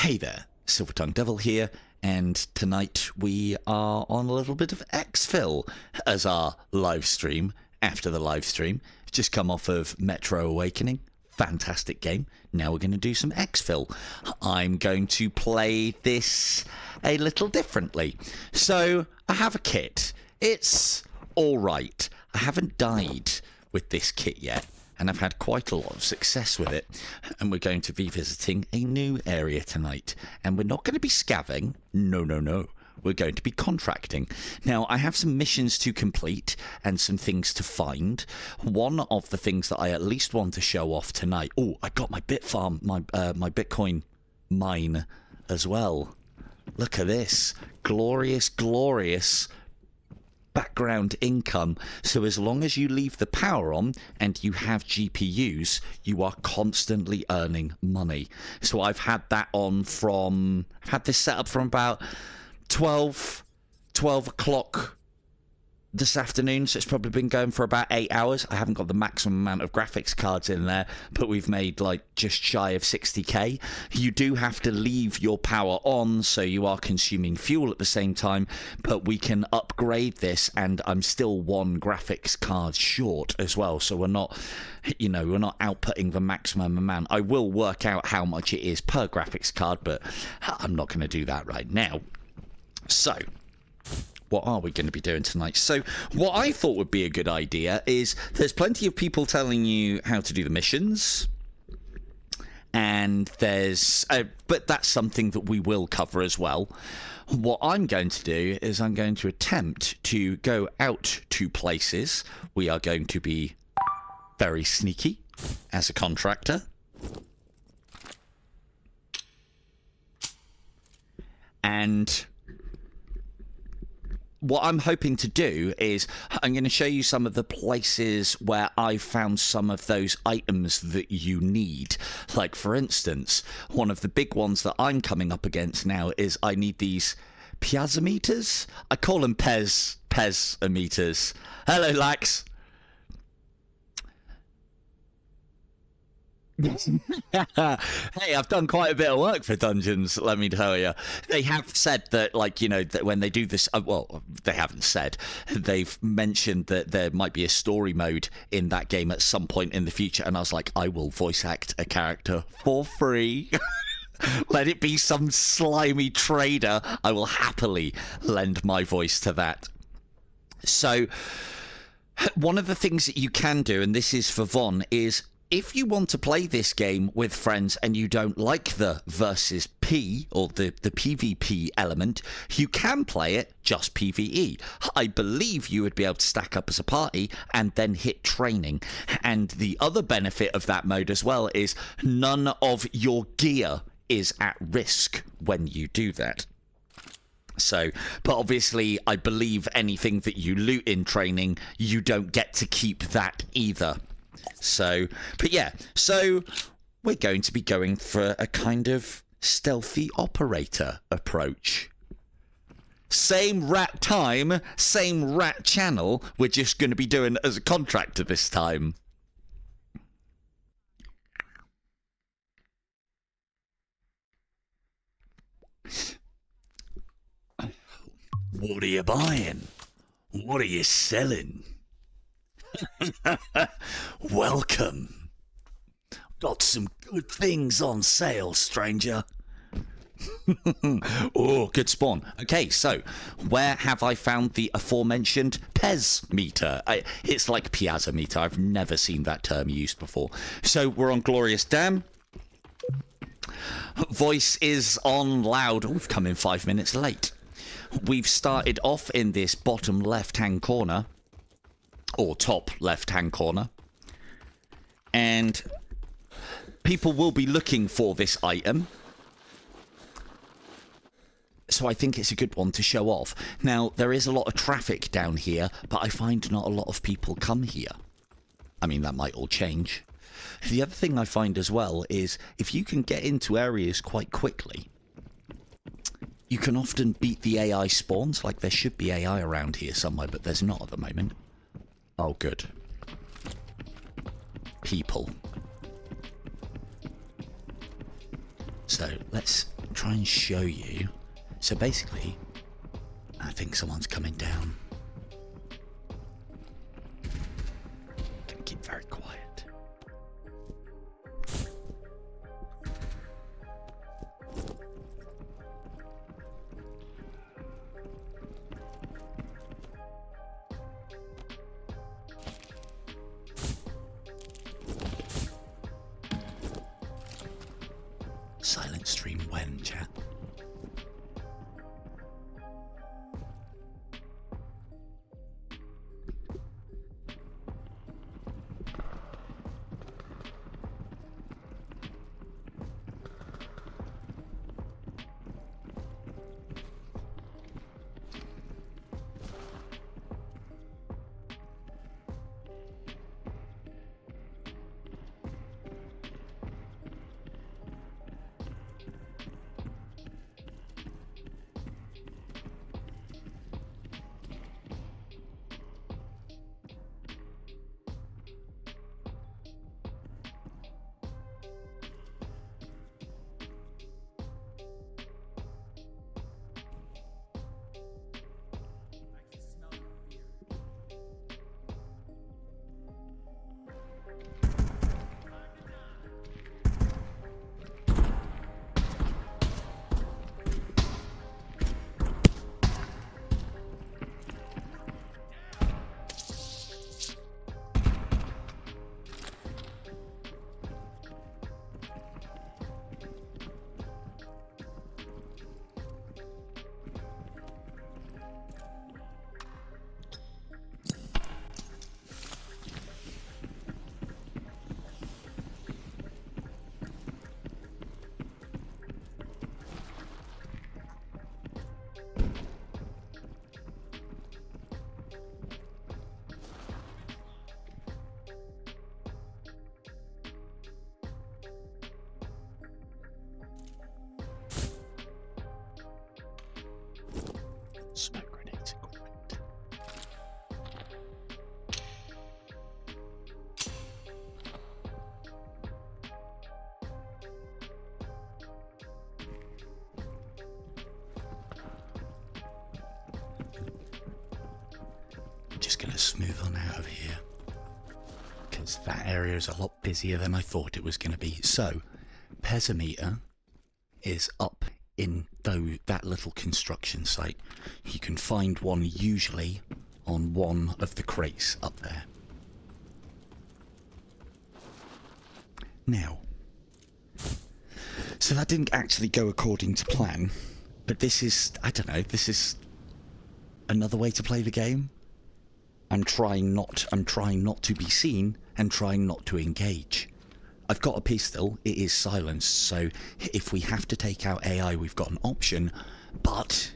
Hey there, Silver Tongue Devil here, and tonight we are on a little bit of Exfil as our live stream. After the live stream, just come off of Metro Awakening, fantastic game. Now we're going to do some Exfil. I'm going to play this a little differently. So I have a kit. It's all right. I haven't died with this kit yet, and I've had quite a lot of success with it. And we're going to be visiting a new area tonight. And we're not going to be scavenging. No, no, no. We're going to be contracting. Now, I have some missions to complete and some things to find. One of the things that I at least want to show off tonight... Oh, I got my bit farm, my Bitcoin mine as well. Look at this. Glorious, glorious background income. So as long as you leave the power on and you have GPUs, you are constantly earning money. So I've had that on from... I've had this set up from about 12 o'clock this afternoon, so it's probably been going for about 8 hours. I haven't got the maximum amount of graphics cards in there, but we've made like just shy of 60k. You do have to leave your power on, so you are consuming fuel at the same time, but we can upgrade this, and I'm still one graphics card short as well, so we're not, you know, we're not outputting the maximum amount. I will work out how much it is per graphics card, but I'm not going to do that right now. So what are we going to be doing tonight? So what I thought would be a good idea is there's plenty of people telling you how to do the missions, and there's but that's something that we will cover as well. What I'm going to do is I'm going to attempt to go out to places. We are going to be very sneaky as a contractor. And what I'm hoping to do is I'm going to show you some of the places where I found some of those items that you need. Like, for instance, one of the big ones that I'm coming up against now is I need these piezometers. I call them pez-meters. Hello, Lax. Hey, I've done quite a bit of work for Dungeons, let me tell you. They have said that, like, you know, that when they do this, well, they haven't said, they've mentioned that there might be a story mode in that game at some point in the future, and I was like, I will voice act a character for free. Let it be some slimy trader. I will happily lend my voice to that. So one of the things that you can do, and this is for Von, is if you want to play this game with friends and you don't like the versus P or the PvP element, you can play it just PvE. I believe you would be able to stack up as a party and then hit training. And the other benefit of that mode as well is none of your gear is at risk when you do that. So, but obviously I believe anything that you loot in training, you don't get to keep that either. So, but yeah, so we're going to be going for a kind of stealthy operator approach. Same rat time, same rat channel, we're just going to be doing it as a contractor this time. What are you buying? What are you selling? Welcome. Got some good things on sale, stranger. Oh, good spawn. Okay, so where have I found the aforementioned Pez meter? It's like piezometer. I've never seen that term used before. So we're on Glorious Dam. Voice is on loud. Oh, we've come in 5 minutes late. We've started off in this bottom left-hand corner, or top left-hand corner, and people will be looking for this item, so I think it's a good one to show off. Now, there is a lot of traffic down here, but I find not a lot of people come here. I mean, that might all change. The other thing I find as well is if you can get into areas quite quickly, you can often beat the AI spawns. Like, there should be AI around here somewhere, but there's not at the moment. Oh, good. People. So let's try and show you. So basically, I think someone's coming down. Gonna keep very quiet. Silent stream when, chat? Smoke grenades equipped. I'm just gonna smooth on out of here because that area is a lot busier than I thought it was gonna be. So, pesimeter is up in that little construction site. You can find one usually on one of the crates up there. Now, so that didn't actually go according to plan, but this is, I don't know, this is another way to play the game. I'm trying not to be seen and trying not to engage. I've got a pistol, it is silenced, so if we have to take out AI, we've got an option, but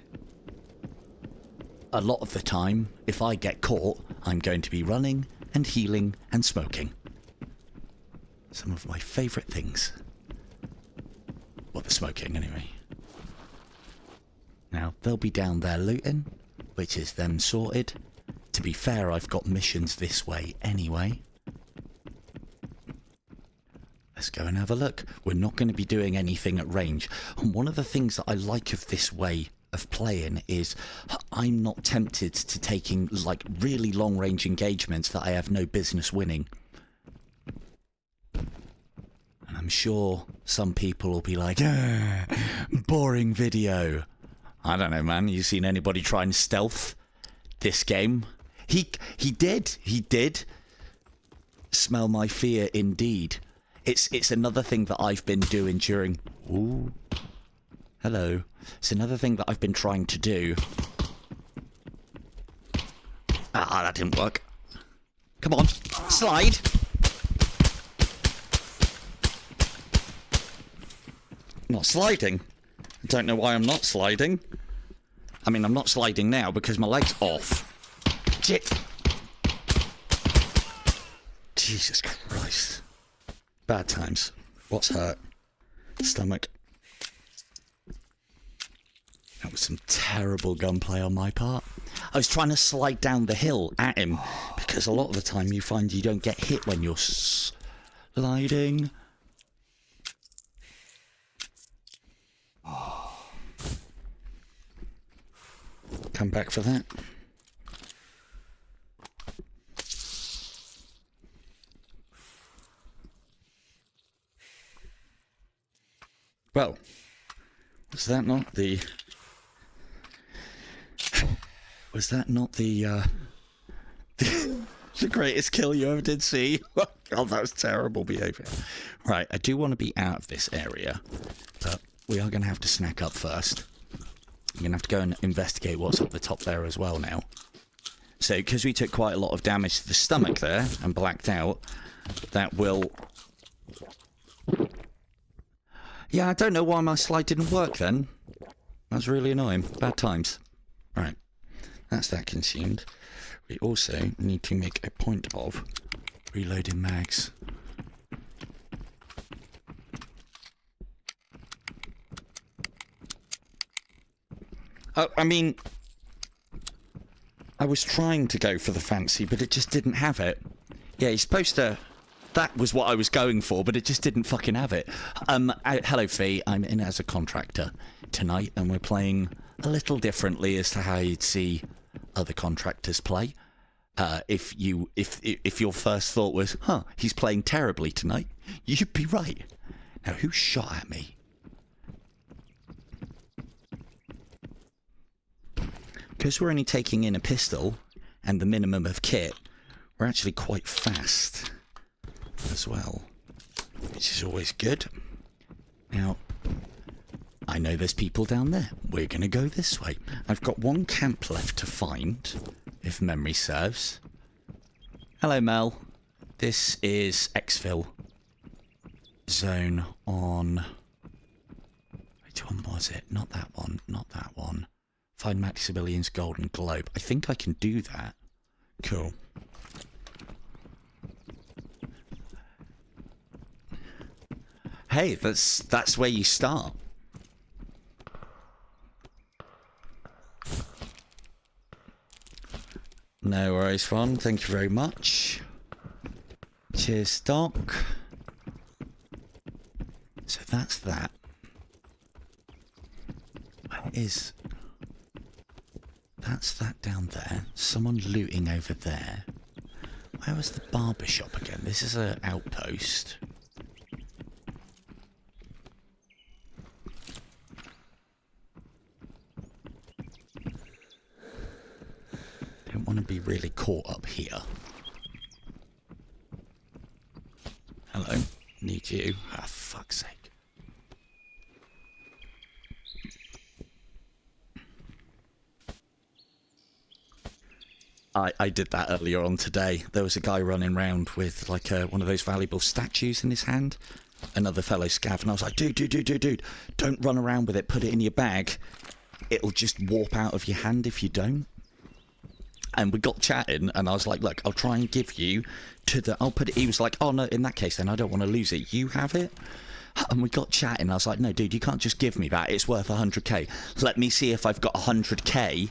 a lot of the time, if I get caught, I'm going to be running and healing and smoking. Some of my favourite things. Well, the smoking, anyway. Now, they'll be down there looting, which is them sorted. To be fair, I've got missions this way anyway. Let's go and have a look. We're not going to be doing anything at range. And one of the things that I like of this way of playing is I'm not tempted to taking like really long range engagements that I have no business winning. And I'm sure some people will be like, boring video. I don't know, man. You seen anybody try and stealth this game? He did smell my fear indeed. It's another thing that I've been doing during... Ooh. Hello. It's another thing that I've been trying to do. Ah, that didn't work. Come on. Slide. Not sliding. I don't know why I'm not sliding. I mean, I'm not sliding now because my leg's off. Shit. Jesus Christ. Bad times. What's hurt? Stomach. That was some terrible gunplay on my part. I was trying to slide down the hill at him because a lot of the time you find you don't get hit when you're sliding. come back for that. Well, was that not the... Was that not the greatest kill you ever did see? God, that was terrible behaviour. Right, I do want to be out of this area, but we are going to have to snack up first. I'm going to have to go and investigate what's up the top there as well now. So, because we took quite a lot of damage to the stomach there and blacked out, that will... Yeah, I don't know why my slide didn't work then. That's really annoying. Bad times. Right. That's that consumed. We also need to make a point of reloading mags. I mean, I was trying to go for the fancy, but it just didn't have it. Yeah, you're supposed to... That was what I was going for, but it just didn't fucking have it. Hello, Fee. I'm in as a contractor tonight, and we're playing a little differently as to how you'd see other contractors play. If your first thought was, huh, he's playing terribly tonight, you'd be right. Now, who shot at me? Because we're only taking in a pistol and the minimum of kit, we're actually quite fast as well, which is always good. Now, I know there's people down there. We're going to go this way. I've got one camp left to find, if memory serves. Hello, Mel. This is Exfil Zone on... Which one was it? Not that one. Not that one. Find Maximilian's Golden Globe. I think I can do that. Cool. Hey, that's where you start. No worries, Ron. Thank you very much. Cheers, Doc. So that's that. Where is... That's that down there. Someone looting over there. Where was the barber shop again? This is an outpost. Don't want to be really caught up here. Hello. Need you. Ah, fuck's sake. I did that earlier on today. There was a guy running around with like one of those valuable statues in his hand. Another fellow scav, and I was like, dude, don't run around with it. Put it in your bag. It'll just warp out of your hand if you don't. And we got chatting, and I was like, look, I'll try and give you to the... I'll put it... He was like, oh, no, in that case, then I don't want to lose it. You have it? And we got chatting. I was like, no, dude, you can't just give me that. It's worth 100k. Let me see if I've got 100k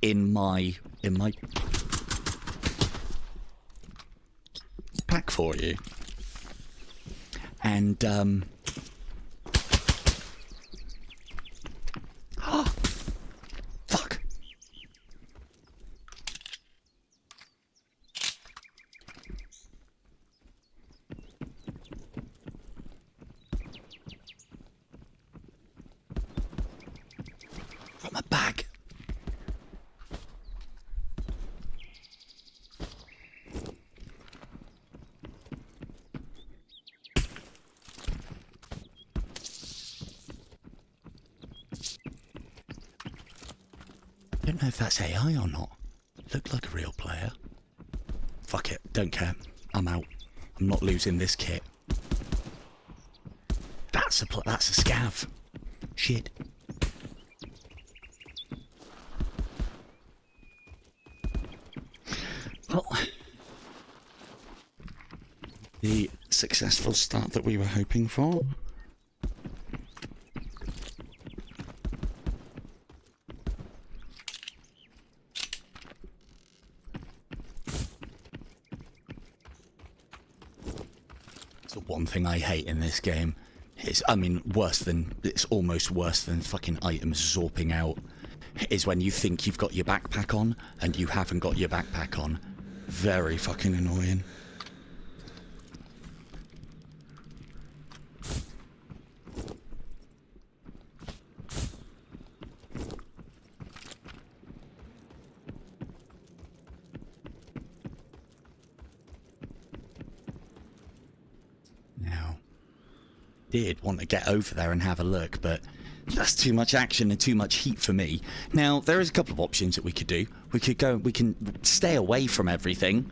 in my pack for you. And, oh, fuck. From a bag. I don't know if that's AI or not. Looked like a real player. Fuck it, don't care. I'm out. I'm not losing this kit. That's a scav. Shit. Well, the successful start that we were hoping for. The one thing I hate in this game is, I mean, it's almost worse than fucking items zorping out is when you think you've got your backpack on and you haven't got your backpack on. Very fucking annoying. Now, did want to get over there and have a look, but that's too much action and too much heat for me. Now, there is a couple of options that we could do. We can stay away from everything.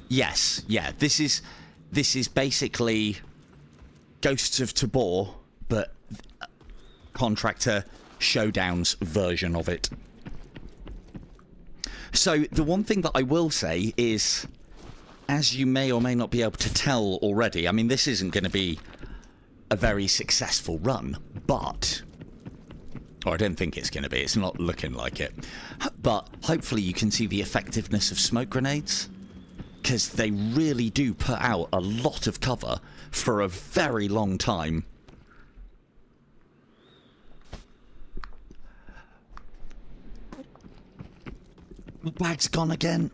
Yes, yeah, this is basically Ghosts of Tabor, but Contractor Showdown's version of it. So, the one thing that I will say is, as you may or may not be able to tell already, I mean, this isn't going to be a very successful run, but... or I don't think it's going to be. It's not looking like it. But hopefully you can see the effectiveness of smoke grenades, because they really do put out a lot of cover for a very long time. My bag's gone again.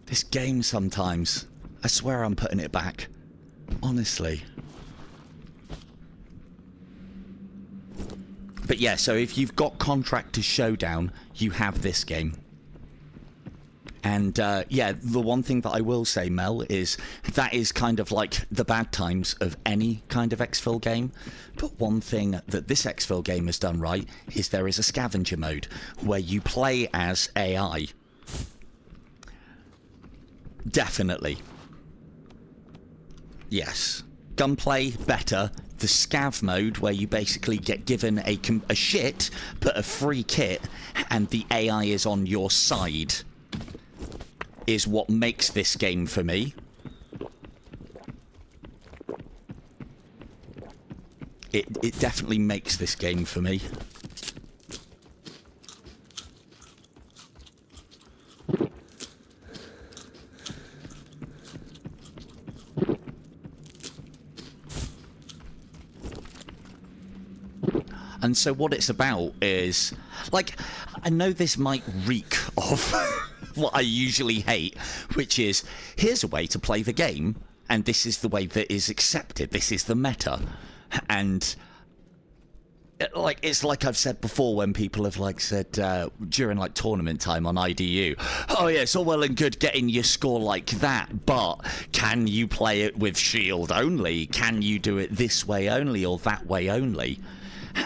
This game sometimes, I swear I'm putting it back. Honestly. But yeah, so if you've got Contractors Showdown, you have this game. And yeah, the one thing that I will say, Mel, is that is kind of like the bad times of any kind of Exfil game. But one thing that this Exfil game has done right is there is a Scavenger mode where you play as AI. Definitely. Yes. Gunplay, better. The scav mode, where you basically get given a shit, but a free kit, and the AI is on your side, is what makes this game for me. It definitely makes this game for me. And so what it's about is, like, I know this might reek of what I usually hate, which is, here's a way to play the game, and this is the way that is accepted. This is the meta. And, like, it's like I've said before when people have, like, said, during, like, tournament time on IDU, oh, yeah, it's all well and good getting your score like that, but can you play it with shield only? Can you do it this way only or that way only?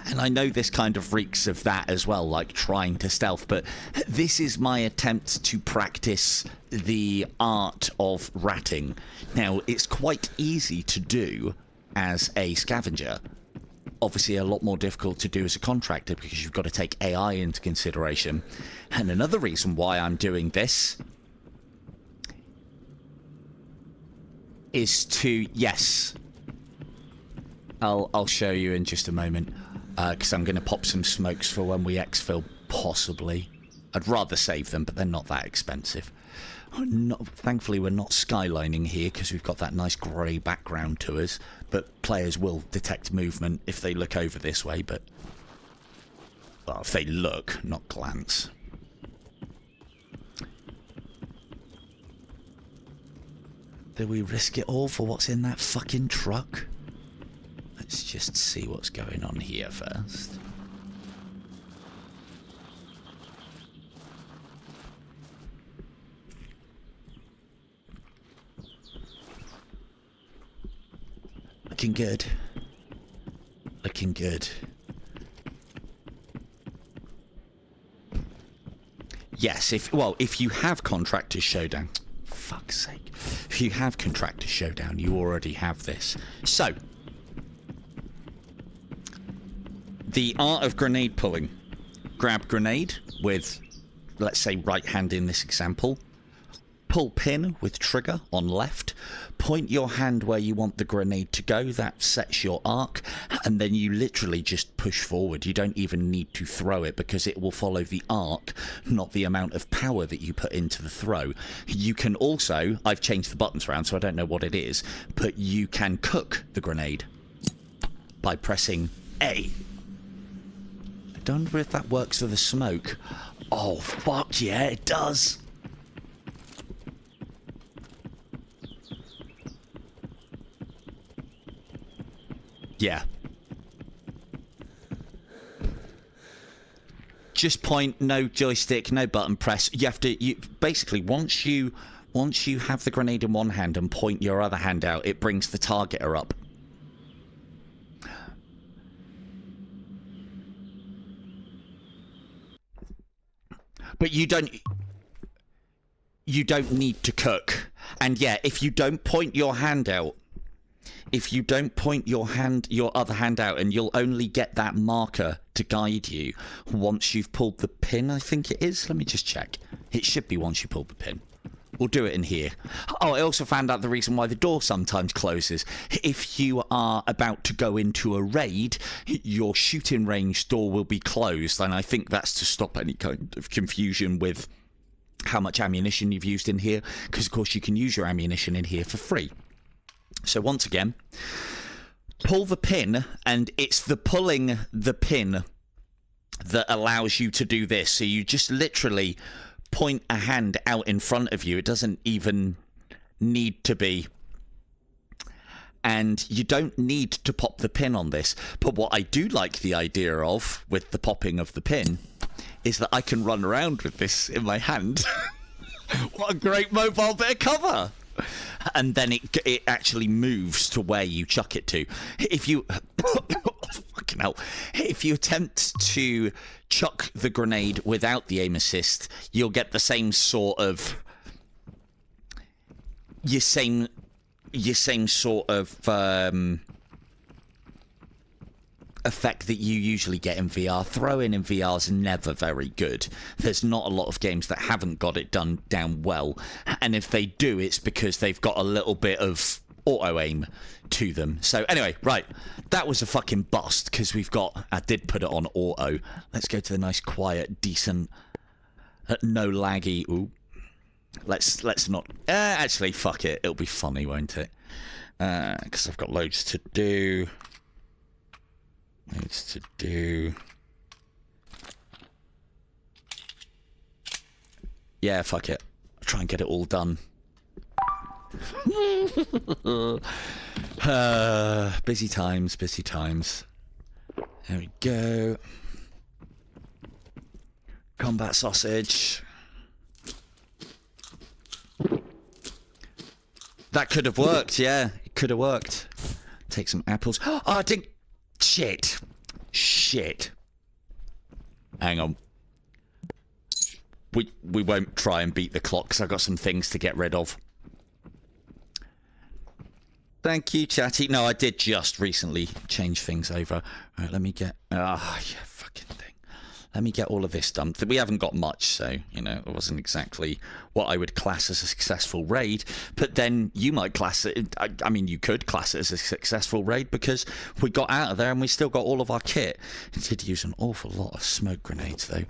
And I know this kind of reeks of that as well, like trying to stealth, but this is my attempt to practice the art of ratting. Now, it's quite easy to do as a scavenger. Obviously, a lot more difficult to do as a contractor because you've got to take AI into consideration. And another reason why I'm doing this is to, yes, I'll show you in just a moment. Because I'm going to pop some smokes for when we exfil, possibly. I'd rather save them, but they're not that expensive. Thankfully, we're not skylining here because we've got that nice grey background to us. But players will detect movement if they look over this way, but... well, if they look, not glance. Do we risk it all for what's in that fucking truck? Let's just see what's going on here first. Looking good. Looking good. Yes, if you have Contractors Showdown, fuck's sake. If you have Contractors Showdown, you already have this. So, the art of grenade pulling. Grab grenade with, let's say, right hand in this example. pull pin with trigger on left, point your hand where you want the grenade to go, that sets your arc, and then you literally just push forward. You don't even need to throw it because it will follow the arc, not the amount of power that you put into the throw. You can also, I've changed the buttons around so I don't know what it is, but you can cook the grenade by pressing A. I don't know if that works for the smoke. Oh, fuck yeah, it does. Yeah. Just point, no joystick, no button press. You have to, basically, once you have the grenade in one hand and point your other hand out, it brings the targeter up. But you don't need to cook. And yeah, if you don't point your hand out, if you don't point your other hand out, and you'll only get that marker to guide you once you've pulled the pin, I think it is. Let me just check. It should be once you pull the pin. We'll do it in here. Oh, I also found out the reason why the door sometimes closes. If you are about to go into a raid, your shooting range door will be closed, and I think that's to stop any kind of confusion with how much ammunition you've used in here, because of course you can use your ammunition in here for free. So once again, pull the pin, and it's the pulling the pin that allows you to do this. So you just literally point a hand out in front of you. It doesn't even need to be. And you don't need to pop the pin on this. But what I do like the idea of with the popping of the pin is that I can run around with this in my hand. What a great mobile bit of cover. And then it actually moves to where you chuck it to. If you fucking hell, if you attempt to chuck the grenade without the aim assist, you'll get the same sort of sort of effect that you usually get in VR. Throwing in VR is never very good. There's not a lot of games that haven't got it down well, and if they do, it's because they've got a little bit of auto aim to them. So anyway, right, that was a fucking bust because I did put it on auto. Let's go to the nice quiet decent no laggy. Ooh, let's not actually, fuck it, it'll be funny, won't it? Because I've got loads to do. Yeah, fuck it. I'll try and get it all done. Busy times, busy times. There we go. Combat sausage. That could have worked, yeah. It could have worked. Take some apples. Oh, I didn't... Shit. Hang on. We won't try and beat the clock because I've got some things to get rid of. Thank you, chatty. No, I did just recently change things over. All right, let me get... yeah, fucking thing. Let me get all of this done. We haven't got much, so, you know, it wasn't exactly what I would class as a successful raid. But then you might class it... I mean, you could class it as a successful raid because we got out of there and we still got all of our kit. It did use an awful lot of smoke grenades, though.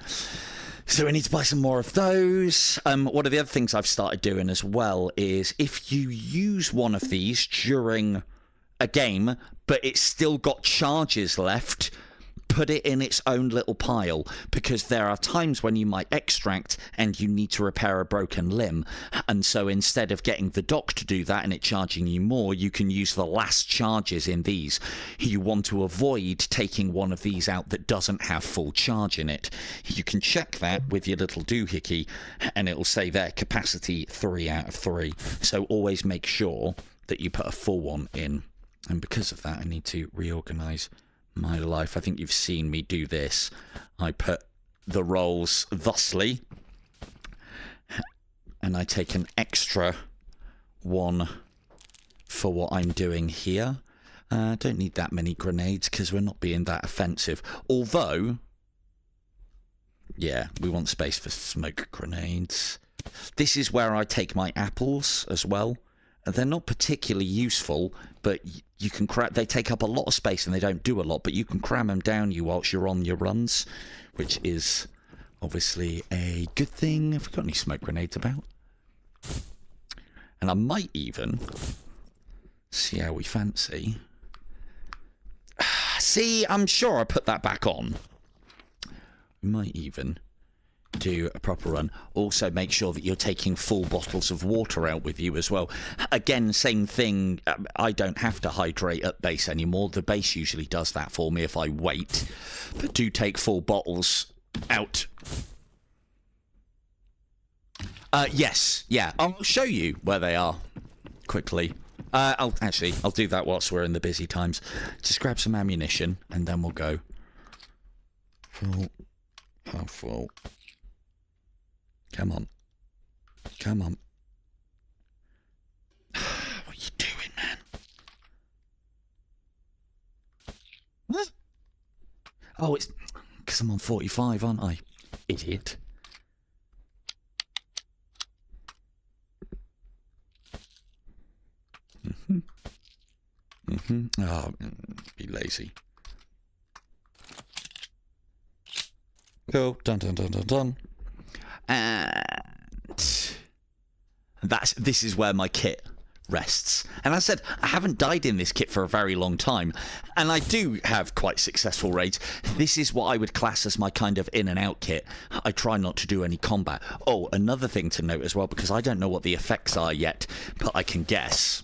So we need to buy some more of those. One of the other things I've started doing as well is if you use one of these during a game, but it's still got charges left, put it in its own little pile, because there are times when you might extract and you need to repair a broken limb, and so instead of getting the doc to do that and it charging you more, you can use the last charges in these. You want to avoid taking one of these out that doesn't have full charge in it. You can check that with your little doohickey and it'll say there capacity 3 out of 3, so always make sure that you put a full one in. And because of that, I need to reorganize my life. I think you've seen me do this. I put the rolls thusly, and I take an extra one for what I'm doing here. I don't need that many grenades because we're not being that offensive. Although, yeah, we want space for smoke grenades. This is where I take my apples as well. They're not particularly useful, but you can they take up a lot of space and they don't do a lot, but you can cram them down whilst you're on your runs, which is obviously a good thing. Have we got any smoke grenades about? And I might even see how we fancy. See, I'm sure I put that back on. We might even do a proper run. Also, make sure that you're taking full bottles of water out with you as well. Again, same thing. I don't have to hydrate at base anymore. The base usually does that for me if I wait. But do take full bottles out. Yes. Yeah. I'll show you where they are quickly. I'll do that whilst we're in the busy times. Just grab some ammunition and then we'll go. Full. Half full. Come on. Come on. What are you doing, man? What? Oh, it's because I'm on 45, aren't I? Idiot. Oh, be lazy. Cool. Done, done, done, done, done. And this is where my kit rests. And as I said, I haven't died in this kit for a very long time, and I do have quite successful raids. This is what I would class as my kind of in and out kit. I try not to do any combat. Oh, another thing to note as well, because I don't know what the effects are yet, but I can guess,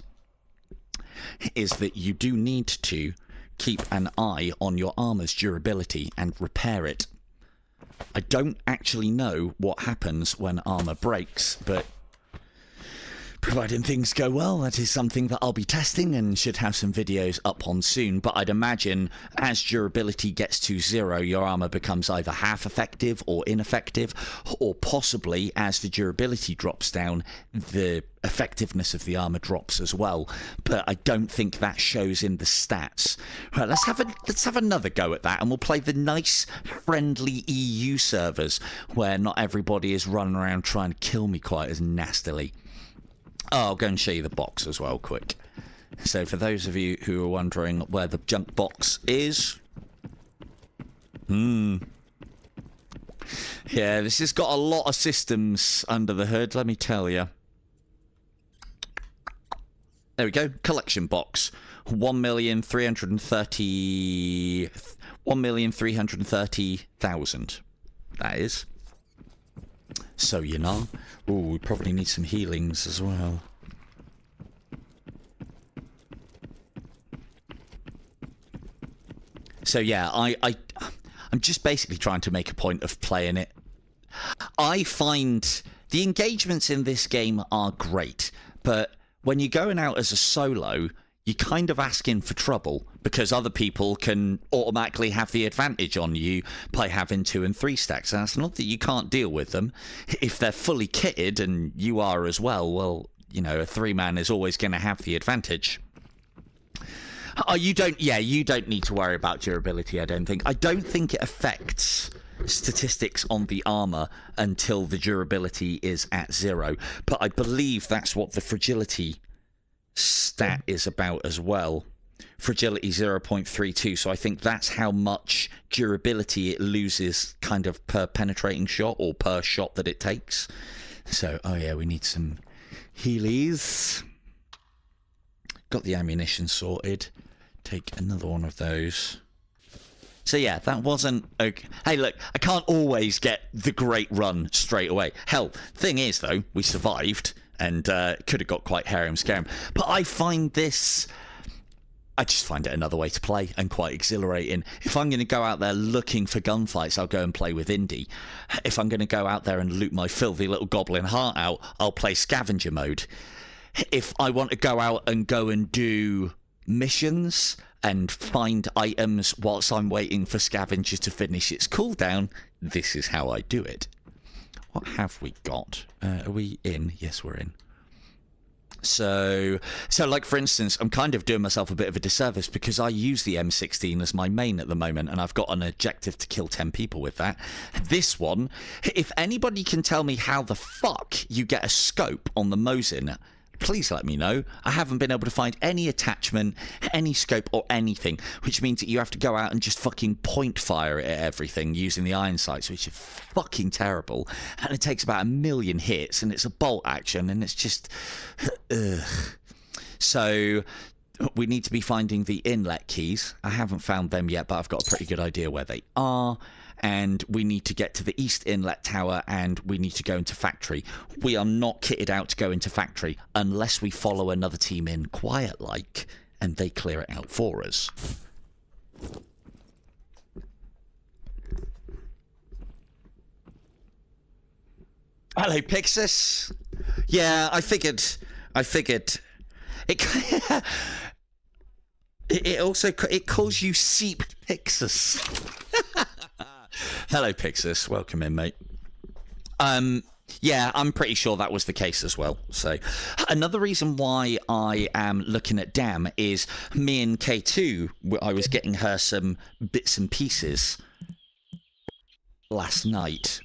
is that you do need to keep an eye on your armor's durability and repair it. I don't actually know what happens when armor breaks, but providing things go well, that is something that I'll be testing and should have some videos up on soon. But I'd imagine as durability gets to 0, your armor becomes either half effective or ineffective, or possibly as the durability drops down, the effectiveness of the armor drops as well. But I don't think that shows in the stats. Right, let's have another go at that, and we'll play the nice, friendly EU servers where not everybody is running around trying to kill me quite as nastily. Oh, I'll go and show you the box as well, quick. So for those of you who are wondering where the junk box is... Yeah, this has got a lot of systems under the hood, let me tell you. There we go, collection box. 1,330,000. That is. So, you know. Ooh, we probably need some healings as well. So, yeah, I'm just basically trying to make a point of playing it. I find the engagements in this game are great, but when you're going out as a solo, you're kind of asking for trouble because other people can automatically have the advantage on you by having 2 and 3 stacks. And it's not that you can't deal with them. If they're fully kitted and you are as well, well, you know, a 3-man is always going to have the advantage. Oh, you don't need to worry about durability, I don't think. I don't think it affects statistics on the armor until the durability is at 0. But I believe that's what the fragility stat is about as well. Fragility 0.32, so I think that's how much durability it loses kind of per penetrating shot or per shot that it takes. So, oh yeah, we need some healies. Got the ammunition sorted. Take another one of those. So yeah, that wasn't okay. Hey, look, I can't always get the great run straight away. Hell, thing is though, we survived and could have got quite hairy and scary. But I find this, I just find it another way to play and quite exhilarating. If I'm going to go out there looking for gunfights, I'll go and play with Indy. If I'm going to go out there and loot my filthy little goblin heart out, I'll play Scavenger mode. If I want to go out and do missions and find items whilst I'm waiting for Scavenger to finish its cooldown, this is how I do it. What have we got? Are we in? Yes, we're in. So like, for instance, I'm kind of doing myself a bit of a disservice because I use the M16 as my main at the moment, and I've got an objective to kill 10 people with that. This one, if anybody can tell me how the fuck you get a scope on the Mosin, please let me know. I haven't been able to find any attachment, any scope or anything, which means that you have to go out and just fucking point fire at everything using the iron sights, which is fucking terrible. And it takes about 1,000,000 hits, and it's a bolt action, and it's just... ugh. So we need to be finding the inlet keys. I haven't found them yet, but I've got a pretty good idea where they are. And we need to get to the east inlet tower, and we need to go into factory. We are not kitted out to go into factory unless we follow another team in quiet like, and they clear it out for us. Hello, Pixis. Yeah, I figured it it also calls you Seeped Pixis. Hello, Pixis. Welcome in, mate. Yeah, I'm pretty sure that was the case as well. So, another reason why I am looking at Dam is me and K2, I was getting her some bits and pieces last night.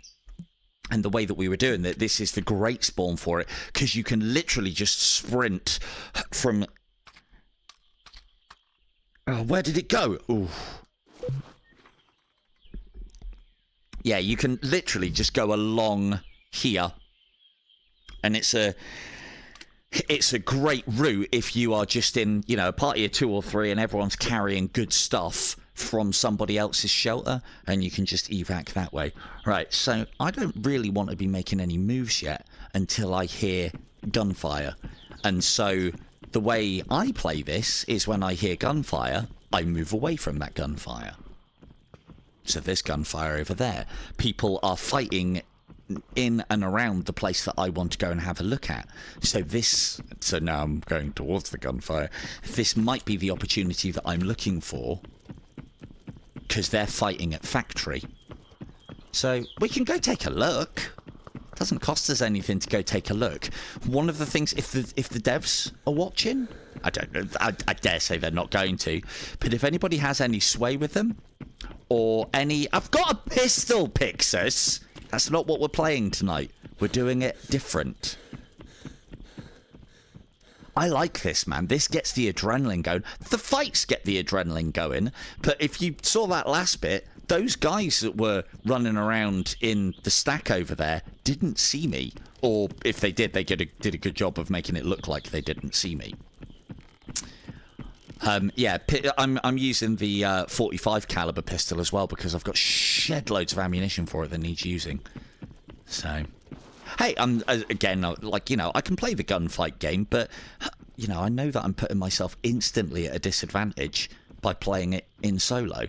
And the way that we were doing that, this is the great spawn for it, because you can literally just sprint from... Oh, where did it go? Ooh. Yeah, you can literally just go along here, and it's a great route if you are just in, you know, a party of 2 or 3 and everyone's carrying good stuff from somebody else's shelter, and you can just evac that way. Right, so I don't really want to be making any moves yet until I hear gunfire. And so the way I play this is when I hear gunfire, I move away from that gunfire. So there's gunfire over there. People are fighting in and around the place that I want to go and have a look at. So now I'm going towards the gunfire. This might be the opportunity that I'm looking for, because they're fighting at factory. So we can go take a look. It doesn't cost us anything to go take a look. One of the things, if the devs are watching, I don't know, I dare say they're not going to, but if anybody has any sway with them, or any... I've got a pistol, Pixis! That's not what we're playing tonight. We're doing it different. I like this, man. This gets the adrenaline going. The fights get the adrenaline going. But if you saw that last bit, those guys that were running around in the stack over there didn't see me. Or if they did, they did a good job of making it look like they didn't see me. Yeah, I'm using the 45 caliber pistol as well, because I've got shed loads of ammunition for it that needs using. So, hey, again, like, you know, I can play the gunfight game, but, you know, I know that I'm putting myself instantly at a disadvantage by playing it in solo.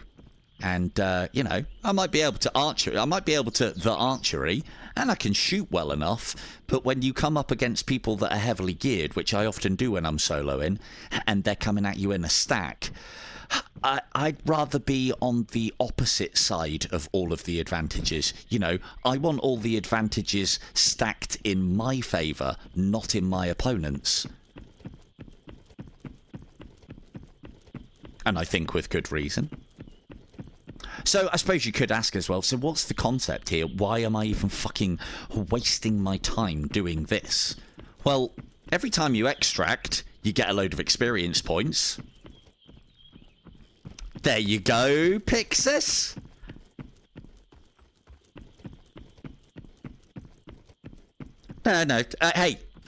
And, you know, I might be able to archery, the archery, and I can shoot well enough, but when you come up against people that are heavily geared, which I often do when I'm soloing, and they're coming at you in a stack, I'd rather be on the opposite side of all of the advantages. You know, I want all the advantages stacked in my favour, not in my opponent's. And I think with good reason. So I suppose you could ask as well, so what's the concept here? Why am I even fucking wasting my time doing this? Well, every time you extract, you get a load of experience points. There you go, Pixis. No.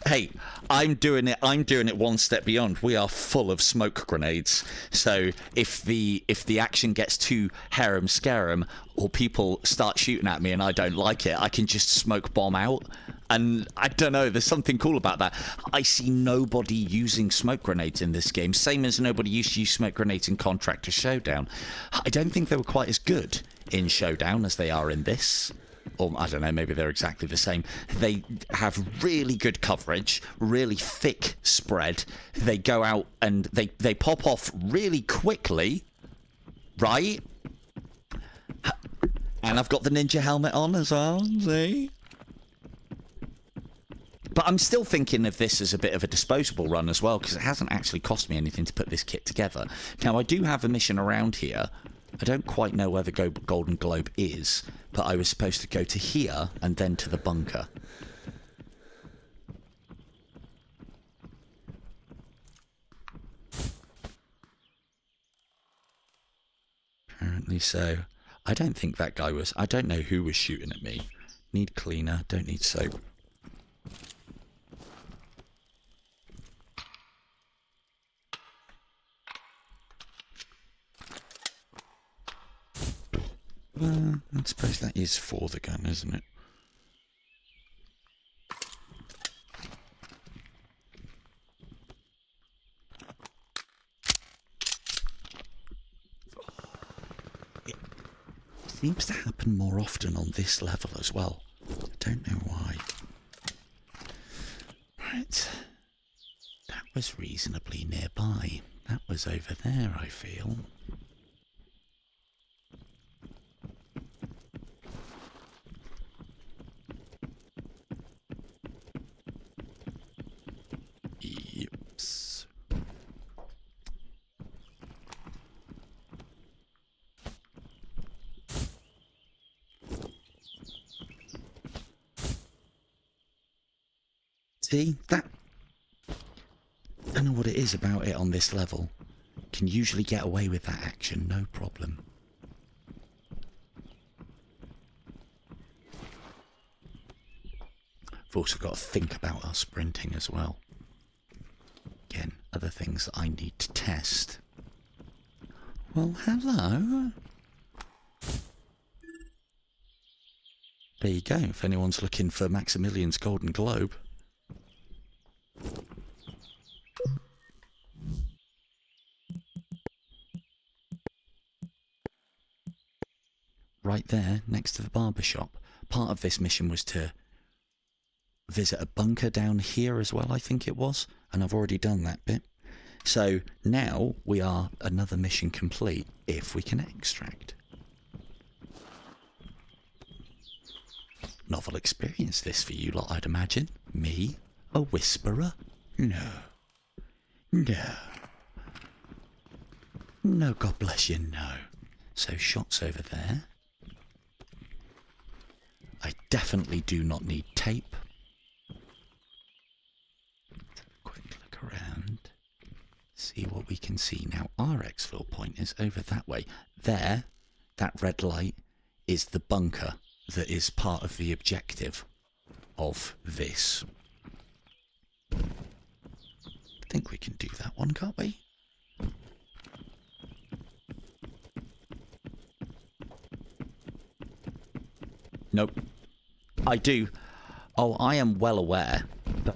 Hey, I'm doing it one step beyond. We are full of smoke grenades. So if the action gets too harem scarum, or people start shooting at me and I don't like it, I can just smoke bomb out. And I don't know, there's something cool about that. I see nobody using smoke grenades in this game, same as nobody used to use smoke grenades in Contractors Showdown. I don't think they were quite as good in Showdown as they are in this. Or, I don't know, maybe they're exactly the same. They have really good coverage, really thick spread. They go out and they pop off really quickly, right? And I've got the ninja helmet on as well, see? But I'm still thinking of this as a bit of a disposable run as well, because it hasn't actually cost me anything to put this kit together. Now, I do have a mission around here. I don't quite know where the Golden Globe is, but I was supposed to go to here and then to the bunker. Apparently so. I don't think that guy was... I don't know who was shooting at me. Need cleaner, don't need soap. I suppose that is for the gun, isn't it? It seems to happen more often on this level as well. I don't know why. Right. That was reasonably nearby. That was over there, I feel. Yips. See, that... I don't know what it is about it on this level. Can usually get away with that action, no problem. I've also got to think about our sprinting as well. Again, other things that I need to test. Well, hello. There you go, if anyone's looking for Maximilian's Golden Globe. Right there, next to the barber shop. Part of this mission was to visit a bunker down here as well, I think it was. And I've already done that bit. So now we are another mission complete if we can extract. Novel experience this for you lot, I'd imagine. Me, a whisperer? No. No. No, God bless you, no. So shots over there. I definitely do not need tape. Quick look around. See what we can see. Now, our exfil point is over that way. There, that red light is the bunker that is part of the objective of this. I think we can do that one, can't we? Nope. I do. Oh, I am well aware, but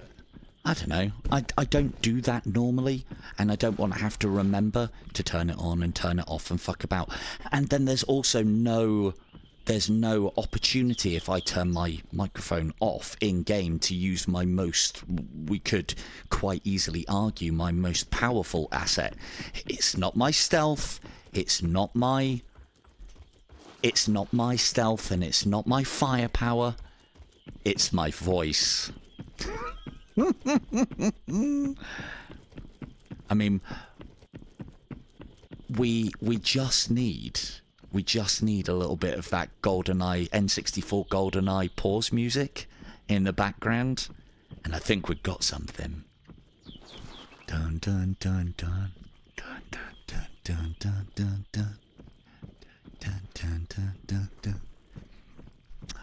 I don't know. I don't do that normally, and I don't want to have to remember to turn it on and turn it off and fuck about. And then there's also there's no opportunity if I turn my microphone off in-game to use my most, we could quite easily argue, my most powerful asset. It's not my stealth, it's not my stealth, and it's not my firepower, it's my voice. I mean, we just need a little bit of that GoldenEye, N64 GoldenEye pause music in the background, and I think we've got something. Dun dun dun dun dun dun dun dun dun dun dun dun dun dun dun.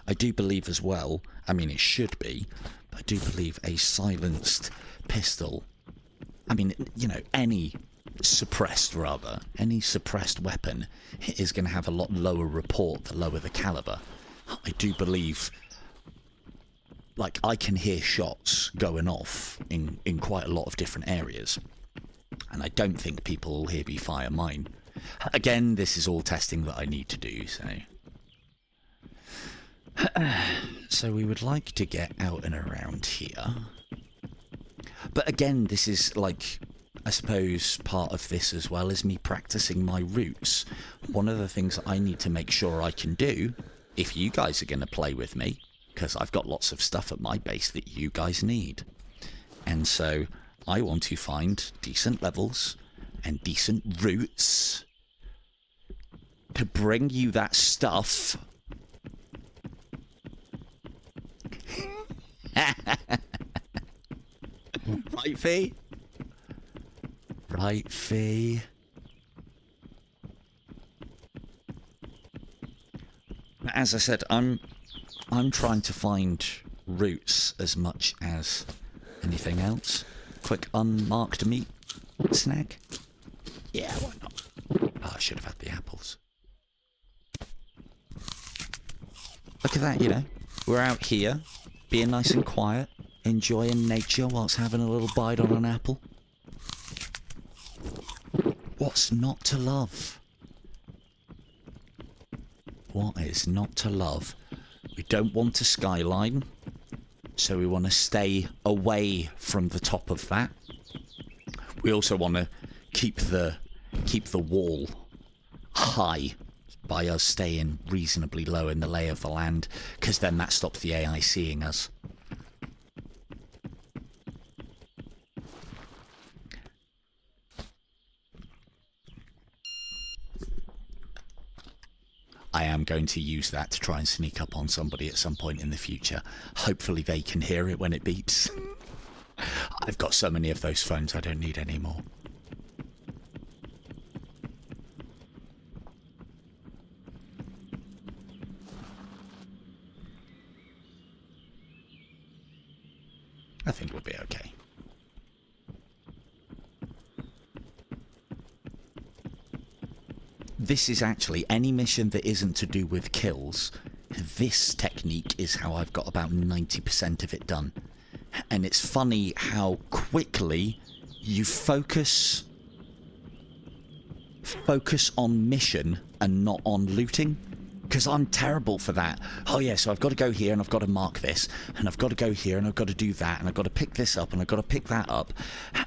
I do believe as well, I mean it should be, but I do believe a silenced pistol, I mean, you know, any suppressed weapon is going to have a lot lower report the lower the caliber. I do believe, like, I can hear shots going off in quite a lot of different areas, and I don't think people will hear me fire mine. Again, this is all testing that I need to do, so... So we would like to get out and around here. But again, this is, like, I suppose part of this as well is me practicing my routes. One of the things that I need to make sure I can do, if you guys are going to play with me, because I've got lots of stuff at my base that you guys need. And so I want to find decent levels and decent routes to bring you that stuff. Right, Fee? Right, Fee? As I said, I'm trying to find routes as much as anything else. Quick unmarked meat snack. Yeah, why not? Oh, I should have had the apples. Look at that, you know. We're out here, being nice and quiet, enjoying nature whilst having a little bite on an apple. What's not to love? What is not to love? We don't want a skyline, so we want to stay away from the top of that. We also want to keep the wall high by us staying reasonably low in the lay of the land, because then that stops the AI seeing us. I am going to use that to try and sneak up on somebody at some point in the future. Hopefully they can hear it when it beeps. I've got so many of those phones, I don't need any more. I think we'll be okay. This is actually any mission that isn't to do with kills. This technique is how I've got about 90% of it done. And it's funny how quickly you focus on mission and not on looting. Because I'm terrible for that. Oh yeah, so I've got to go here and I've got to mark this, and I've got to go here and I've got to do that, and I've got to pick this up and I've got to pick that up,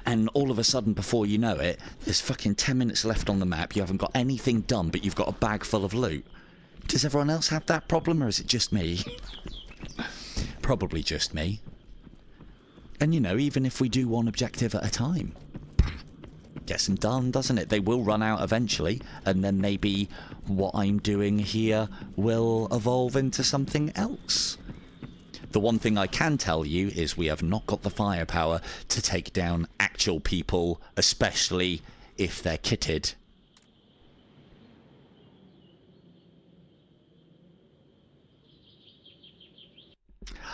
and all of a sudden, before you know it, there's fucking 10 minutes left on the map, you haven't got anything done, but you've got a bag full of loot. Does everyone else have that problem, or is it just me? Probably just me. And you know, even if we do one objective at a time, gets them done, doesn't it? They will run out eventually, and then maybe what I'm doing here will evolve into something else. The one thing I can tell you is we have not got the firepower to take down actual people, especially if they're kitted.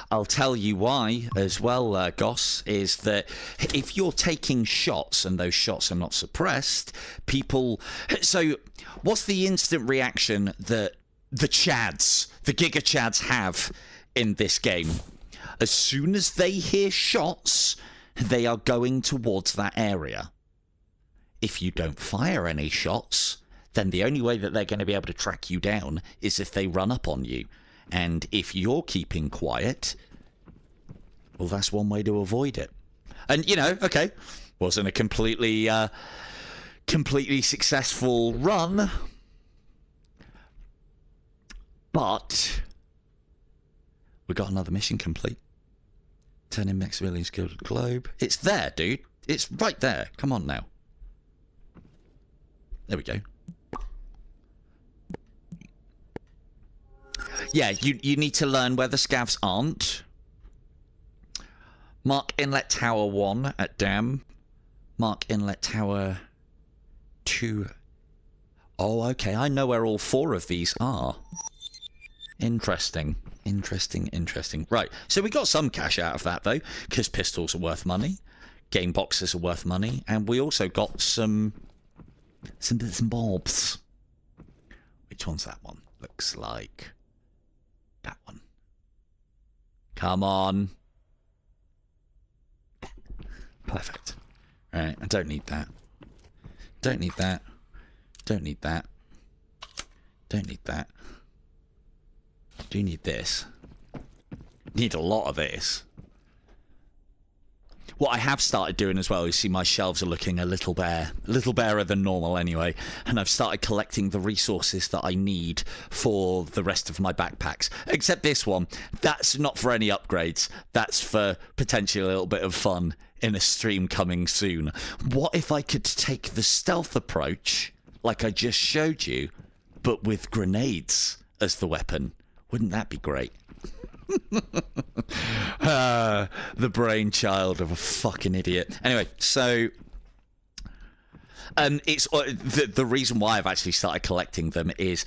I'll tell you why as well, Goss, is that if you're taking shots and those shots are not suppressed, people... So, what's the instant reaction that the Chads, the Giga Chads have in this game? As soon as they hear shots, they are going towards that area. If you don't fire any shots, then the only way that they're going to be able to track you down is if they run up on you. And if you're keeping quiet, well, that's one way to avoid it. And, you know, okay, wasn't a completely successful run, but we got another mission complete. Turn in Maximilian's Gilded Globe. It's there, dude. It's right there. Come on now. There we go. Yeah, you need to learn where the scavs aren't. Mark Inlet Tower 1 at Dam. Mark Inlet Tower 2. Oh, okay. I know where all 4 of these are. Interesting. Interesting. Right. So we got some cash out of that, though, because pistols are worth money. Game boxes are worth money. And we also got some bits and bobs. Which one's that one? Looks like... that one. Come on. Perfect. Right, I don't need that. Don't need that. Don't need that. Don't need that. Do need this. Need a lot of this. What I have started doing as well is, see, my shelves are looking a little barer than normal anyway, and I've started collecting the resources that I need for the rest of my backpacks. Except this one, that's not for any upgrades. That's for potentially a little bit of fun in a stream coming soon. What if I could take the stealth approach, like I just showed you, but with grenades as the weapon? Wouldn't that be great? The brainchild of a fucking idiot. Anyway, so it's the reason why I've actually started collecting them is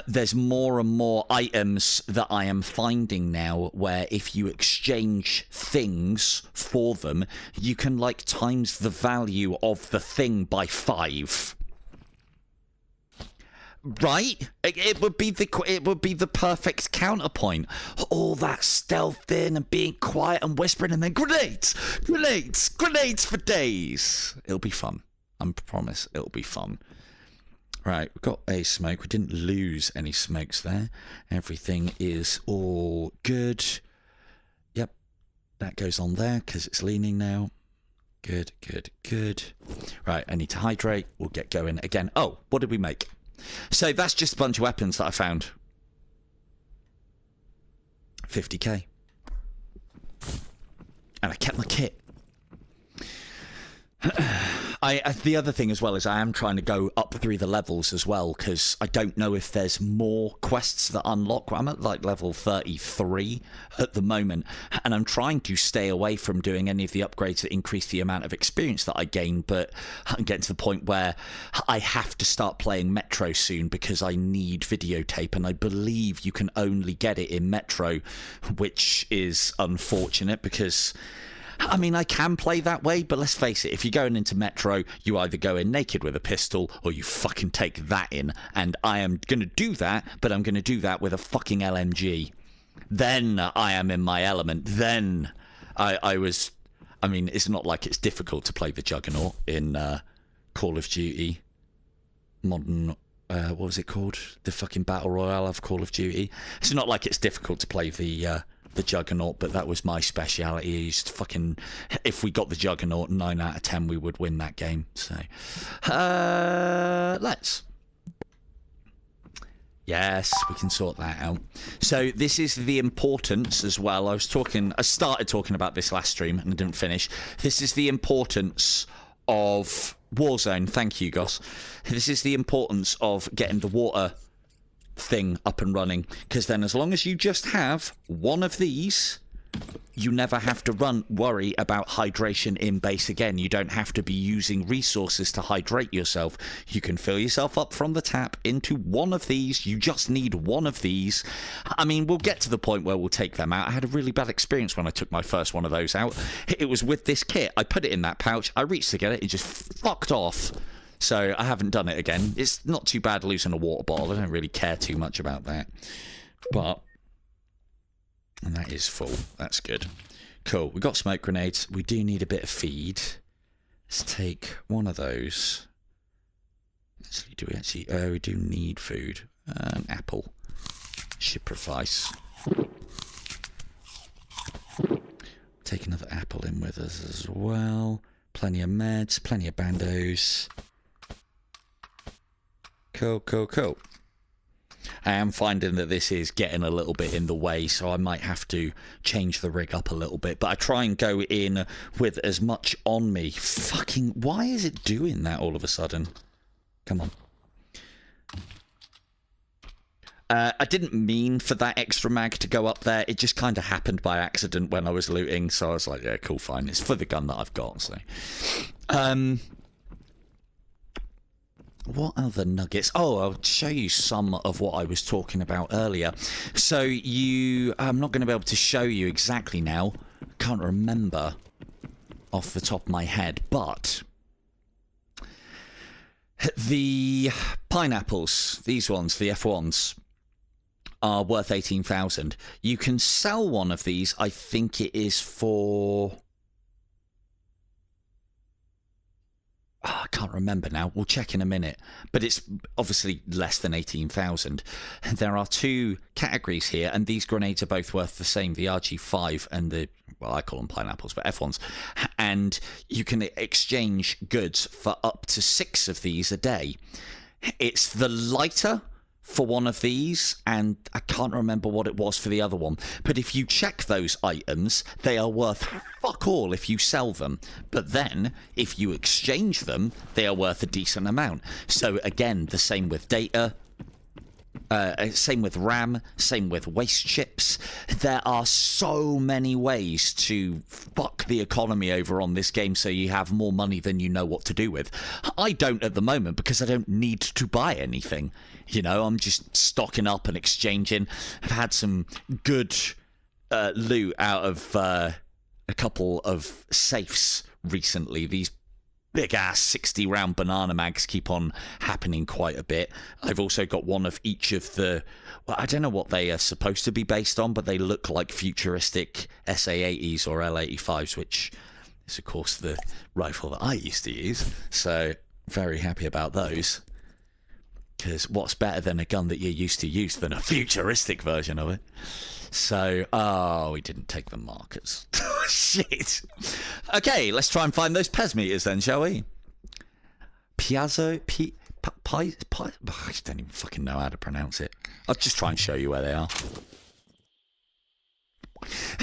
there's more and more items that I am finding now where if you exchange things for them, you can like times the value of the thing by 5. Right? It would be the perfect counterpoint. All that stealthing and being quiet and whispering, and then grenades for days. It'll be fun. I promise it'll be fun. Right, we've got a smoke. We didn't lose any smokes there. Everything is all good. Yep, that goes on there because it's leaning now. Good. Right, I need to hydrate. We'll get going again. Oh, what did we make? So that's just a bunch of weapons that I found. 50k. And I kept my kit. The other thing as well is I am trying to go up through the levels as well, because I don't know if there's more quests that unlock. I'm at like level 33 at the moment, and I'm trying to stay away from doing any of the upgrades that increase the amount of experience that I gain, but I'm getting to the point where I have to start playing Metro soon because I need videotape, and I believe you can only get it in Metro, which is unfortunate because I mean, I can play that way, but let's face it, if you're going into Metro, you either go in naked with a pistol, or you fucking take that in. And I am going to do that, but I'm going to do that with a fucking LMG. Then I am in my element. Then I mean, it's not like it's difficult to play the Juggernaut in Call of Duty Modern... what was it called? The fucking Battle Royale of Call of Duty. It's not like it's difficult to play the Juggernaut, but that was my speciality. Used fucking, if we got the Juggernaut 9 out of 10 we would win that game. So let's, yes, we can sort that out. So this is the importance as well. I started talking about this last stream and I didn't finish. This is the importance of Warzone. Thank you, Goss. This is the importance of getting the water thing up and running, because then as long as you just have one of these, you never have to worry about hydration in base again. You don't have to be using resources to hydrate yourself. You can fill yourself up from the tap into one of these. You just need one of these. I mean, we'll get to the point where we'll take them out. I had a really bad experience when I took my first one of those out. It was with this kit. I put it in that pouch. I reached to get it. It just fucked off. So I haven't done it again. It's not too bad losing a water bottle. I don't really care too much about that. But, and that is full. That's good. Cool. We've got smoke grenades. We do need a bit of feed. Let's take one of those. Actually, do we actually... Oh, we do need food. An apple should suffice. Take another apple in with us as well. Plenty of meds, plenty of bandos. Cool. I am finding that this is getting a little bit in the way, so I might have to change the rig up a little bit. But I try and go in with as much on me. Fucking, why is it doing that all of a sudden? Come on. I didn't mean for that extra mag to go up there. It just kind of happened by accident when I was looting. So I was like, yeah, cool, fine. It's for the gun that I've got. So, what other nuggets? Oh, I'll show you some of what I was talking about earlier. So I'm not going to be able to show you exactly now. Can't remember off the top of my head, but the pineapples, these ones, the F1s, are worth 18,000. You can sell one of these. I think it is for... Oh, I can't remember now. We'll check in a minute. But it's obviously less than 18,000. There are two categories here, and these grenades are both worth the same, the RG5 and the well, I call them pineapples, but F1s. And you can exchange goods for up to 6 of these a day. It's the lighter for one of these, and I can't remember what it was for the other one. But if you check those items, they are worth fuck all if you sell them. But then, if you exchange them, they are worth a decent amount. So again, the same with data. Same with RAM, same with waste chips. There are so many ways to fuck the economy over on this game so you have more money than you know what to do with. I don't at the moment because I don't need to buy anything. You know, I'm just stocking up and exchanging. I've had some good loot out of a couple of safes recently. These big-ass 60-round banana mags keep on happening quite a bit. I've also got one of each of the... Well, I don't know what they are supposed to be based on, but they look like futuristic SA-80s or L-85s, which is, of course, the rifle that I used to use. So, very happy about those. Because what's better than a gun that you used to use than a futuristic version of it? So, oh, we didn't take the markers. Shit. Okay, let's try and find those pes meters then, shall we? Piazzo, I don't even fucking know how to pronounce it. I'll just try and show you where they are.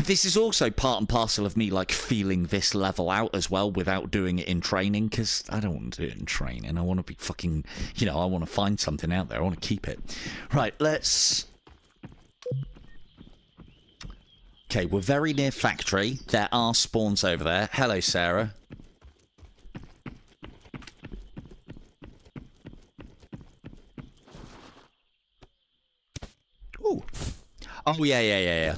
This is also part and parcel of me, like, feeling this level out as well without doing it in training, because I don't want to do it in training. I want to be fucking, you know, I want to find something out there. I want to keep it. Right, let's... Okay, we're very near factory. There are spawns over there. Hello, Sarah. Ooh. Oh, yeah.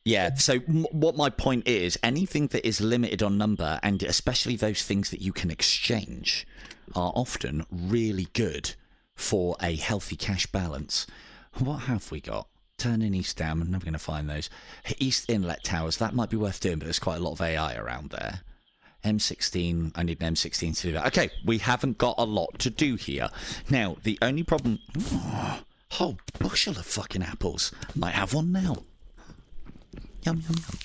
Yeah, so what my point is, anything that is limited on number, and especially those things that you can exchange, are often really good for a healthy cash balance. What have we got? Turning east down, I'm never going to find those. East inlet towers, that might be worth doing, but there's quite a lot of AI around there. M16, I need an M16 to do that. Okay, we haven't got a lot to do here. Now, the only problem... Oh, whole bushel of fucking apples. Might have one now. Yum, yum, yum.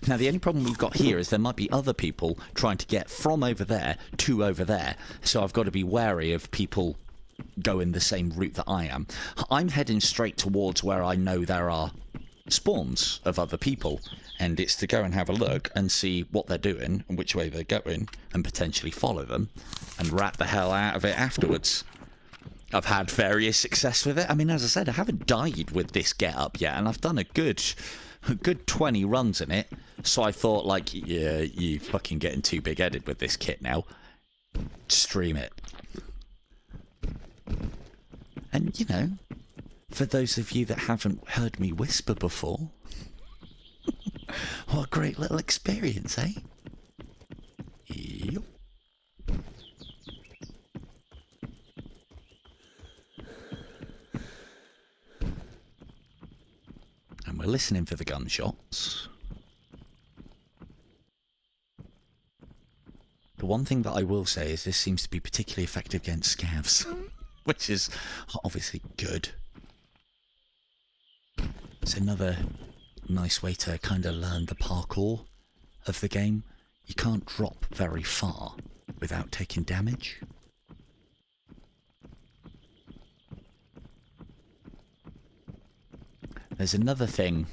Now, the only problem we've got here is there might be other people trying to get from over there to over there. So I've got to be wary of people going the same route that I am. I'm heading straight towards where I know there are spawns of other people, and it's to go and have a look and see what they're doing and which way they're going and potentially follow them and rat the hell out of it afterwards. I've had various success with it. I mean, as I said, I haven't died with this get-up yet, and I've done a good 20 runs in it, so I thought, like, yeah, you fucking getting too big-headed with this kit now. Stream it. And, you know, for those of you that haven't heard me whisper before, what a great little experience, eh? Yep. And we're listening for the gunshots. The one thing that I will say is this seems to be particularly effective against scavs. Which is obviously good. It's another nice way to kind of learn the parkour of the game. You can't drop very far without taking damage. There's another thing.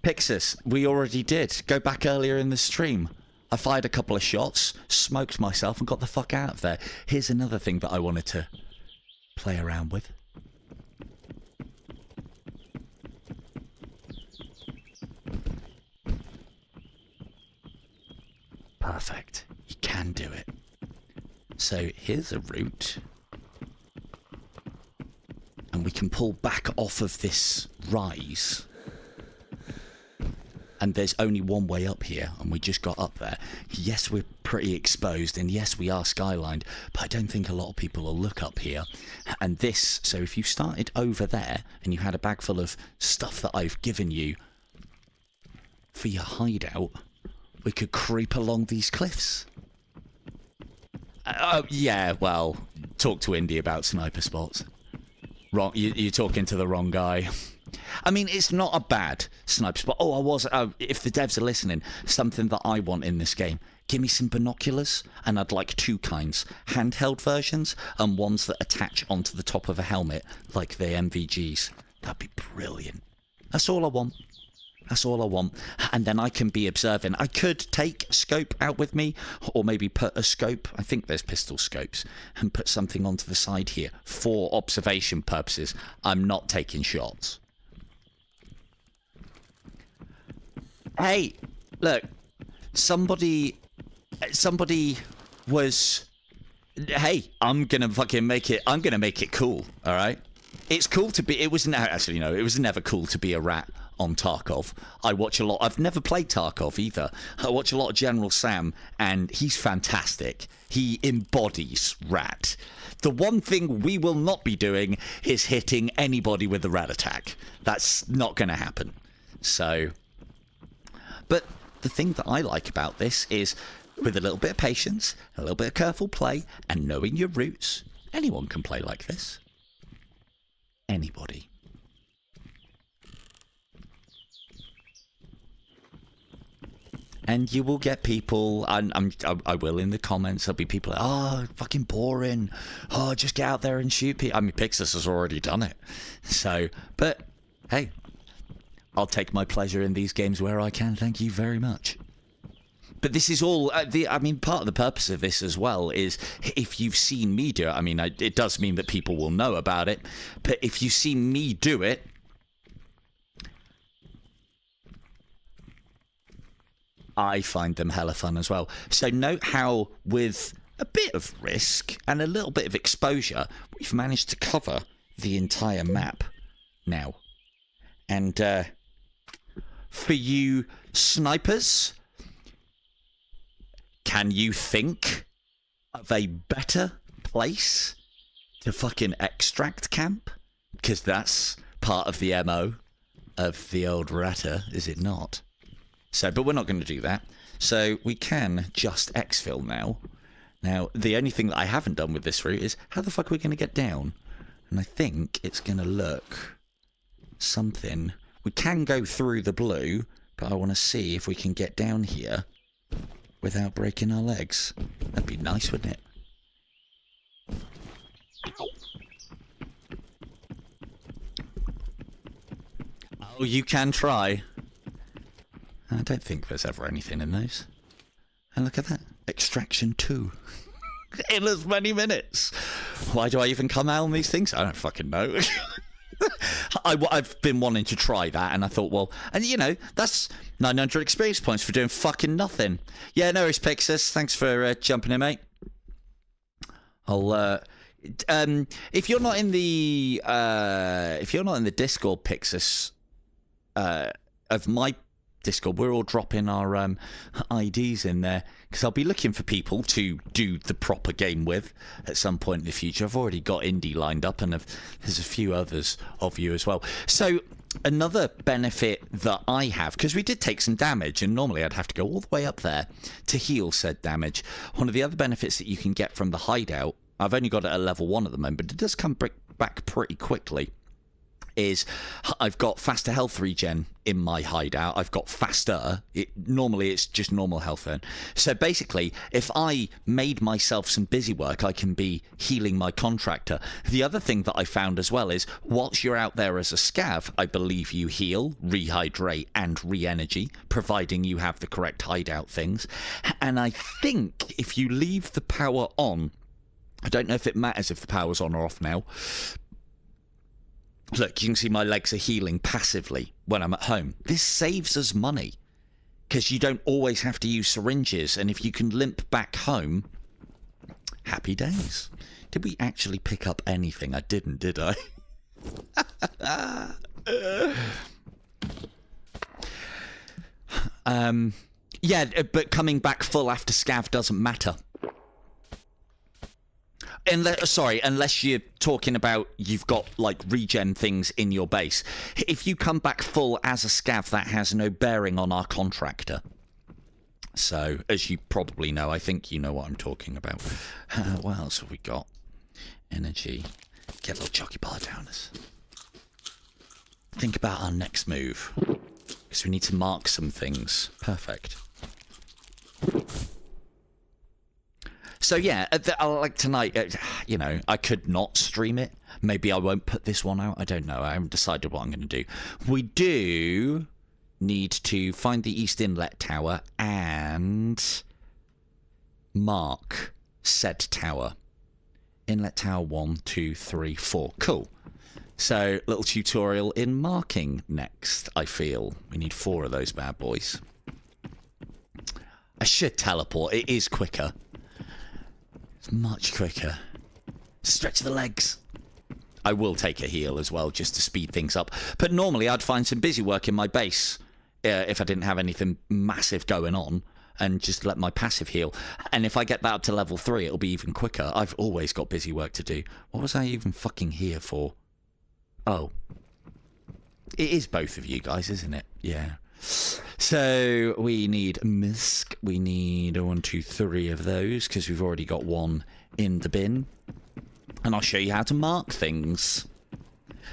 Pixis, we already did. Go back earlier in the stream. I fired a couple of shots, smoked myself, and got the fuck out of there. Here's another thing that I wanted to play around with. Perfect. You can do it. So here's a route. And we can pull back off of this rise. And there's only one way up here, and we just got up there. Yes, we're pretty exposed, and yes, we are skylined, but I don't think a lot of people will look up here. And this, so if you started over there, and you had a bag full of stuff that I've given you for your hideout, we could creep along these cliffs. Yeah, well, talk to Indy about sniper spots. Wrong, you're talking to the wrong guy. I mean, it's not a bad sniper spot. Oh, if the devs are listening, something that I want in this game. Give me some binoculars, and I'd like two kinds. Handheld versions, and ones that attach onto the top of a helmet, like the MVGs. That'd be brilliant. That's all I want. That's all I want. And then I can be observing. I could take a scope out with me, or maybe put a scope, I think there's pistol scopes, and put something onto the side here for observation purposes. I'm not taking shots. Hey, look, somebody was, hey, I'm gonna fucking make it, I'm gonna make it cool, all right? It's cool to be, it was never cool to be a rat on Tarkov. I watch a lot, I've never played Tarkov either. I watch a lot of General Sam, and he's fantastic. He embodies rat. The one thing we will not be doing is hitting anybody with a rat attack. That's not gonna happen. So, but the thing that I like about this is, with a little bit of patience, a little bit of careful play, and knowing your roots, anyone can play like this. Anybody. And you will get people, I will in the comments, there'll be people like, oh, fucking boring. Oh, just get out there and shoot people. I mean, Pixis has already done it. So, but, hey, I'll take my pleasure in these games where I can. Thank you very much. But this is all, I mean, part of the purpose of this as well is if you've seen me do it, I mean, it does mean that people will know about it, but if you've seen me do it, I find them hella fun as well. So note how with a bit of risk and a little bit of exposure, we've managed to cover the entire map now. And for you snipers, can you think of a better place to fucking extract camp? Because that's part of the MO of the old ratter, is it not? So, but we're not going to do that. So we can just exfil now. Now, the only thing that I haven't done with this route is how the fuck are we going to get down? And I think it's going to look something. We can go through the blue, but I want to see if we can get down here without breaking our legs. That'd be nice, wouldn't it? Ow. Oh, you can try. I don't think there's ever anything in those. And look at that. Extraction 2. In as many minutes. Why do I even come out on these things? I don't fucking know. I've been wanting to try that, and I thought, well, and you know, that's 900 experience points for doing fucking nothing. Yeah, no worries, Pixis. Thanks for jumping in, mate. I'll if you're not in the Discord, Pixis, of my Discord, we're all dropping our IDs in there because I'll be looking for people to do the proper game with at some point in the future. I've already got Indy lined up, and there's a few others of you as well. So another benefit that I have, because we did take some damage, and normally I'd have to go all the way up there to heal said damage. One of the other benefits that you can get from the hideout, I've only got it at level 1 at the moment, but it does come back pretty quickly, is I've got faster health regen in my hideout. I've got faster. Normally it's just normal health then. So basically, if I made myself some busy work, I can be healing my contractor. The other thing that I found as well is, whilst you're out there as a scav, I believe you heal, rehydrate, and re-energy, providing you have the correct hideout things. And I think if you leave the power on, I don't know if it matters if the power's on or off now. Look, you can see my legs are healing passively when I'm at home. This saves us money because you don't always have to use syringes, and if you can limp back home, happy days. Did we actually pick up anything? I didn't, did I? Yeah, but coming back full after scav doesn't matter. Unless you're talking about you've got like regen things in your base. If you come back full as a scav, that has no bearing on our contractor. So, as you probably know, I think you know what I'm talking about. What else have we got? Energy. Get a little jockey bar downers. Think about our next move. Because we need to mark some things. Perfect. So yeah, like tonight, you know, I could not stream it. Maybe I won't put this one out. I don't know. I haven't decided what I'm going to do. We do need to find the East Inlet Tower and mark said tower. Inlet Tower 1, 2, 3, 4. Cool. So, little tutorial in marking next, I feel. We need 4 of those bad boys. I should teleport. It is quicker. It's much quicker. Stretch the legs. I will take a heal as well, just to speed things up. But normally I'd find some busy work in my base if I didn't have anything massive going on, and just let my passive heal. And if I get that up to level 3, it'll be even quicker. I've always got busy work to do. What was I even fucking here for? Oh. It is both of you guys, isn't it? Yeah. So we need misc. We need 1, 2, 3 of those, because we've already got 1 in the bin. And I'll show you how to mark things.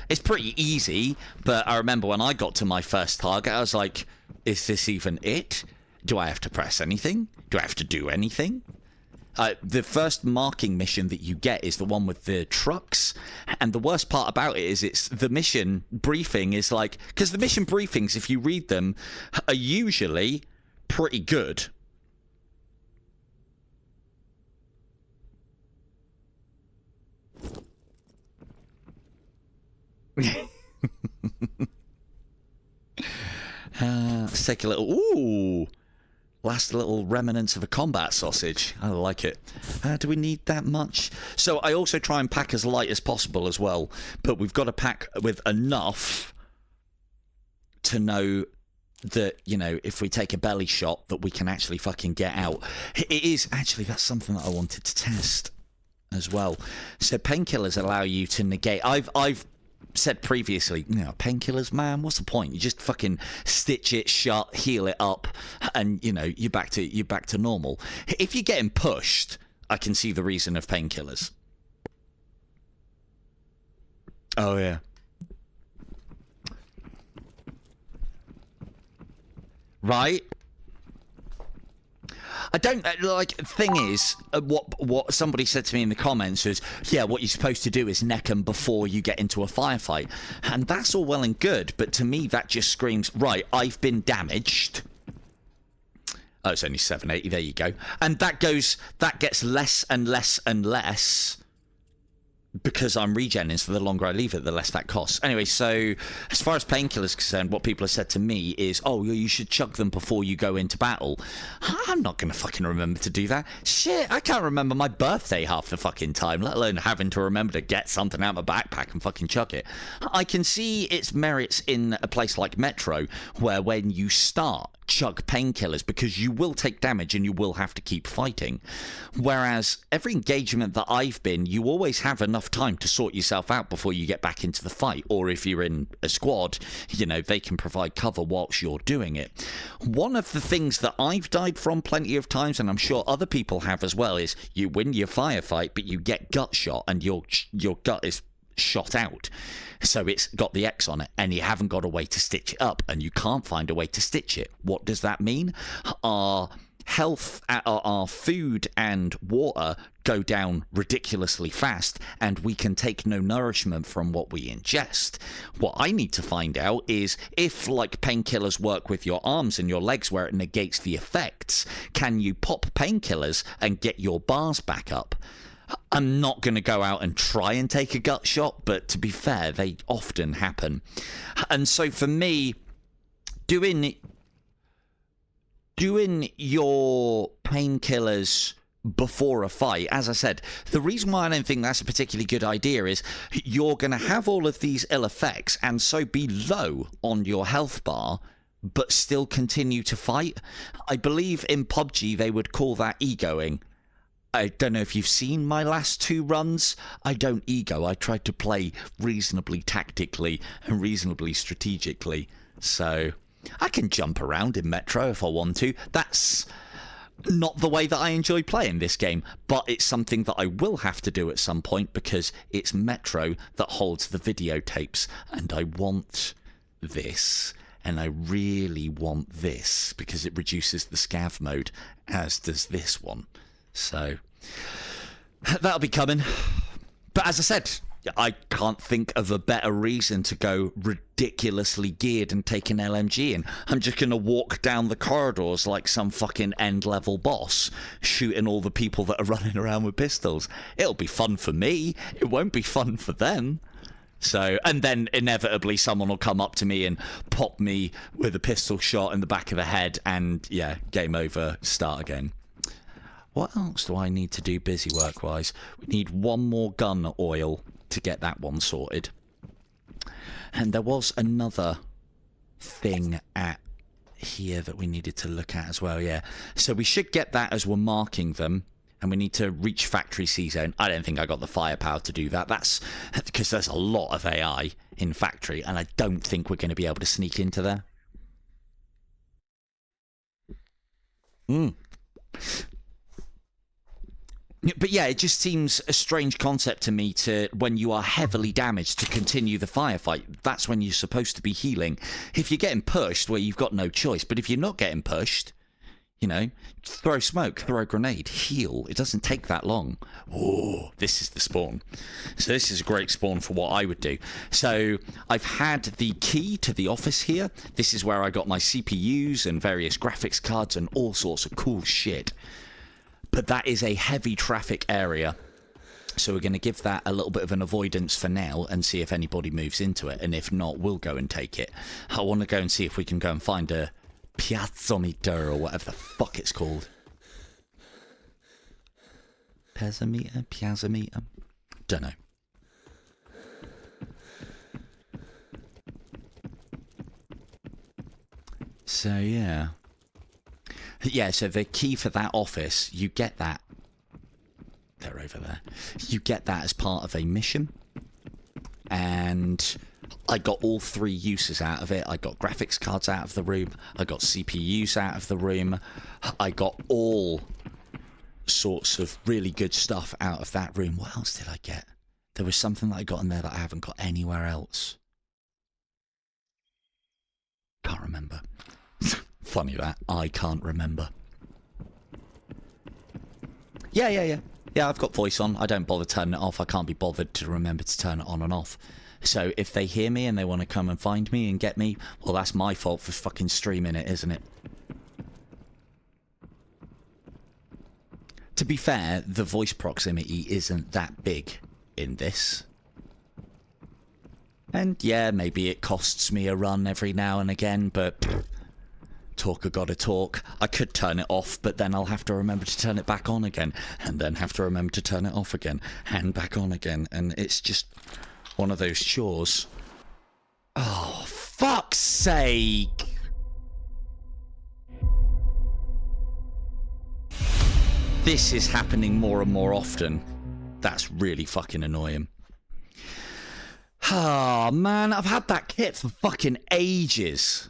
It's pretty easy, but I remember when I got to my first target, I was like, is this even it? Do I have to press anything? Do I have to do anything? The first marking mission that you get is the one with the trucks, and the worst part about it is it's the mission briefing is like, because the mission briefings, if you read them, are usually pretty good. Let's take a little... Ooh! Last little remnants of a combat sausage. I like it. Do we need that much? So I also try and pack as light as possible as well. But we've got to pack with enough to know that, you know, if we take a belly shot, that we can actually fucking get out. It is... Actually, that's something that I wanted to test as well. So painkillers allow you to negate... I've said previously, you know, painkillers, man, what's the point? You just fucking stitch it shut, heal it up, and you know, you're back to normal. If you're getting pushed, I can see the reason of painkillers. Oh yeah. Right? I don't like. Thing is, what somebody said to me in the comments was, yeah, what you're supposed to do is neck them before you get into a firefight, and that's all well and good, but to me that just screams, right, I've been damaged. Oh, it's only 780. There you go. And that gets less and less and less because I'm regenning, so the longer I leave it, the less that costs. Anyway, so as far as painkillers are concerned, what people have said to me is, oh, you should chug them before you go into battle. I'm not going to fucking remember to do that. Shit, I can't remember my birthday half the fucking time, let alone having to remember to get something out of my backpack and fucking chug it. I can see its merits in a place like Metro, where when you start, chug painkillers, because you will take damage and you will have to keep fighting. Whereas every engagement that I've been, you always have enough time to sort yourself out before you get back into the fight, or if you're in a squad, you know, they can provide cover whilst you're doing it. One of the things that I've died from plenty of times, and I'm sure other people have as well, is you win your firefight but you get gut shot and your gut is shot out, so it's got the X on it, and you haven't got a way to stitch it up, and you can't find a way to stitch it. What does that mean? Our health, our food and water go down ridiculously fast, and we can take no nourishment from what we ingest. What I need to find out is if, like, painkillers work with your arms and your legs where it negates the effects, can you pop painkillers and get your bars back up? I'm not going to go out and try and take a gut shot, but to be fair, they often happen. And so for me, doing your painkillers before a fight, as I said, the reason why I don't think that's a particularly good idea is you're going to have all of these ill effects and so be low on your health bar, but still continue to fight. I believe in PUBG they would call that egoing. I don't know if you've seen my last 2 runs. I don't ego. I try to play reasonably tactically and reasonably strategically. So I can jump around in Metro if I want to. That's not the way that I enjoy playing this game, but it's something that I will have to do at some point because it's Metro that holds the videotapes, and I want this, and I really want this because it reduces the scav mode, as does this one. So that'll be coming. But as I said, I can't think of a better reason to go ridiculously geared and take an LMG in. I'm just going to walk down the corridors like some fucking end-level boss, shooting all the people that are running around with pistols. It'll be fun for me. It won't be fun for them. So, and then inevitably someone will come up to me and pop me with a pistol shot in the back of the head, and yeah, game over, start again. What else do I need to do busy work-wise? We need one more gun oil to get that one sorted. And there was another thing at here that we needed to look at as well, yeah. So we should get that as we're marking them, and we need to reach factory C-zone. I don't think I got the firepower to do that. That's because there's a lot of AI in factory, and I don't think we're going to be able to sneak into there. But yeah, it just seems a strange concept to me to, when you are heavily damaged, to continue the firefight. That's when you're supposed to be healing. If you're getting pushed, well, you've got no choice. But if you're not getting pushed, you know, throw smoke, throw a grenade, heal. It doesn't take that long. Oh, this is the spawn. So this is a great spawn for what I would do. So I've had the key to the office here. This is where I got my CPUs and various graphics cards and all sorts of cool shit. But that is a heavy traffic area, so we're going to give that a little bit of an avoidance for now and see if anybody moves into it, and if not, we'll go and take it. I want to go and see if we can go and find a piezometer or whatever the fuck it's called. Piezometer? Don't know. So yeah. Yeah, so the key for that office, you get that. They're over there. You get that as part of a mission. And I got all 3 uses out of it. I got graphics cards out of the room. I got CPUs out of the room. I got all sorts of really good stuff out of that room. What else did I get? There was something that I got in there that I haven't got anywhere else. Can't remember. Funny that. I can't remember. Yeah, I've got voice on. I don't bother turning it off. I can't be bothered to remember to turn it on and off. So if they hear me and they want to come and find me and get me, well, that's my fault for fucking streaming it, isn't it? To be fair, the voice proximity isn't that big in this. And yeah, maybe it costs me a run every now and again, but talker gotta talk. I could turn it off, but then I'll have to remember to turn it back on again, and then have to remember to turn it off again, and back on again, and it's just one of those chores. Oh, fuck's sake! This is happening more and more often. That's really fucking annoying. Ah, man, I've had that kit for fucking ages.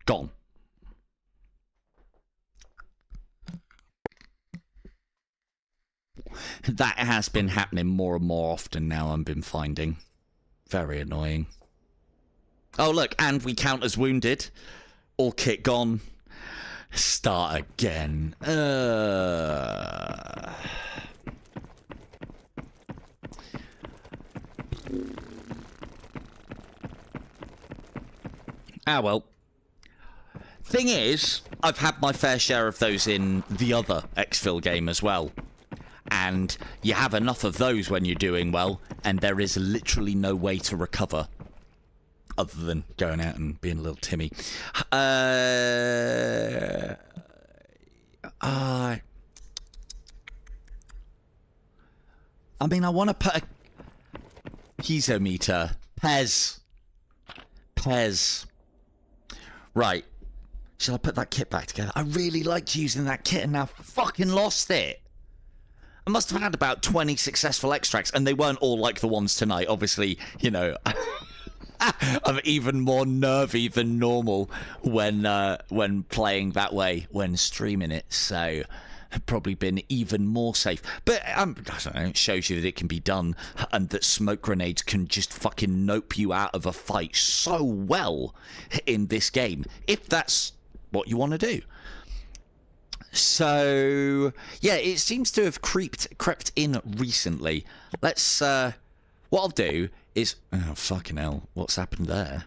Gone. That has been happening more and more often now, I've been finding. Very annoying. Oh, look, and we count as wounded. All kit gone. Start again. Ah, well. Thing is, I've had my fair share of those in the other Exfil game as well. And you have enough of those when you're doing well, and there is literally no way to recover other than going out and being a little Timmy. I mean, I want to put a piezometer. Pez. Right. Shall I put that kit back together? I really liked using that kit and now fucking lost it. I must have had about 20 successful extracts, and they weren't all like the ones tonight. Obviously, you know, I'm even more nervy than normal when playing that way, when streaming it. So I've probably been even more safe. But I don't know, it shows you that it can be done, and that smoke grenades can just fucking nope you out of a fight so well in this game, if that's what you want to do. So yeah, it seems to have crept in recently. Let's what I'll do is, oh fucking hell, what's happened there?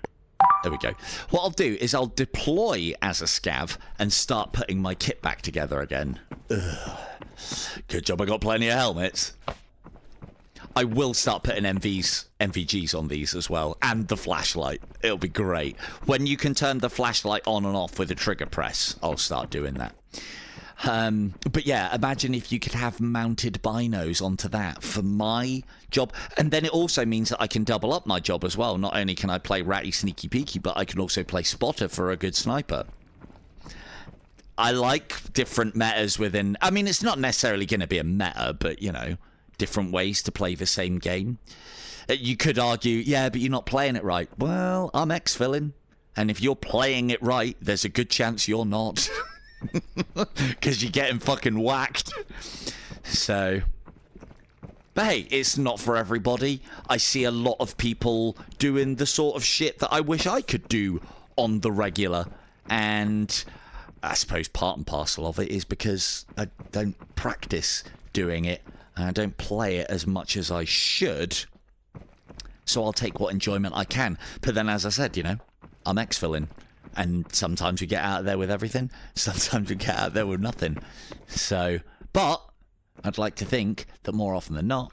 There we go. What I'll do is I'll deploy as a scav and start putting my kit back together again. Ugh. Good job I got plenty of helmets. I will start putting MVGs on these as well, and the flashlight. It'll be great. When you can turn the flashlight on and off with a trigger press, I'll start doing that. But yeah, imagine if you could have mounted binos onto that for my job. And then it also means that I can double up my job as well. Not only can I play ratty sneaky peeky, but I can also play spotter for a good sniper. I like different metas within... I mean, it's not necessarily going to be a meta, but, you know, different ways to play the same game. You could argue, yeah, but you're not playing it right. Well, I'm Exfilling, and if you're playing it right, there's a good chance you're not. Because you're getting fucking whacked. So, but hey, it's not for everybody. I see a lot of people doing the sort of shit that I wish I could do on the regular, and I suppose part and parcel of it is because I don't practice doing it, and I don't play it as much as I should. So I'll take what enjoyment I can. But then, as I said, you know, I'm Exfilling. And sometimes we get out of there with everything. Sometimes we get out there with nothing. So, but I'd like to think that more often than not,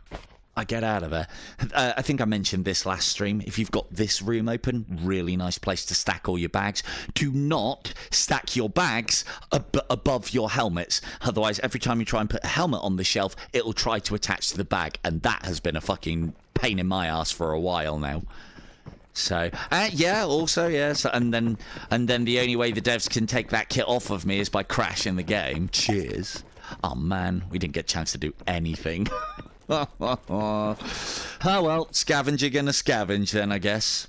I get out of there. I think I mentioned this last stream. If you've got this room open, really nice place to stack all your bags. Do not stack your bags above your helmets. Otherwise, every time you try and put a helmet on the shelf, it'll try to attach to the bag. And that has been a fucking pain in my ass for a while now. So yeah, also yeah, so, and then the only way the devs can take that kit off of me is by crashing the game. Cheers. Oh man, we didn't get a chance to do anything. Oh well, scavenger gonna scavenge then, I guess.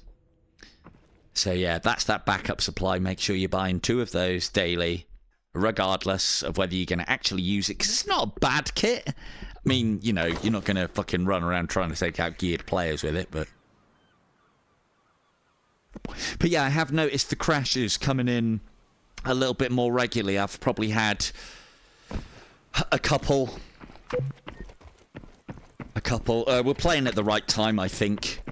So yeah, that's that backup supply. Make sure you're buying 2 of those daily, regardless of whether you're gonna actually use it, because it's not a bad kit. I mean, you know, you're not gonna fucking run around trying to take out geared players with it, but yeah, I have noticed the crashes coming in a little bit more regularly. I've probably had a couple. We're playing at the right time, I think.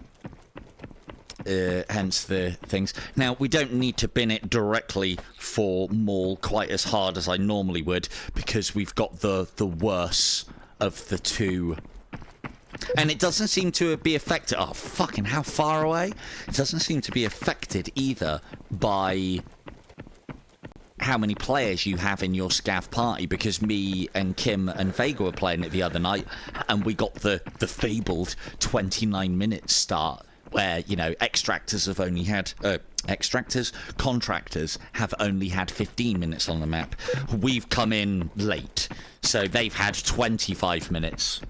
Hence the things. Now, we don't need to bin it directly for Maul quite as hard as I normally would, because we've got the worse of the two. And it doesn't seem to be affected... Oh, fucking how far away? It doesn't seem to be affected either by how many players you have in your scav party, because me and Kim and Vega were playing it the other night, and we got the fabled 29-minute start, where, you know, contractors have only had 15 minutes on the map. We've come in late, so they've had 25 minutes.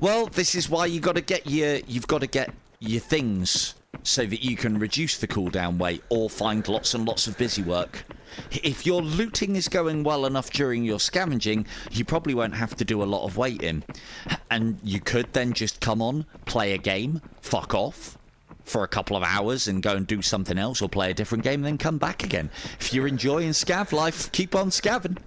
Well, this is why you've got to get your things so that you can reduce the cooldown wait or find lots and lots of busy work. If your looting is going well enough during your scavenging, you probably won't have to do a lot of waiting. And you could then just come on, play a game, fuck off for a couple of hours and go and do something else or play a different game and then come back again. If you're enjoying scav life, keep on scavving.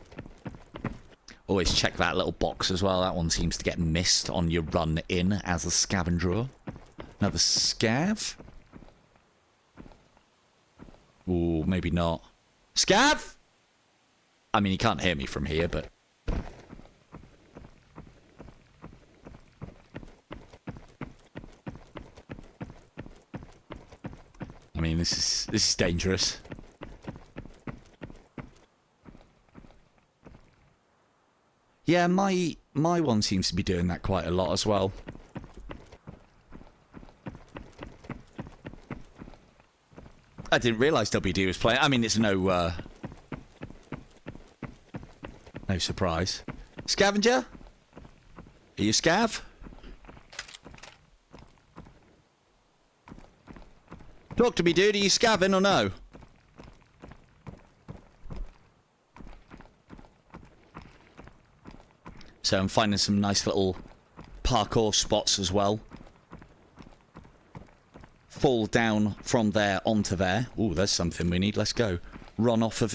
Always check that little box as well. That one seems to get missed on your run in as a scavenger. Another scav? Ooh, maybe not. Scav! I mean, he can't hear me from here, but... I mean, this is dangerous. Yeah, my one seems to be doing that quite a lot as well. I didn't realise WD was playing. I mean, it's no surprise. Scavenger? Are you scav? Talk to me, dude. Are you scavenging or no? So I'm finding some nice little parkour spots as well. Fall down from there onto there. Ooh, there's something we need. Let's go.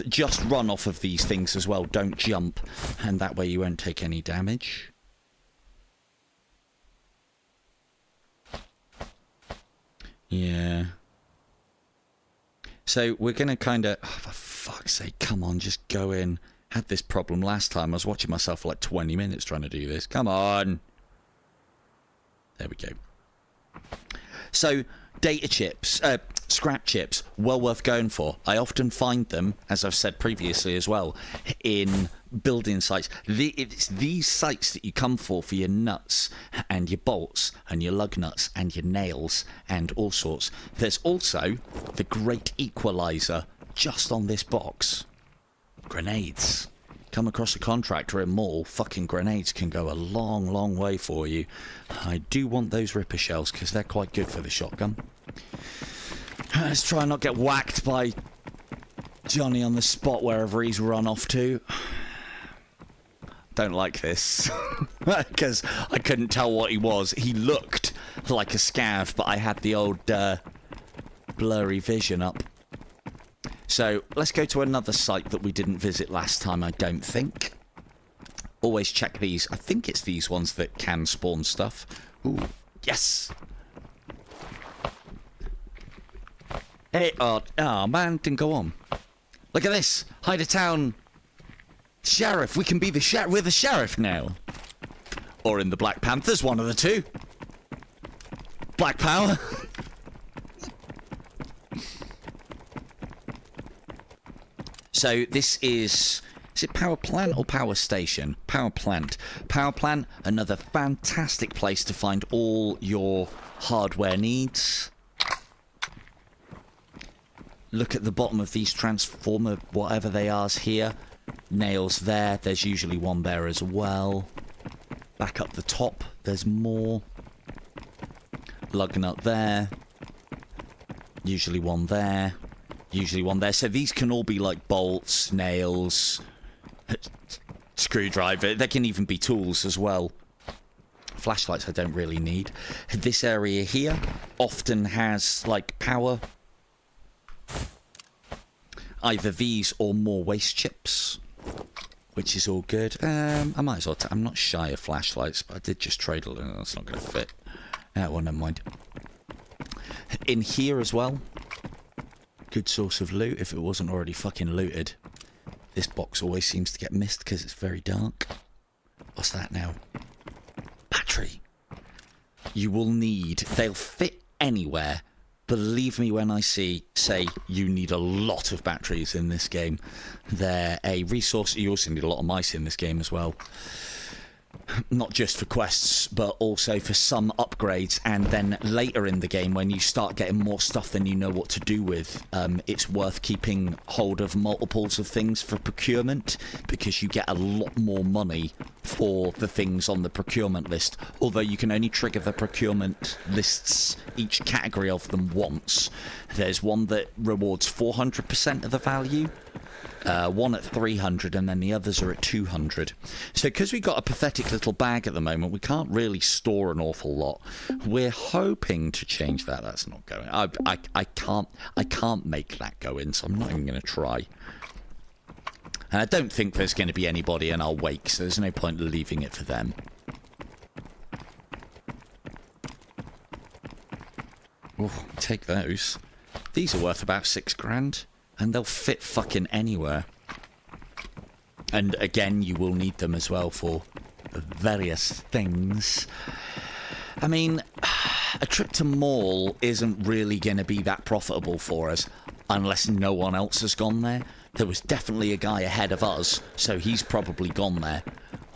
Just run off of these things as well. Don't jump. And that way you won't take any damage. Yeah. So we're going to kind of... Oh, for fuck's sake, come on, just go in. Had this problem last time. I was watching myself for like 20 minutes trying to do this. Come on. There we go. So, data chips, scrap chips, well worth going for. I often find them, as I've said previously as well, in building sites. It's these sites that you come for your nuts and your bolts and your lug nuts and your nails and all sorts. There's also the great equalizer just on this box. Grenades. Come across a contractor in mall, fucking grenades can go a long, long way for you. I do want those ripper shells because they're quite good for the shotgun. Let's try and not get whacked by Johnny on the spot wherever he's run off to. Don't like this because I couldn't tell what he was. He looked like a scav, but I had the old blurry vision up. So, let's go to another site that we didn't visit last time, I don't think. Always check these. I think it's these ones that can spawn stuff. Ooh, yes! Hey, oh man, didn't go on. Look at this! Hideout Sheriff! We can be the sheriff. We're the sheriff now! Or in the Black Panthers, one of the two. Black Power! So this is it power plant or power station? Power plant. Power plant, another fantastic place to find all your hardware needs. Look at the bottom of these transformer, whatever they are here. Nails there. There's usually one there as well. Back up the top, there's more. Lug nut there. Usually one there. Usually one there. So these can all be like bolts, nails, screwdriver. They can even be tools as well. Flashlights I don't really need. This area here often has like power. Either these or more waste chips, which is all good. I might as well... I'm not shy of flashlights, but I did just trade a little. That's not going to fit. Well, never mind. In here as well. Good source of loot if it wasn't already fucking looted. This box always seems to get missed because it's very dark. What's that now? Battery. You will need... They'll fit anywhere. Believe me when I say you need a lot of batteries in this game. They're a resource. You also need a lot of mice in this game as well. Not just for quests, but also for some upgrades. And then later in the game, when you start getting more stuff than you know what to do with, it's worth keeping hold of multiples of things for procurement, because you get a lot more money for the things on the procurement list. Although you can only trigger the procurement lists, each category of them, once. There's one that rewards 400% of the value. One at 300 and then the others are at 200. So because we got a pathetic little bag at the moment, we can't really store an awful lot. We're hoping to change that. That's not going. I can't make that go in, so I'm not even going to try. And I don't think there's going to be anybody in our wake, so there's no point leaving it for them. Oh, take those. These are worth about $6 and they'll fit fucking anywhere. And again, you will need them as well for various things. I mean, a trip to mall isn't really going to be that profitable for us unless no one else has gone there. There was definitely a guy ahead of us, so he's probably gone there.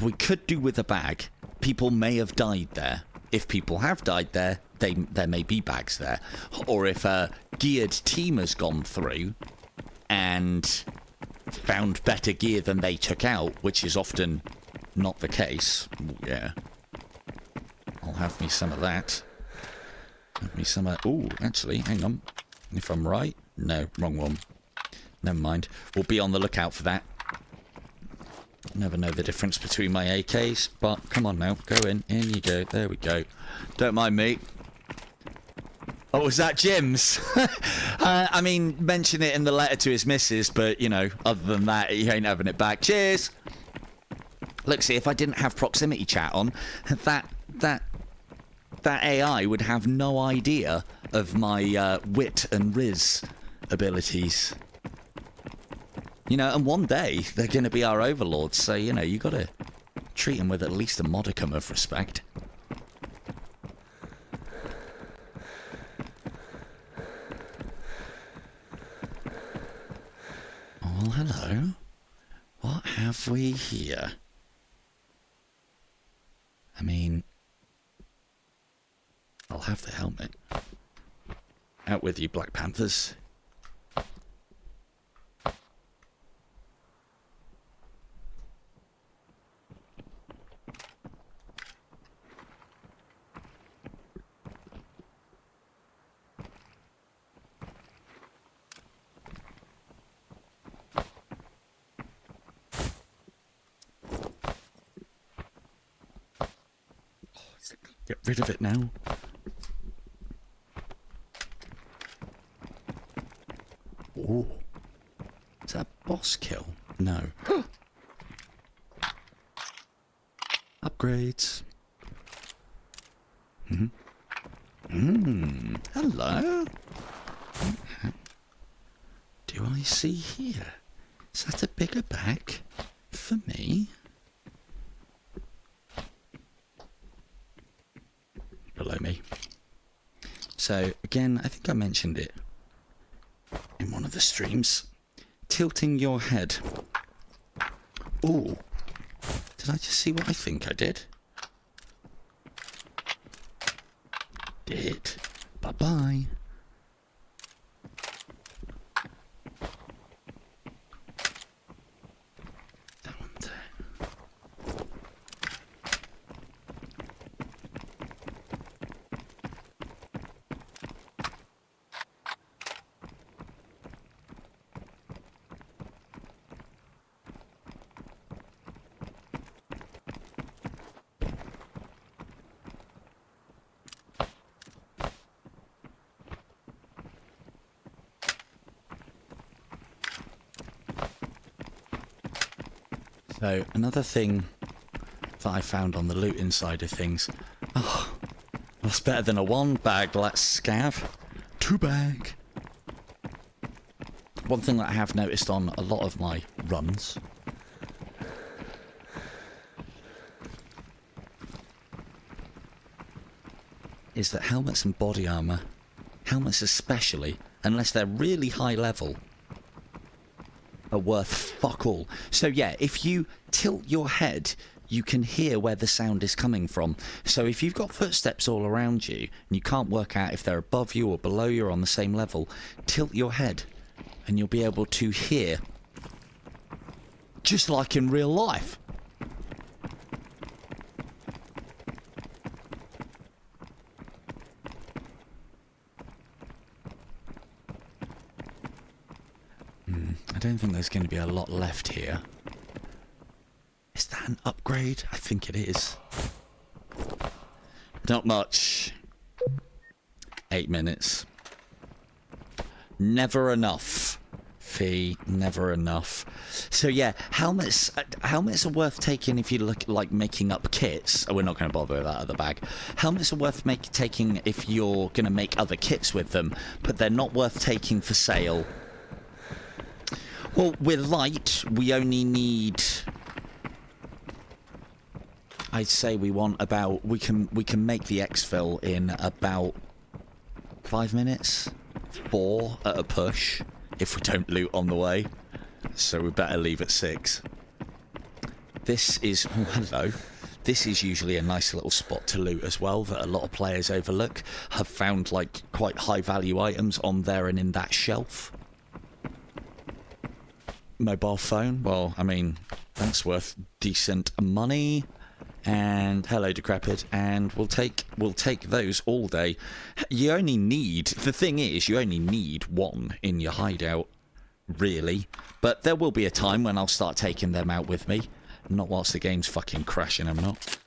We could do with a bag. People may have died there. If people have died there, there may be bags there. Or if a geared team has gone through and found better gear than they took out, which is often not the case. Ooh, yeah. I'll have me some of that. Have me some of... Ooh, actually, hang on. If I'm right. No, wrong one. Never mind. We'll be on the lookout for that. Never know the difference between my AKs, but come on now. Go in. In you go. There we go. Don't mind me. Oh, was that Jim's? I mean, mention it in the letter to his missus, but, you know, other than that, he ain't having it back. Cheers! Look, see, if I didn't have proximity chat on, that AI would have no idea of my wit and riz abilities. You know, and one day, they're going to be our overlords, so, you know, you got to treat them with at least a modicum of respect. Well, hello. What have we here? I mean, I'll have the helmet. Out with you, Black Panthers. Get rid of it now. Oh. Is that a boss kill? No. Upgrades. Hello. Do I see here? Is that a bigger bag for me? Below me. So again, I think I mentioned it in one of the streams. Tilting your head. Ooh. Did I just see what I think I did? Did. Bye-bye. That one there. So, another thing that I found on the looting side of things. Oh, that's better than a one bag, let's scav. Two bag. One thing that I have noticed on a lot of my runs is that helmets and body armor, helmets especially, unless they're really high level, are worth fuck all. So yeah, if you tilt your head, you can hear where the sound is coming from. So if you've got footsteps all around you and you can't work out if they're above you or below you or on the same level, tilt your head and you'll be able to hear just like in real life. I don't think there's going to be a lot left here. Is that an upgrade? I think it is. Not much. 8 minutes. Never enough. Fee, never enough. So yeah, helmets are worth taking if you look like making up kits. Oh, we're not going to bother with that other bag. Helmets are worth taking if you're going to make other kits with them, but they're not worth taking for sale. Well, we're light. We only need, I'd say we want about, we can make the Exfil in about 5 minutes, 4 at a push, if we don't loot on the way. So we better leave at 6. This is, oh hello, this is usually a nice little spot to loot as well that a lot of players overlook. Have found like quite high value items on there and in that shelf. Mobile phone, well, I mean, that's worth decent money. And hello, Decrepit. And we'll take those all day. You only need... The thing is, you only need one in your hideout, really. But there will be a time when I'll start taking them out with me. Not whilst the game's fucking crashing, I'm not.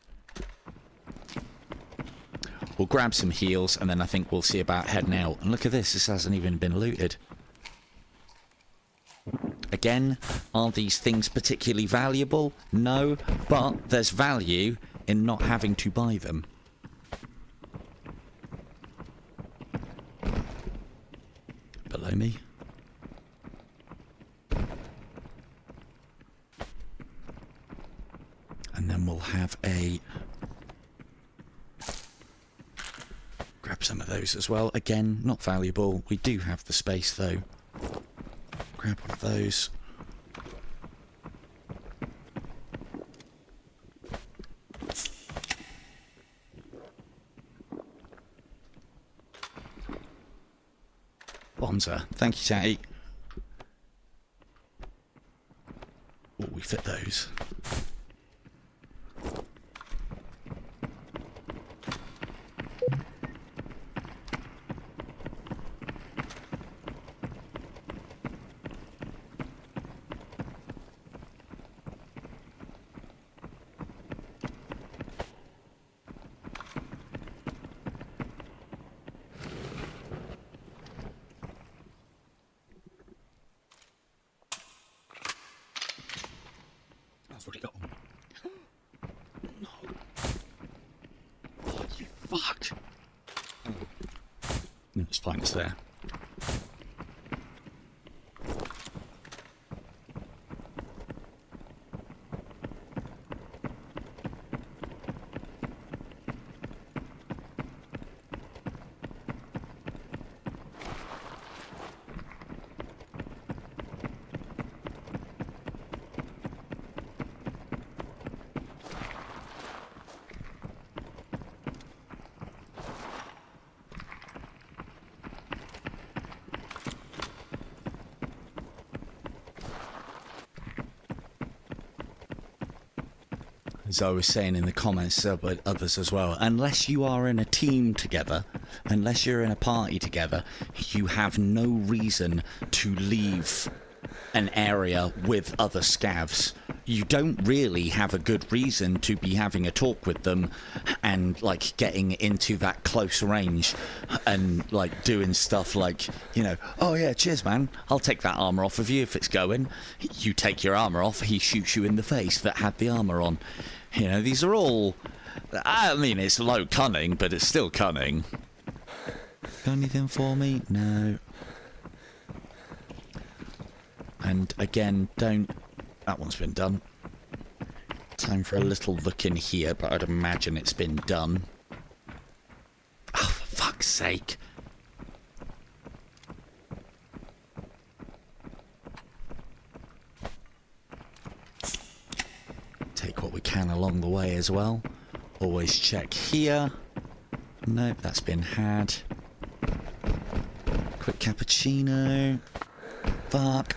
We'll grab some heals, and then I think we'll see about heading out. And look at this. This hasn't even been looted. Again, are these things particularly valuable? No, but there's value in not having to buy them. Below me. And then we'll have a... Grab some of those as well. Again, not valuable. We do have the space, though. Grab one of those. Bonza. Thank you, Chatty. Oh, we fit those. I've already got one. No. Oh, you fuck. No, it's fine, it's there. As I was saying in the comments, but others as well, unless you are in a team together, unless you're in a party together, you have no reason to leave an area with other scavs. You don't really have a good reason to be having a talk with them and like getting into that close range and like doing stuff like, you know, oh yeah, cheers man, I'll take that armor off of you if it's going. You take your armor off, he shoots you in the face that had the armor on. You know, these are all... I mean, it's low cunning, but it's still cunning. Got anything for me? No. And again, don't... That one's been done. Time for a little look in here, but I'd imagine it's been done. Oh, for fuck's sake. Take what we can along the way as well. Always check here. Nope, that's been had. Quick cappuccino. Fuck.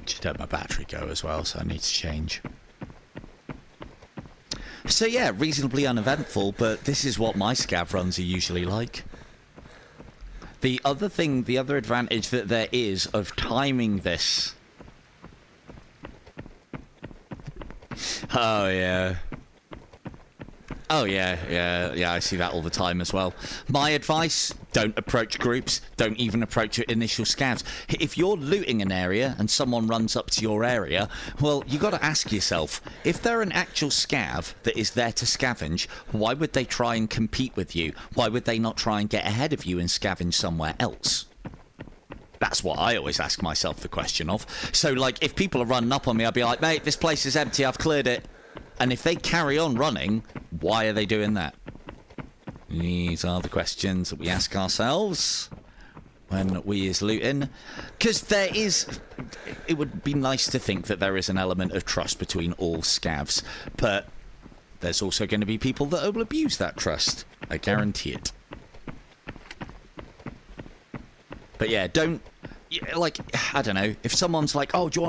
Should have my battery go as well, so I need to change. So yeah, reasonably uneventful, but this is what my scav runs are usually like. The other thing, the other advantage that there is of timing this... Oh yeah. Oh yeah, I see that all the time as well. My advice, don't approach groups, don't even approach your initial scavs. If you're looting an area and someone runs up to your area, well, you got to ask yourself, if they're an actual scav that is there to scavenge, why would they try and compete with you? Why would they not try and get ahead of you and scavenge somewhere else? That's what I always ask myself the question of. So, like, if people are running up on me, I'll be like, mate, this place is empty, I've cleared it. And if they carry on running, why are they doing that? These are the questions that we ask ourselves when we is looting. Because there is... It would be nice to think that there is an element of trust between all scavs. But there's also going to be people that will abuse that trust. I guarantee it. But yeah, don't... Like, I don't know, if someone's like, oh, do you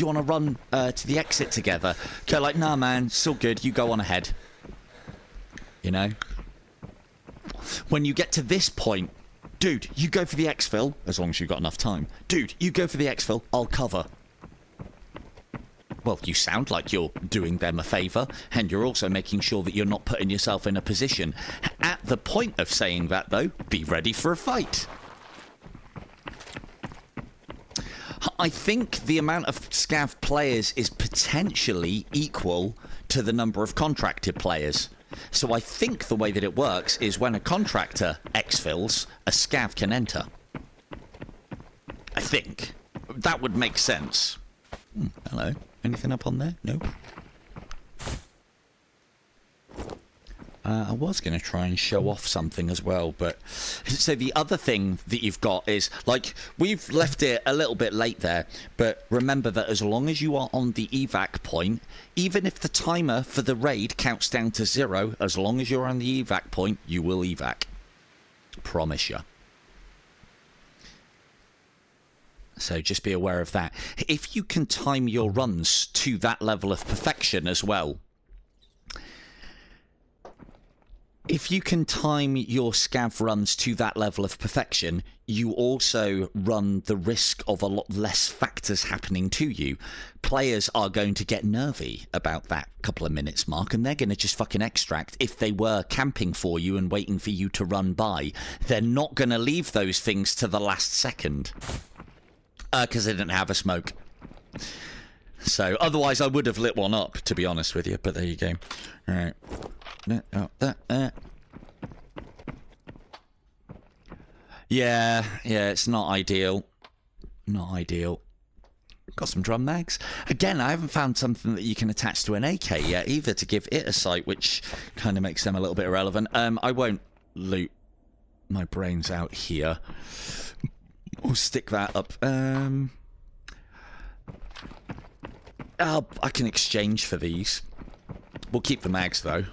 wanna run to the exit together? Go like, nah, man, it's all good, you go on ahead. You know? When you get to this point, dude, you go for the exfil, as long as you've got enough time. Dude, you go for the exfil, I'll cover. Well, you sound like you're doing them a favour, and you're also making sure that you're not putting yourself in a position. At the point of saying that, though, be ready for a fight. I think the amount of Scav players is potentially equal to the number of contracted players. So I think the way that it works is when a contractor exfils, a Scav can enter. I think. That would make sense. Hello. Anything up on there? No. I was going to try and show off something as well, but... So the other thing that you've got is, like, we've left it a little bit late there, but remember that as long as you are on the evac point, even if the timer for the raid counts down to 0, as long as you're on the evac point, you will evac. Promise you. So just be aware of that. If you can time your runs to that level of perfection as well, if you can time your scav runs to that level of perfection, you also run the risk of a lot less factors happening to you. Players are going to get nervy about that couple of minutes mark, and they're going to just fucking extract. If they were camping for you and waiting for you to run by, they're not going to leave those things to the last second. Because they didn't have a smoke. So, otherwise I would have lit one up, to be honest with you, but there you go. Alright. Yeah, it's not ideal. Not ideal. Got some drum mags. Again, I haven't found something that you can attach to an AK yet, either, to give it a sight, which kind of makes them a little bit irrelevant. I won't loot my brains out here. We'll stick that up. I can exchange for these. We'll keep the mags, though.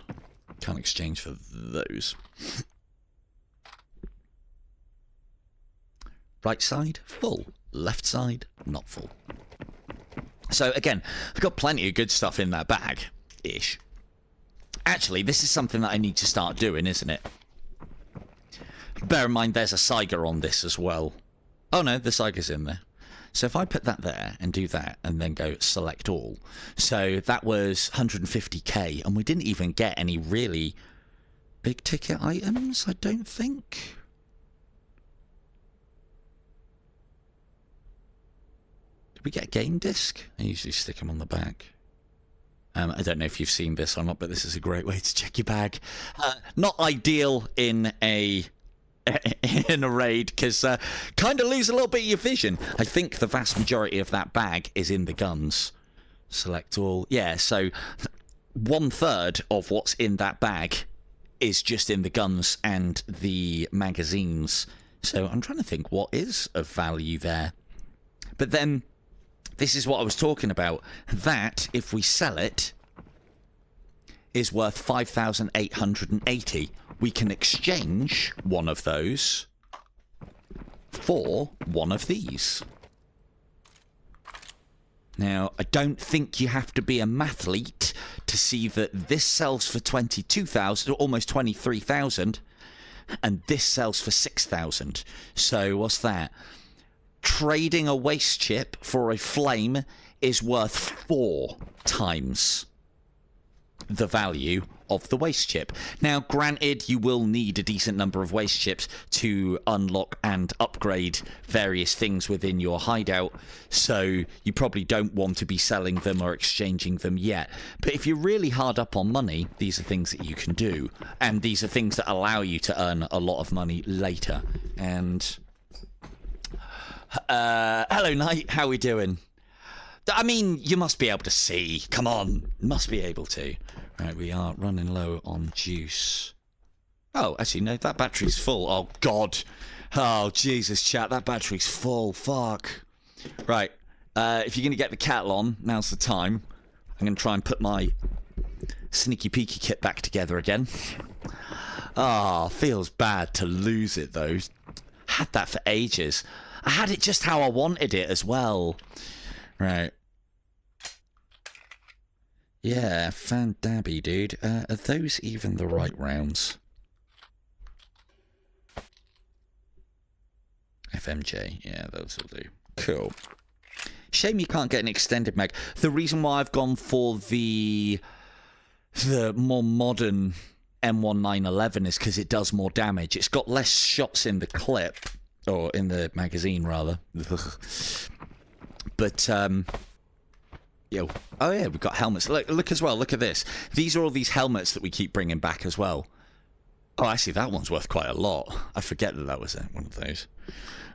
Can't exchange for those. Right side, full. Left side, not full. So, again, I've got plenty of good stuff in that bag. Ish. Actually, this is something that I need to start doing, isn't it? Bear in mind, there's a Saiga on this as well. Oh, no, the Saiga's in there. So if I put that there and do that and then go select all. So that was 150k, and we didn't even get any really big ticket items, I don't think. Did we get a game disc? I usually stick them on the back. I don't know if you've seen this or not, but this is a great way to check your bag. Not ideal in a raid, because kind of lose a little bit of your vision. I think the vast majority of that bag is in the guns. Select all. Yeah, so 1/3 of what's in that bag is just in the guns and the magazines. So I'm trying to think what is of value there. But then, this is what I was talking about. That, if we sell it, is worth 5,880. We can exchange one of those for one of these. Now, I don't think you have to be a mathlete to see that this sells for 22,000, almost 23,000, and this sells for 6,000. So, what's that? Trading a waste chip for a flame is worth 4 times the value of the waste chip. Now, granted, you will need a decent number of waste chips to unlock and upgrade various things within your hideout, so you probably don't want to be selling them or exchanging them yet. But if you're really hard up on money, these are things that you can do, and these are things that allow you to earn a lot of money later. And hello, Knight, how we doing? I mean, you must be able to see. Come on, must be able to. Right, we are running low on juice. Oh, actually, no, that battery's full. Oh, God. Oh, Jesus, chat, that battery's full. Fuck. Right, if you're going to get the cattle on, now's the time. I'm going to try and put my sneaky peeky kit back together again. Ah, feels bad to lose it, though. Had that for ages. I had it just how I wanted it as well. Right. Yeah, fan dabby, dude. Are those even the right rounds? FMJ, yeah, those will do. Cool. Shame you can't get an extended mag. The reason why I've gone for the more modern M1911 is because it does more damage. It's got less shots in the clip, or in the magazine rather. But yo, oh yeah, we've got helmets. Look as well. Look at this. These are all these helmets that we keep bringing back as well. Oh, actually, that one's worth quite a lot. I forget that was one of those.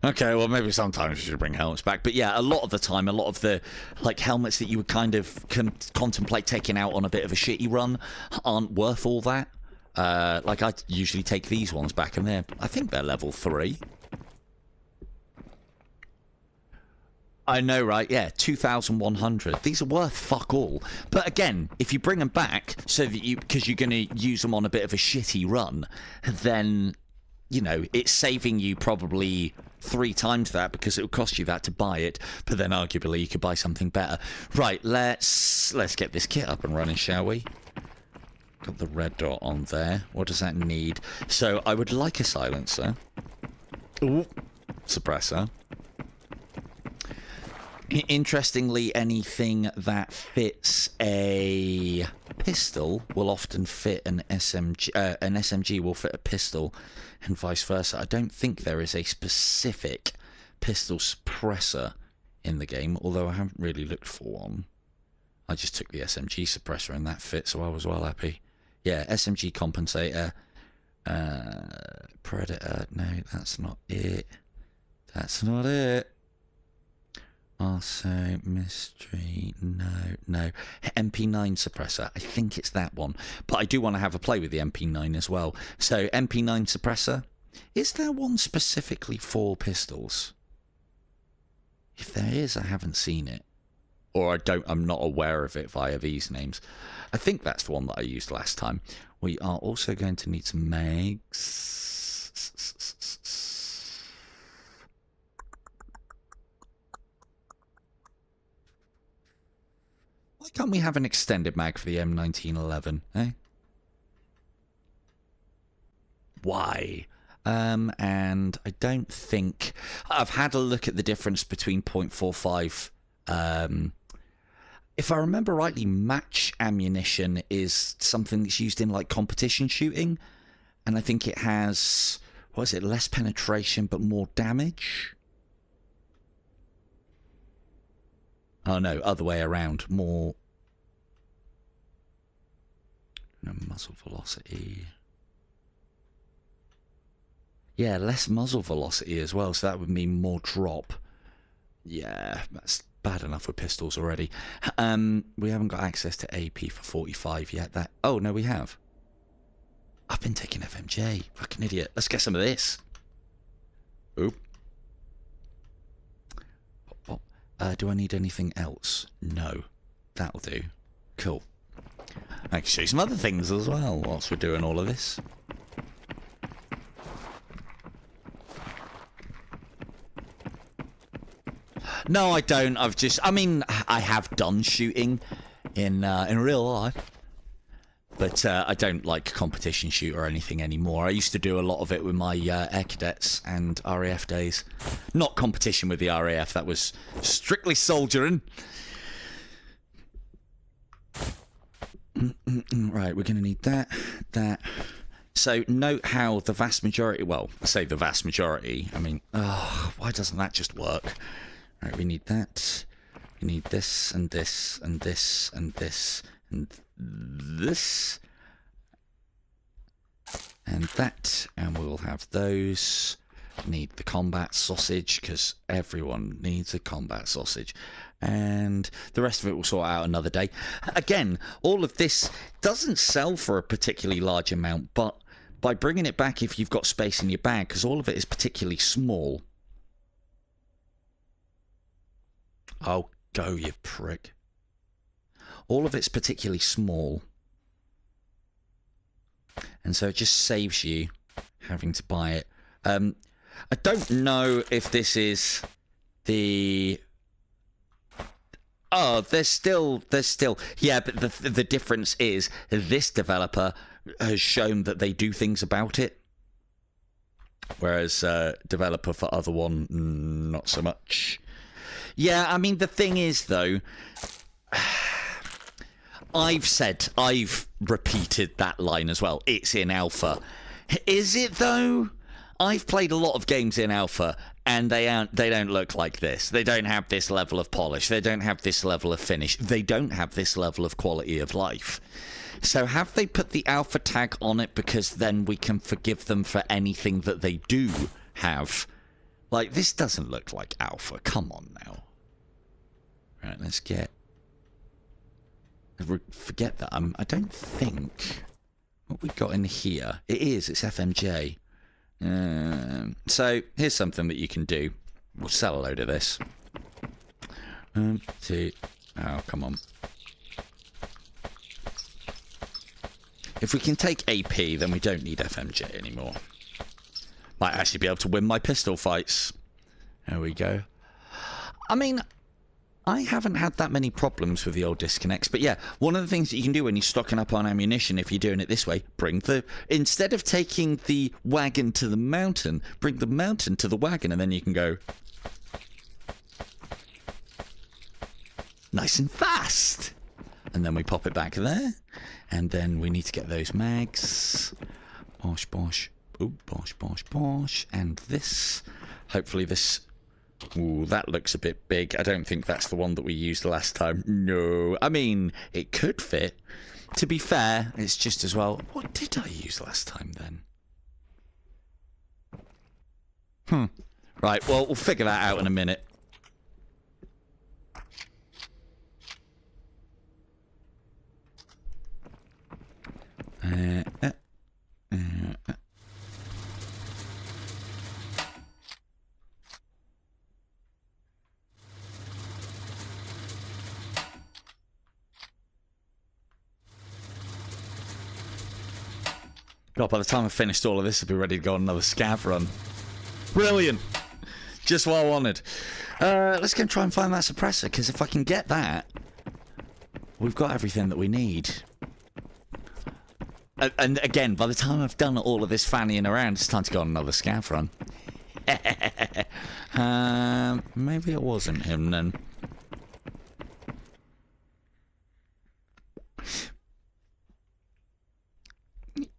Okay, well, maybe sometimes you should bring helmets back. But yeah, a lot of the time, a lot of the like helmets that you would kind of contemplate taking out on a bit of a shitty run aren't worth all that. Like, I usually take these ones back, and I think they're level 3. I know, right? Yeah, 2,100. These are worth fuck all. But again, if you bring them back so that because you're going to use them on a bit of a shitty run, then, you know, it's saving you probably 3 times that because it will cost you that to buy it. But then arguably you could buy something better. Right, let's get this kit up and running, shall we? Got the red dot on there. What does that need? So I would like a silencer. Ooh, suppressor. Interestingly, anything that fits a pistol will often fit an SMG. An SMG will fit a pistol, and vice versa. I don't think there is a specific pistol suppressor in the game, although I haven't really looked for one. I just took the SMG suppressor and that fit, so I was well happy. Yeah, SMG compensator. Predator. No, that's not it. That's not it. Also, mystery, no. MP9 suppressor, I think it's that one. But I do want to have a play with the MP9 as well. So, MP9 suppressor, is there one specifically for pistols? If there is, I haven't seen it. Or I'm not aware of it via these names. I think that's the one that I used last time. We are also going to need some mags. Why can't we have an extended mag for the M1911, eh? Why? And I don't think... I've had a look at the difference between .45... if I remember rightly, match ammunition is something that's used in, like, competition shooting. And I think it has... What is it? Less penetration, but more damage? Oh no, other way around. More... No, muzzle velocity. Yeah, less muzzle velocity as well, so that would mean more drop. Yeah, that's bad enough with pistols already. We haven't got access to AP for 45 yet. Oh, no, we have. I've been taking FMJ. Fucking idiot. Let's get some of this. Oop. Do I need anything else? No. That'll do. Cool. I can show you some other things as well whilst we're doing all of this. No, I don't. I mean, I have done shooting in real life. But I don't like competition shoot or anything anymore. I used to do a lot of it with my Air Cadets and RAF days. Not competition with the RAF, that was strictly soldiering. Right, we're going to need that. So note how the vast majority, well, I say the vast majority, I mean, why doesn't that just work? Right, we need that. We need this and this and this and this and this and that, and we'll have those. Need the combat sausage because everyone needs a combat sausage, and the rest of it we'll sort out another day. Again, all of this doesn't sell for a particularly large amount, but by bringing it back, if you've got space in your bag, because all of it is particularly small. Oh, go, you prick. All of it's particularly small. And so it just saves you having to buy it. I don't know if this is the... Oh, there's still... Yeah, but the difference is this developer has shown that they do things about it. Whereas developer for other one, not so much. Yeah, I mean, the thing is, though... I've repeated that line as well. It's in alpha. Is it, though? I've played a lot of games in alpha, and they don't look like this. They don't have this level of polish. They don't have this level of finish. They don't have this level of quality of life. So have they put the alpha tag on it because then we can forgive them for anything that they do have? Like, this doesn't look like alpha. Come on now. Right, let's get... Forget that. I don't think... What we got in here? It's FMJ. So, here's something that you can do. We'll sell a load of this. 1, 2... Oh, come on. If we can take AP, then we don't need FMJ anymore. Might actually be able to win my pistol fights. There we go. I mean... I haven't had that many problems with the old disconnects, but yeah, one of the things that you can do when you're stocking up on ammunition, if you're doing it this way, instead of taking the wagon to the mountain, bring the mountain to the wagon, and then you can go nice and fast. And then we pop it back there, and then we need to get those mags. Bosh, bosh. Ooh, bosh, bosh, bosh. And this, hopefully this... Ooh, that looks a bit big. I don't think that's the one that we used last time. No. I mean, it could fit. To be fair, it's just as well. What did I use last time then? Right, well, we'll figure that out in a minute. God, by the time I finished all of this, I'll be ready to go on another scav run. Brilliant! Just what I wanted. Let's go and try and find that suppressor, because if I can get that, we've got everything that we need. And again, by the time I've done all of this fannying around, it's time to go on another scav run. Maybe it wasn't him then.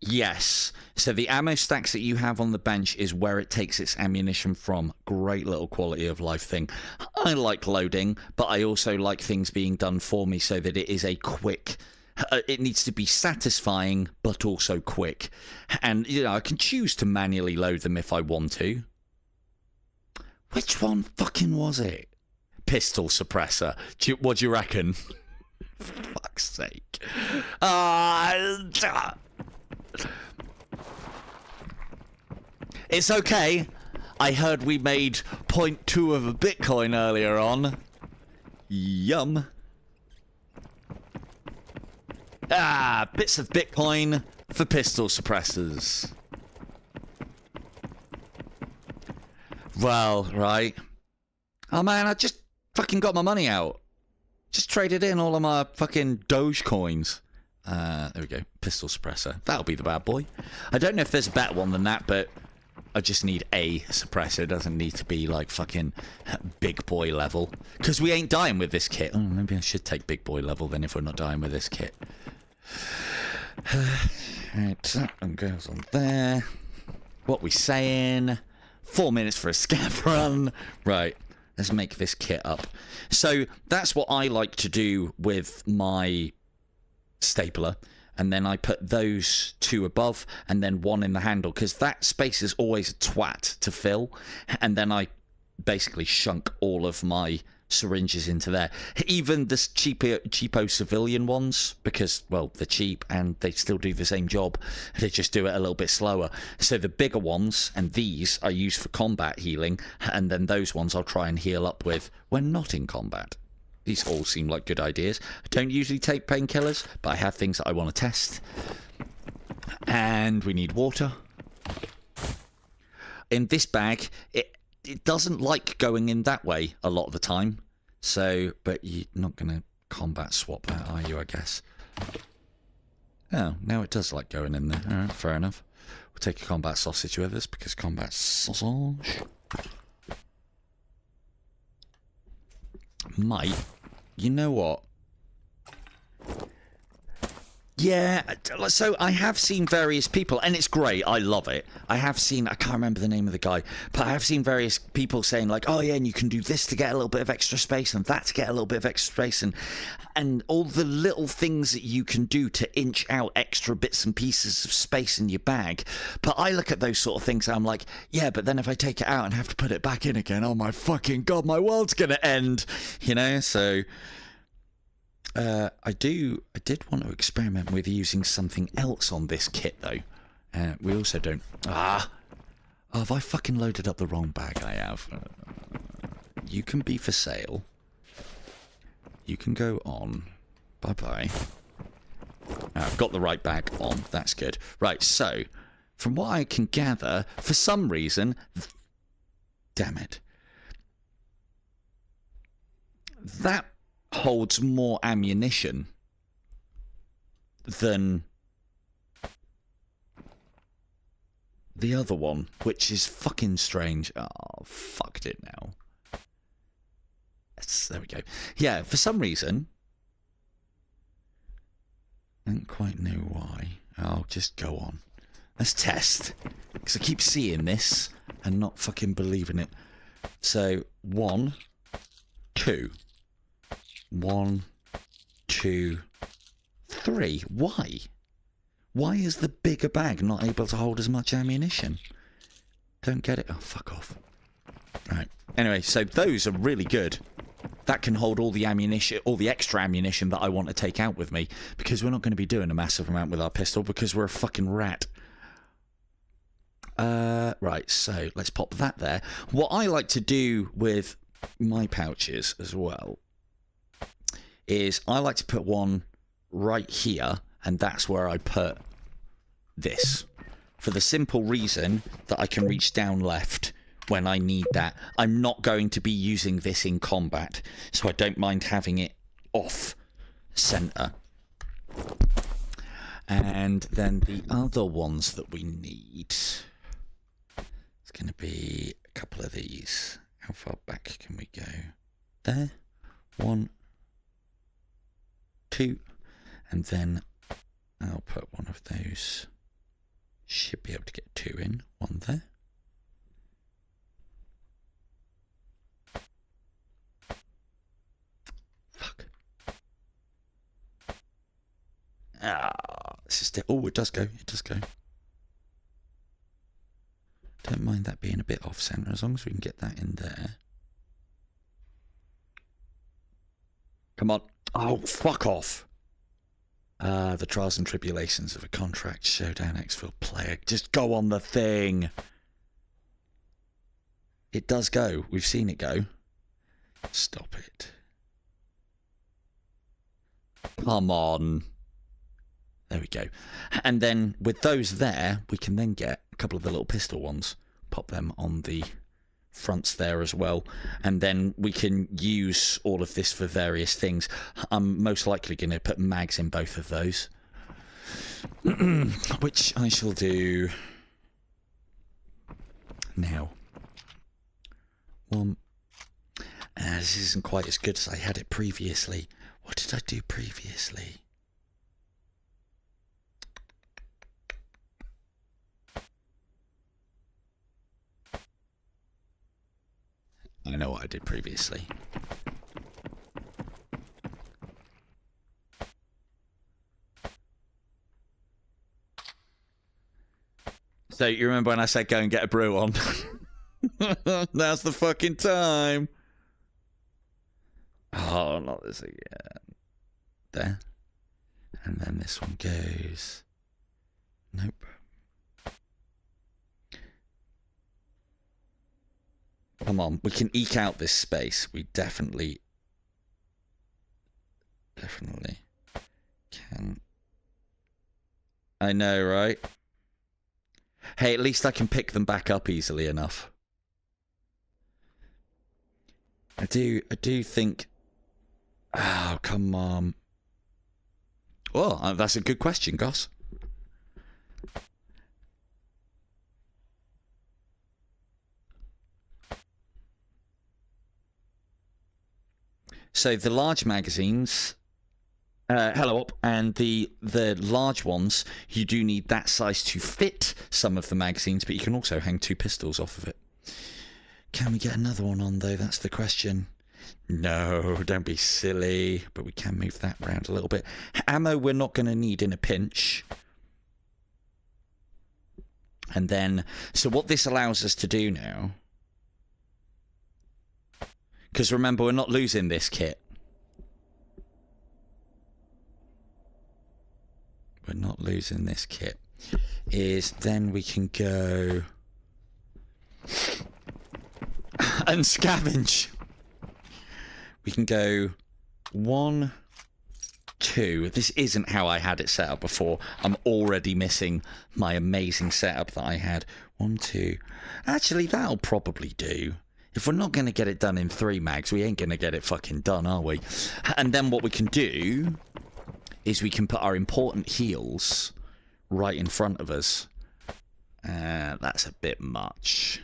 Yes. So the ammo stacks that you have on the bench is where it takes its ammunition from. Great little quality of life thing. I like loading, but I also like things being done for me so that it is a quick... it needs to be satisfying, but also quick. And, you know, I can choose to manually load them if I want to. Which one fucking was it? Pistol suppressor. What do you reckon? For fuck's sake. It's okay. I heard we made 0.2 of a Bitcoin earlier on. Yum. Bits of Bitcoin for pistol suppressors. Well, right. Oh man, I just fucking got my money out. Just traded in all of my fucking Doge coins. There we go. Pistol suppressor. That'll be the bad boy. I don't know if there's a better one than that, but I just need a suppressor. It doesn't need to be like fucking big boy level. Because we ain't dying with this kit. Oh, maybe I should take big boy level then if we're not dying with this kit. Right, that one goes on there. What we saying? 4 minutes for a scav run. Right. Let's make this kit up. So that's what I like to do with my stapler. And then I put those two above and then one in the handle, because that space is always a twat to fill. And then I basically shunk all of my syringes into there. Even the cheapo civilian ones, because, well, they're cheap and they still do the same job. They just do it a little bit slower. So the bigger ones and these I use for combat healing, and then those ones I'll try and heal up with when not in combat. These all seem like good ideas. I don't usually take painkillers, but I have things that I want to test. And we need water. in this bag, it doesn't like going in that way a lot of the time. So, but you're not going to combat swap that, are you, I guess? Oh, now it does like going in there. All right, fair enough. We'll take a combat sausage with us, because combat sausage might... You know what? Yeah, so I have seen various people, and it's great, I love it. I have seen, I can't remember the name of the guy, but I have seen various people saying like, oh yeah, and you can do this to get a little bit of extra space, and that to get a little bit of extra space, and all the little things that you can do to inch out extra bits and pieces of space in your bag. But I look at those sort of things and I'm like, yeah, but then if I take it out and have to put it back in again, oh my fucking god, my world's gonna end, you know, so... I did want to experiment with using something else on this kit, though. We also don't... Oh, have I fucking loaded up the wrong bag? I have. You can be for sale. You can go on. Bye-bye. I've got the right bag on. That's good. Right, so, from what I can gather, for some reason... Damn it. That... holds more ammunition than the other one, which is fucking strange. Oh, fucked it now. There we go. Yeah, for some reason, I don't quite know why. I'll just go on. Let's test, because I keep seeing this and not fucking believing it. So, 1, 2. 1, 2, 3. Why? Why is the bigger bag not able to hold as much ammunition? Don't get it. Oh, fuck off. Right. Anyway, so those are really good. That can hold all the ammunition, all the extra ammunition that I want to take out with me, because we're not going to be doing a massive amount with our pistol because we're a fucking rat. Right, so let's pop that there. What I like to do with my pouches as well is I like to put one right here, and that's where I put this. For the simple reason that I can reach down left when I need that. I'm not going to be using this in combat, so I don't mind having it off center. And then the other ones that we need, it's going to be a couple of these. How far back can we go? There. 1, 2, and then I'll put one of those. Should be able to get 2 in. 1 there. Fuck. This is still... Oh, it does go. It does go. Don't mind that being a bit off center as long as we can get that in there. Come on. Oh, fuck off. The trials and tribulations of a Contractors Showdown Exfil player. Just go on the thing. It does go. We've seen it go. Stop it. Come on. There we go. And then with those there, we can then get a couple of the little pistol ones. Pop them on the fronts there as well, and then we can use all of this for various things. I'm most likely going to put mags in both of those, which I shall do now. This isn't quite as good as I had it previously. What did I do previously? I know what I did previously. So you remember when I said go and get a brew on? Now's the fucking time. Oh, not this again. There. And then this one goes. Nope. Come on, we can eke out this space. We definitely can. I know, right? Hey, at least I can pick them back up easily enough. I do think... Oh, come on. Well, that's a good question, Goss. So the large magazines, hello up, and the large ones, you do need that size to fit some of the magazines, but you can also hang 2 pistols off of it. Can we get another one on though? That's the question. No, don't be silly, but we can move that around a little bit. Ammo we're not going to need in a pinch. And then, so what this allows us to do now... Because remember, we're not losing this kit. We're not losing this kit. Is then we can go... and scavenge. We can go 1, 2. This isn't how I had it set up before. I'm already missing my amazing setup that I had. 1, 2. Actually, that'll probably do. If we're not going to get it done in 3 mags, we ain't going to get it fucking done, are we? And then what we can do is we can put our important heals right in front of us. That's a bit much.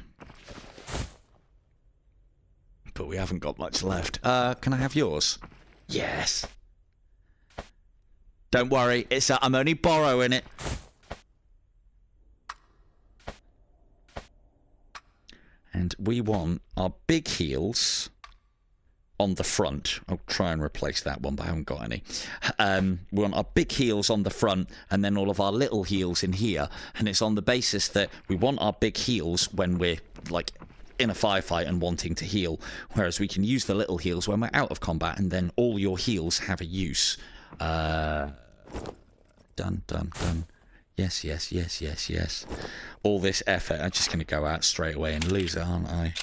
But we haven't got much left. Can I have yours? Yes. Don't worry, I'm only borrowing it. And we want our big heals on the front. I'll try and replace that one, but I haven't got any. We want our big heals on the front and then all of our little heals in here. And it's on the basis that we want our big heals when we're, like, in a firefight and wanting to heal. Whereas we can use the little heals when we're out of combat, and then all your heals have a use. Done. Yes, yes, yes, yes, yes. All this effort, I'm just going to go out straight away and lose it, aren't I?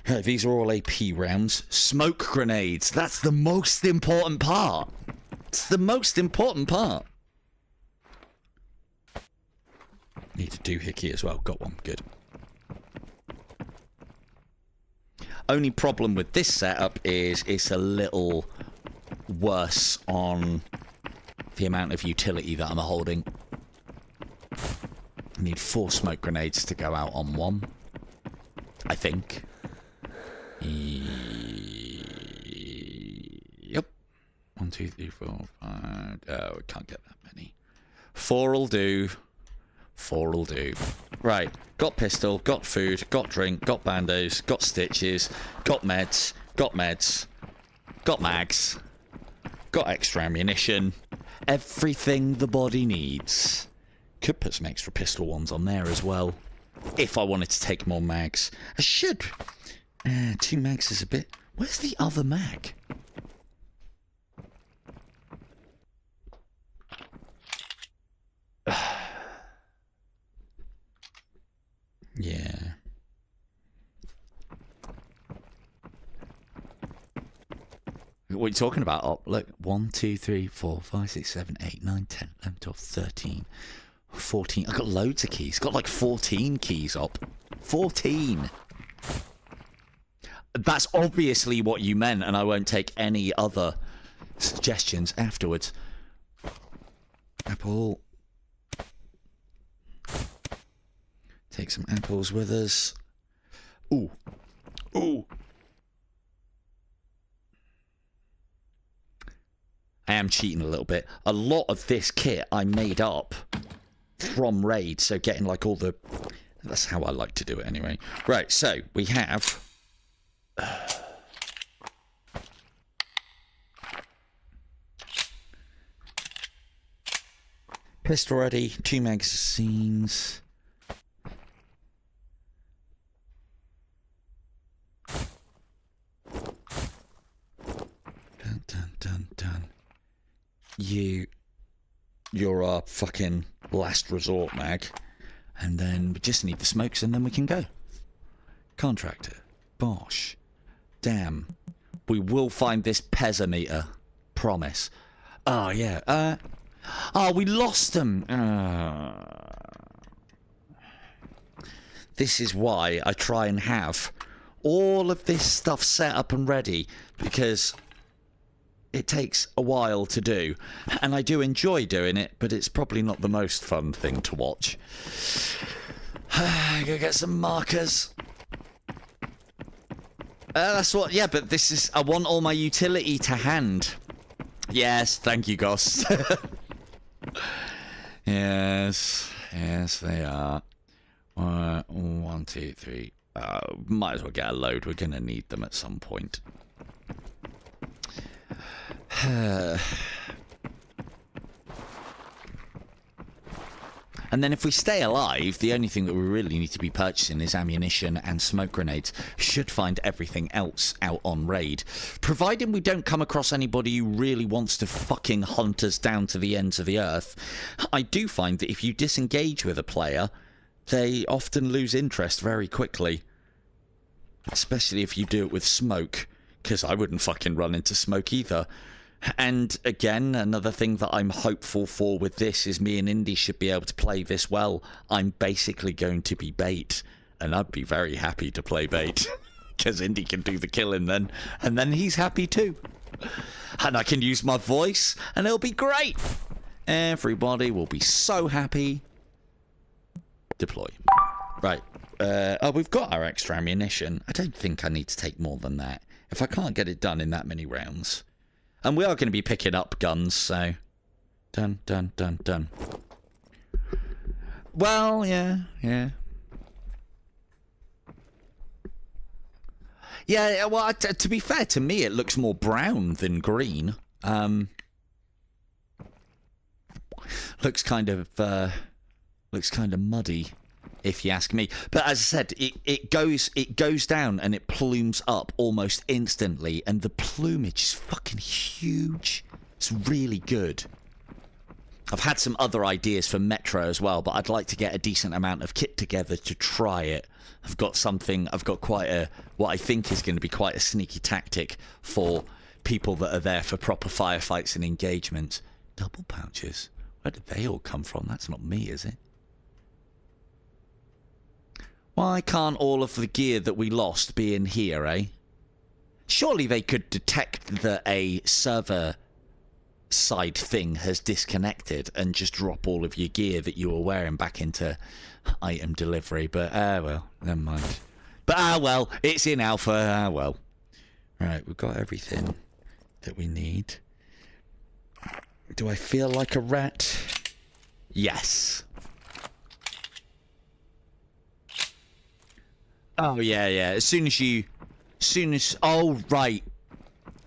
Right, these are all AP rounds. Smoke grenades. That's the most important part. It's the most important part. Need a doohickey as well. Got one. Good. Only problem with this setup is it's a little worse on the amount of utility that I'm holding. I need 4 smoke grenades to go out on one, I think. Yep. 1, 2, 3, 4, 5. Oh, we can't get that many. 4 will do. 4 will do. Right. Got pistol, got food, got drink, got bandos, got stitches, got meds, got mags, got extra ammunition. Everything the body needs. Could put some extra pistol ones on there as well, if I wanted to take more mags. I should. 2 mags is a bit... Where's the other mag? Yeah. What are you talking about? Oh, look. 1, 2, 3, 4, 5, 6, 7, 8, 9, 10, 11, 12, 13, 14. I've got loads of keys. Got like 14 keys up. 14. That's obviously what you meant, and I won't take any other suggestions afterwards. Apple. Take some apples with us. Ooh. Ooh. I am cheating a little bit. A lot of this kit I made up from Raid, so getting like all the... That's how I like to do it anyway. Right, so we have... Pistol ready, 2 magazines... Dun. You're our fucking last resort mag. And then we just need the smokes and then we can go. Contractor. Bosh. Damn. We will find this pezzometer. Promise. Oh, yeah. Oh, we lost them. This is why I try and have all of this stuff set up and ready, because it takes a while to do, and I do enjoy doing it, but it's probably not the most fun thing to watch. Go get some markers. That's what, yeah, but this is, I want all my utility to hand. Yes, thank you, Goss. Yes, they are. 1, 2, 3. Might as well get a load. We're going to need them at some point. And then if we stay alive, the only thing that we really need to be purchasing is ammunition and smoke grenades. Should find everything else out on raid. Providing we don't come across anybody who really wants to fucking hunt us down to the ends of the earth. I do find that if you disengage with a player, they often lose interest very quickly. Especially if you do it with smoke. Because I wouldn't fucking run into smoke either. And again, another thing that I'm hopeful for with this is me and Indy should be able to play this well. I'm basically going to be bait, and I'd be very happy to play bait, because Indy can do the killing then, and then he's happy too. And I can use my voice, and it'll be great. Everybody will be so happy. Deploy. Right. Oh, we've got our extra ammunition. I don't think I need to take more than that. If I can't get it done in that many rounds. And we are going to be picking up guns, so... Done. Well, yeah. Yeah, well, to be fair, to me, it looks more brown than green. Looks kind of muddy, if you ask me. But as I said, it goes down and it plumes up almost instantly, and the plumage is fucking huge. It's really good. I've had some other ideas for Metro as well, but I'd like to get a decent amount of kit together to try it. I've got quite a, what I think is going to be quite a sneaky tactic for people that are there for proper firefights and engagements. Double pouches? Where did they all come from? That's not me, is it? Why can't all of the gear that we lost be in here, eh? Surely they could detect that a server side thing has disconnected and just drop all of your gear that you were wearing back into item delivery. But, well, never mind. But, well, it's in alpha, well. Right, we've got everything that we need. Do I feel like a rat? Yes. Oh yeah. As soon as oh right,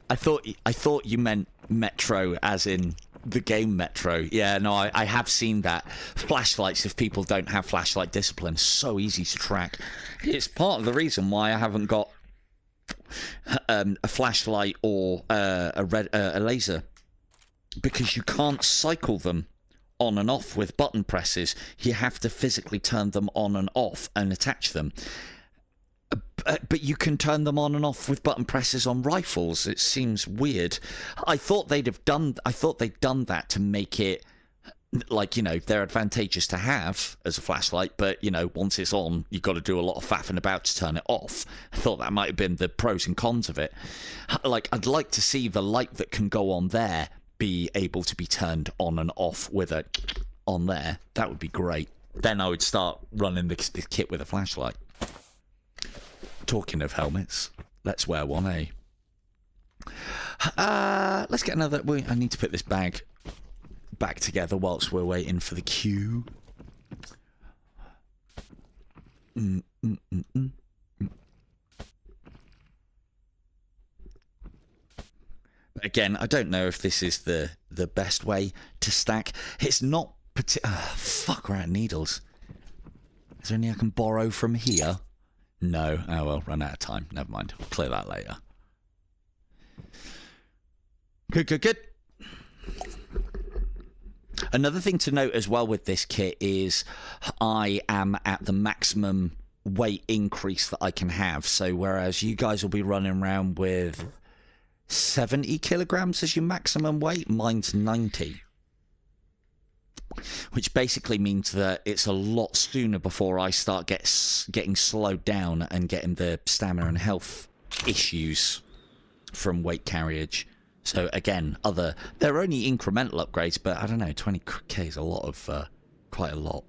I thought you meant Metro as in the game Metro. Yeah, no, I have seen that. Flashlights, if people don't have flashlight discipline, so easy to track. It's part of the reason why I haven't got a flashlight or a laser, because you can't cycle them on and off with button presses. You have to physically turn them on and off and attach them. But you can turn them on and off with button presses on rifles. It seems weird. I thought they'd done that to make it, like, you know, they're advantageous to have as a flashlight, but, you know, once it's on, you've got to do a lot of faffing about to turn it off. I thought that might have been the pros and cons of it. Like, I'd like to see the light that can go on there be able to be turned on and off with a on there. That would be great. Then I would start running the kit with a flashlight. Talking of helmets, let's wear one, eh? Let's get another... I need to put this bag back together whilst we're waiting for the queue. But again, I don't know if this is the best way to stack. It's not... fuck around needles. Is there any I can borrow from here? No. Oh, well, run out of time. Never mind. We'll clear that later. Good. Another thing to note as well with this kit is I am at the maximum weight increase that I can have. So whereas you guys will be running around with 70 kilograms as your maximum weight, mine's 90. which basically means that it's a lot sooner before I start getting slowed down and getting the stamina and health issues from weight carriage. So again, they're only incremental upgrades, but I don't know, 20k is a lot of, quite a lot.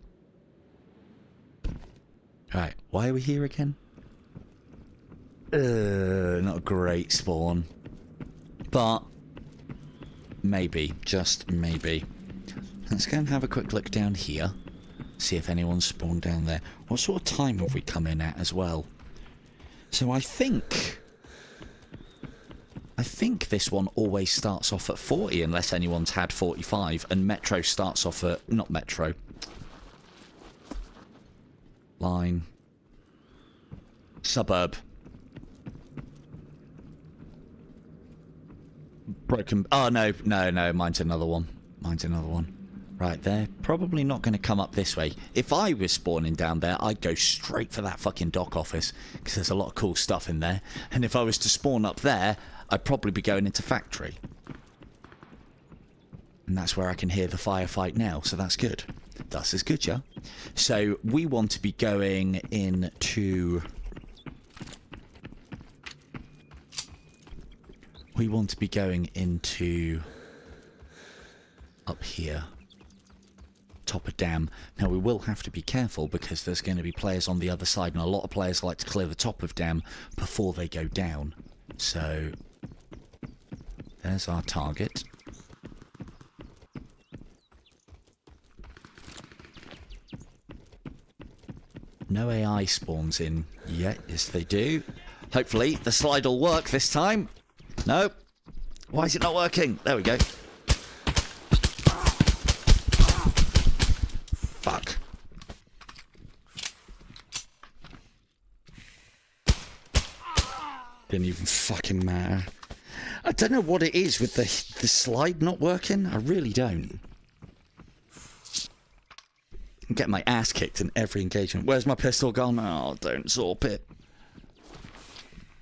Right, why are we here again? Not a great spawn. But maybe, just maybe. Let's go and have a quick look down here. See if anyone's spawned down there. What sort of time have we come in at as well? So I think this one always starts off at 40 unless anyone's had 45, and Metro starts off at, not Metro. Line. Suburb. Broken. Oh, no, mine's another one. Right, they're probably not going to come up this way. If I was spawning down there, I'd go straight for that fucking dock office, because there's a lot of cool stuff in there. And if I was to spawn up there, I'd probably be going into factory. And that's where I can hear the firefight now, so that's good. That's as good, yeah? So, we want to be going into... We want to be going into... up here. Top of dam. Now we will have to be careful because there's going to be players on the other side, and a lot of players like to clear the top of dam before they go down. So there's our target. No AI spawns in yet. Yes, they do. Hopefully the slide will work this time. Nope. Why is it not working? There we go. Fuck. Didn't even fucking matter. I don't know what it is with the slide not working. I really don't. I'm getting my ass kicked in every engagement. Where's my pistol gone? Oh, don't zorp it.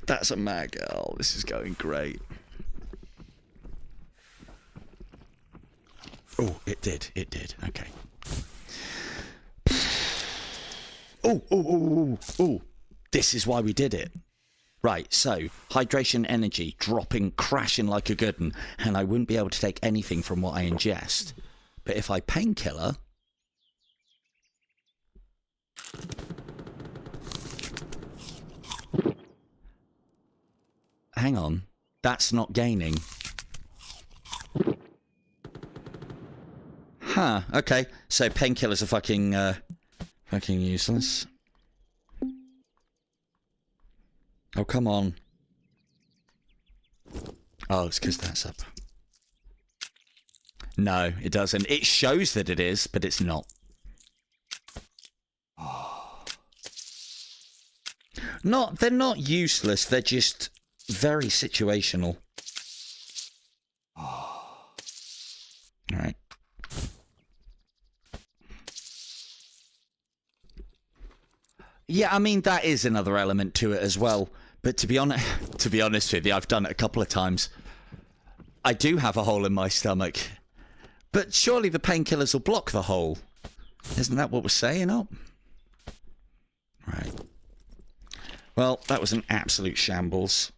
That's a mag. Oh, this is going great. Oh, it did. It did. Okay. Oh. This is why we did it. Right, so, hydration energy dropping, crashing like a good one, and I wouldn't be able to take anything from what I ingest. But if I painkiller... Hang on, that's not gaining. Huh, okay, so painkillers are fucking useless. Oh, come on. Oh, it's because that's up. No, it doesn't. It shows that it is, but it's not. They're not useless, they're just very situational. Alright. Yeah, I mean, that is another element to it as well. But to be honest with you, I've done it a couple of times. I do have a hole in my stomach. But surely the painkillers will block the hole. Isn't that what we're saying? Oh. Right. Well, that was an absolute shambles.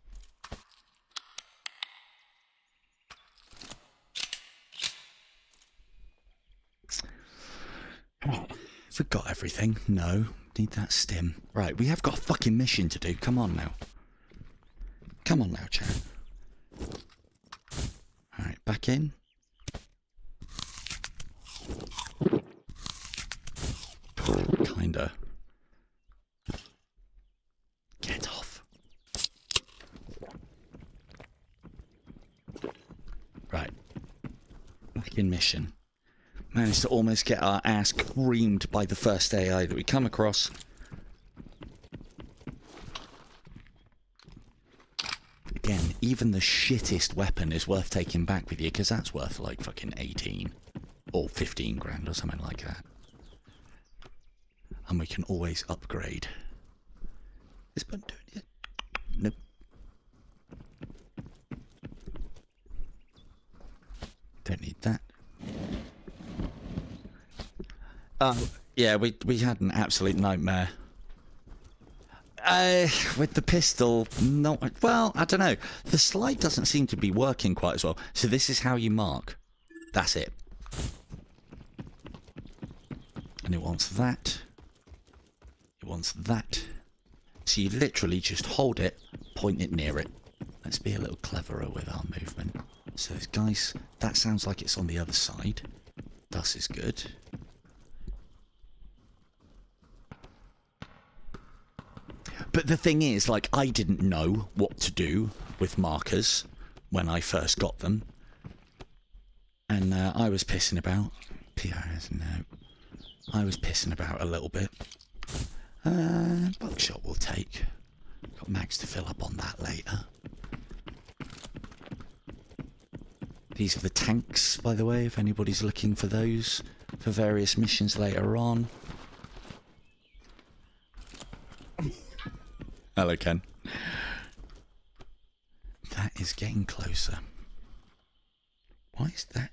Oh, forgot everything. No. Need that stim. Right, we have got a fucking mission to do. Come on now. Come on now, chat. Alright, back in. Kinda. Get off. Right. Back in mission. Managed to almost get our ass creamed by the first AI that we come across. Again, even the shittest weapon is worth taking back with you, because that's worth like fucking 18 or 15 grand or something like that. And we can always upgrade. Is button doing it? Nope. Don't need that. Yeah, we had an absolute nightmare. With the pistol, not well. I don't know. The slide doesn't seem to be working quite as well. So this is how you mark. That's it. And it wants that. It wants that. So you literally just hold it, point it near it. Let's be a little cleverer with our movement. So guys, that sounds like it's on the other side. Thus is good. But the thing is, like, I didn't know what to do with markers when I first got them. And I was pissing about. PRS, no. I was pissing about a little bit. Buckshot will take. Got mags to fill up on that later. These are the tanks, by the way, if anybody's looking for those for various missions later on. Hello, Ken. That is getting closer. Why is that?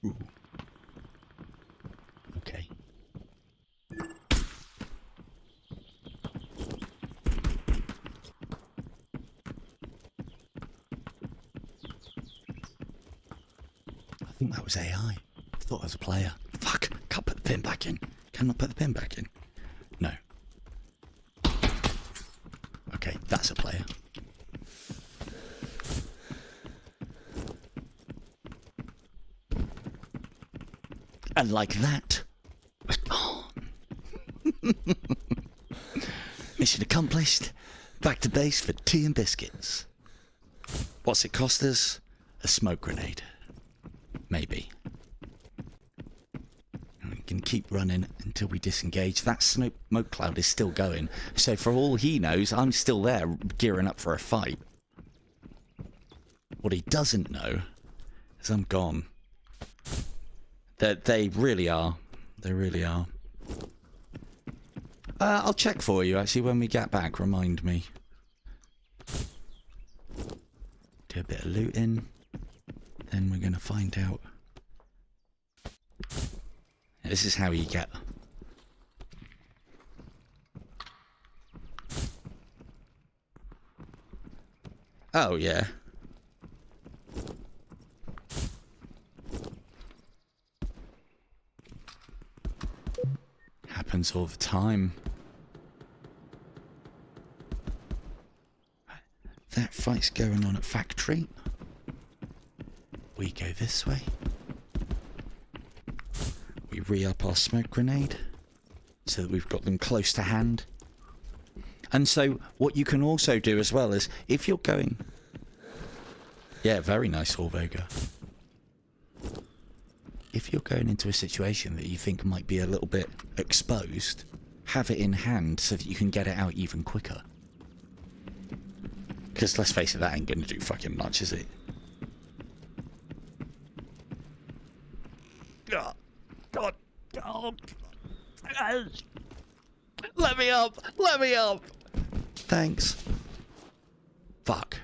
Ooh. Okay. I think that was AI. I thought I was a player. Fuck! Can't put the pin back in. Cannot put the pin back in. No. Okay, that's a player. And like that, we're gone. Mission accomplished. Back to base for tea and biscuits. What's it cost us? A smoke grenade. Maybe. And we can keep running until we disengage. That smoke cloud is still going. So for all he knows, I'm still there gearing up for a fight. What he doesn't know is I'm gone. They really are. They really are. I'll check for you, actually, when we get back. Remind me. Do a bit of looting. Then we're going to find out. This is how you get... Oh, yeah. Happens all the time. That fight's going on at factory. We go this way. We re-up our smoke grenade so that we've got them close to hand. And so what you can also do as well is if you're going... Yeah, very nice Horvoga. If you're going into a situation that you think might be a little bit exposed, have it in hand so that you can get it out even quicker. Because let's face it, that ain't going to do fucking much, is it? God. God. God. Let me up! Let me up! Thanks. Fuck.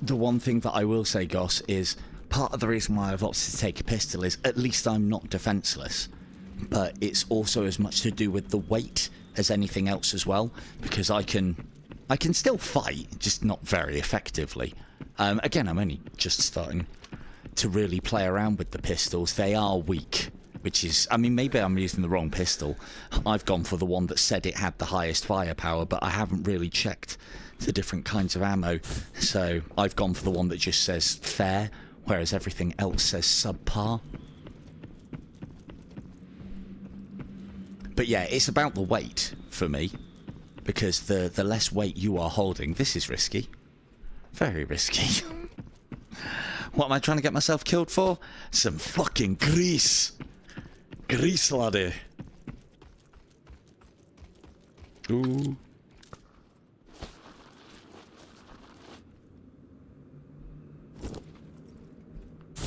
the one thing that I will say, Goss, is part of the reason why I've opted to take a pistol is at least I'm not defenseless. But it's also as much to do with the weight as anything else as well, because I can still fight, just not very effectively. Again, I'm only just starting to really play around with the pistols. They are weak, which is, I mean, maybe I'm using the wrong pistol. I've gone for the one that said it had the highest firepower, but I haven't really checked the different kinds of ammo. So I've gone for the one that just says fair, whereas everything else says subpar. But yeah, it's about the weight for me, because the less weight you are holding, this is risky. Very risky. What am I trying to get myself killed for? Some fucking grease. Grease, laddie. Ooh.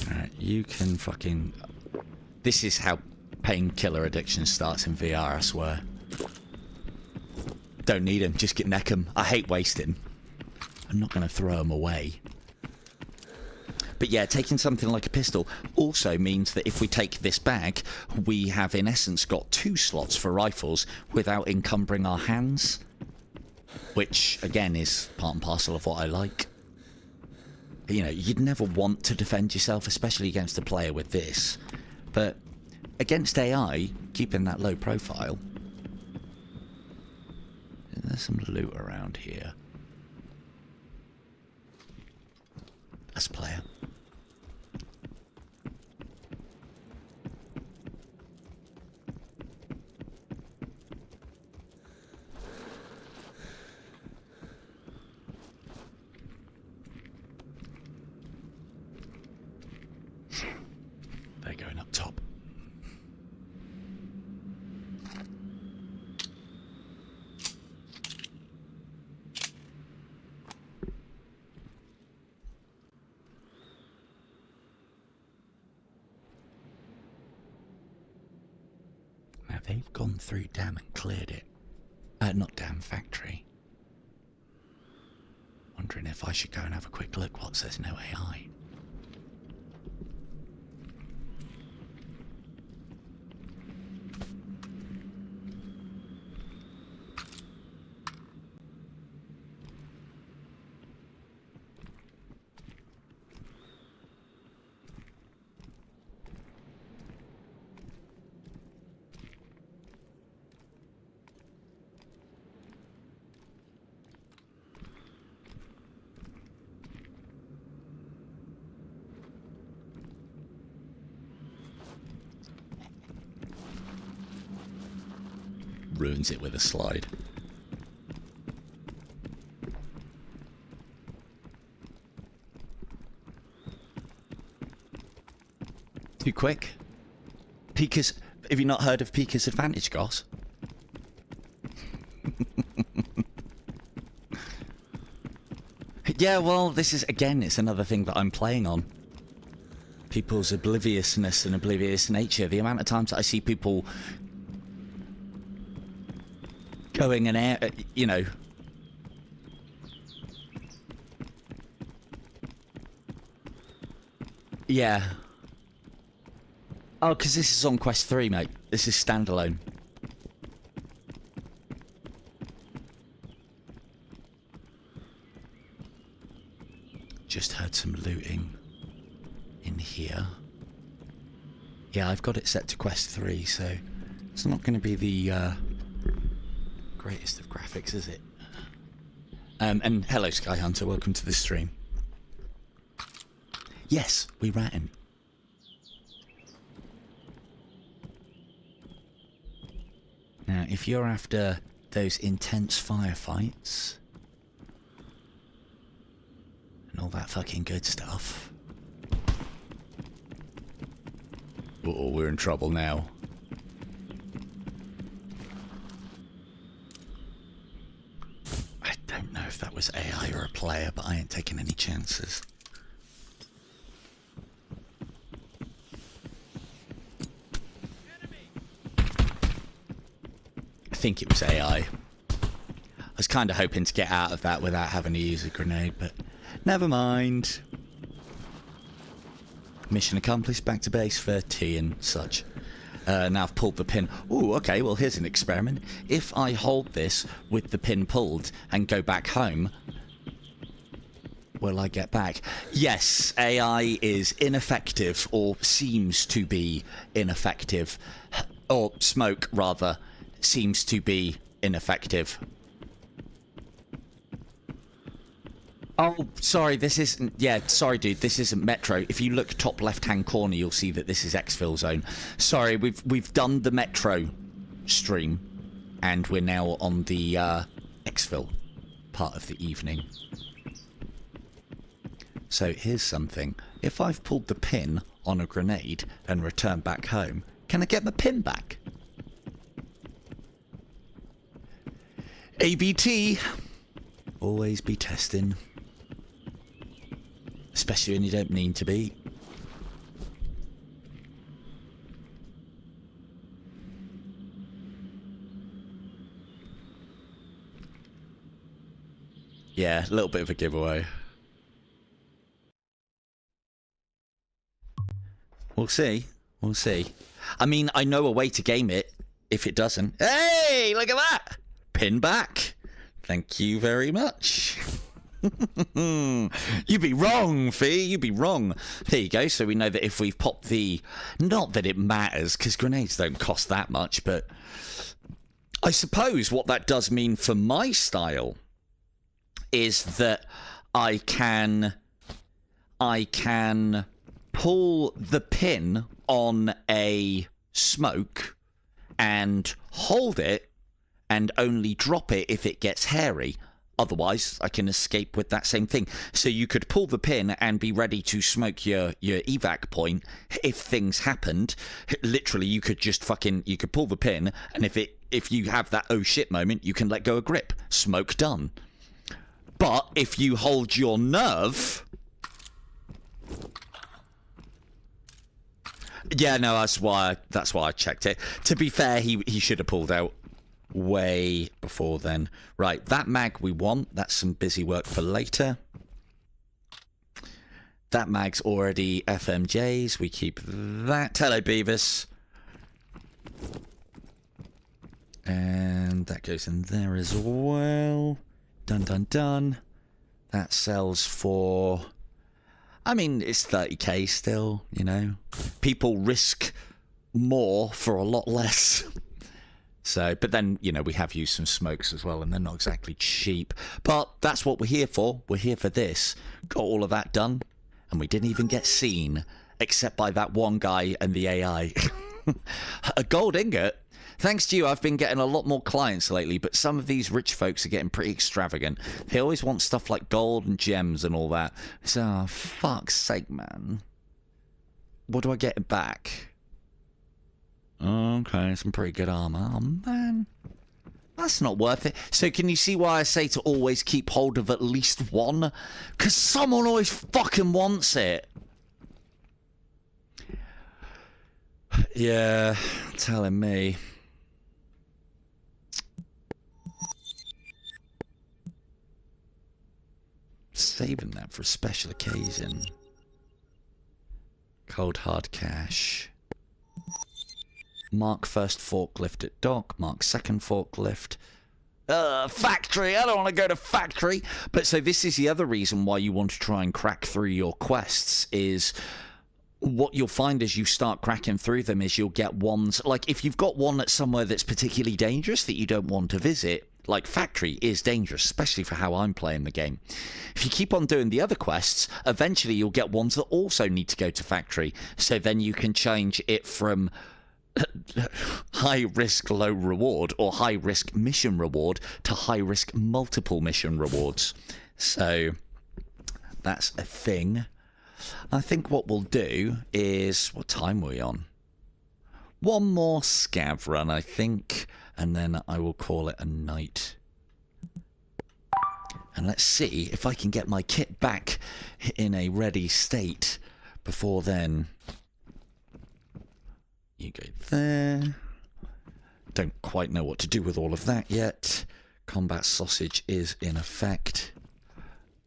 Alright, you can fucking... This is how painkiller addiction starts in VR, I swear. Don't need him, just neck him. I hate wasting. I'm not going to throw him away. But yeah, taking something like a pistol also means that if we take this bag, we have in essence got 2 slots for rifles without encumbering our hands. Which, again, is part and parcel of what I like. You know, you'd never want to defend yourself, especially against a player with this. But against AI, keeping that low profile... There's some loot around here. That's player. They're going up top. They've gone through Dam and cleared it. Not Dam, Factory. Wondering if I should go and have a quick look what says no AI. Ruins it with a slide. Too quick. Pika's... Have you not heard of Pika's advantage, Goss? Yeah, well, this is, again, it's another thing that I'm playing on. People's obliviousness and oblivious nature. The amount of times that I see people... going and you know, yeah. Oh, because this is on Quest 3, mate. This is standalone. Just heard some looting in here. Yeah, I've got it set to Quest 3, so it's not going to be the greatest of graphics, is it? And hello, Sky Hunter. Welcome to the stream. Yes, we rat him. Now, if you're after those intense firefights and all that fucking good stuff... Uh-oh, we're in trouble now. I don't know if that was AI or a player, but I ain't taking any chances. I think it was AI. I was kind of hoping to get out of that without having to use a grenade, but Never mind. Mission accomplished, back to base for tea and such. Now I've pulled the pin. Ooh, okay, well here's an experiment. If I hold this with the pin pulled and go back home, will I get back? Yes, AI is ineffective, or seems to be ineffective. Or smoke, rather, seems to be ineffective. Oh, sorry, this isn't... Yeah, sorry, dude, this isn't Metro. If you look top left-hand corner, you'll see that this is Exfil Zone. Sorry, we've done the Metro stream, and we're now on the Exfil part of the evening. So here's something. If I've pulled the pin on a grenade and returned back home, can I get my pin back? ABT. Always be testing. Especially when you don't need to be. Yeah, a little bit of a giveaway. We'll see. We'll see. I mean, I know a way to game it if it doesn't. Hey, look at that! Pin back. Thank you very much. You'd be wrong, Fee. You'd be wrong. There you go. So we know that if we've popped the... Not that it matters, because grenades don't cost that much, but... I suppose what that does mean for my style is that I can pull the pin on a smoke and hold it and only drop it if it gets hairy. Otherwise, I can escape with that same thing. So you could pull the pin and be ready to smoke your evac point if things happened. Literally, you could just you could pull the pin, and if you have that oh shit moment, you can let go of grip. Smoke done. But if you hold your nerve... Yeah, no, that's why I checked it. To be fair, he should have pulled out way before then. Right, that mag we want. That's some busy work for later. That mag's already FMJs. We keep that. Hello, Beavis. And that goes in there as well. Dun, dun, dun. That sells for... I mean, it's 30k still, you know. People risk more for a lot less. So, but then, you know, we have used some smokes as well, and they're not exactly cheap. But that's what we're here for. We're here for this. Got all of that done, and we didn't even get seen, except by that one guy and the AI. A gold ingot? Thanks to you, I've been getting a lot more clients lately, but some of these rich folks are getting pretty extravagant. They always want stuff like gold and gems and all that. So, oh, fuck's sake, man. What do I get back? Okay, some pretty good armor. Oh, man. That's not worth it. So can you see why I say to always keep hold of at least one? Because someone always fucking wants it. Yeah, telling me. Saving that for a special occasion. Cold hard cash. Mark first forklift at dock. Mark second forklift. Factory. I don't want to go to factory. But so this is the other reason why you want to try and crack through your quests is... What you'll find as you start cracking through them is you'll get ones... Like, if you've got one that's somewhere that's particularly dangerous that you don't want to visit... Like, factory is dangerous, especially for how I'm playing the game. If you keep on doing the other quests, eventually you'll get ones that also need to go to factory. So then you can change it from high risk, low reward, or high risk mission reward to high risk multiple mission rewards. So that's a thing. I think what we'll do is... What time are we on? One more scav run, I think. And then I will call it a night. And let's see if I can get my kit back in a ready state before then. You go there. Don't quite know what to do with all of that yet. Combat sausage is in effect.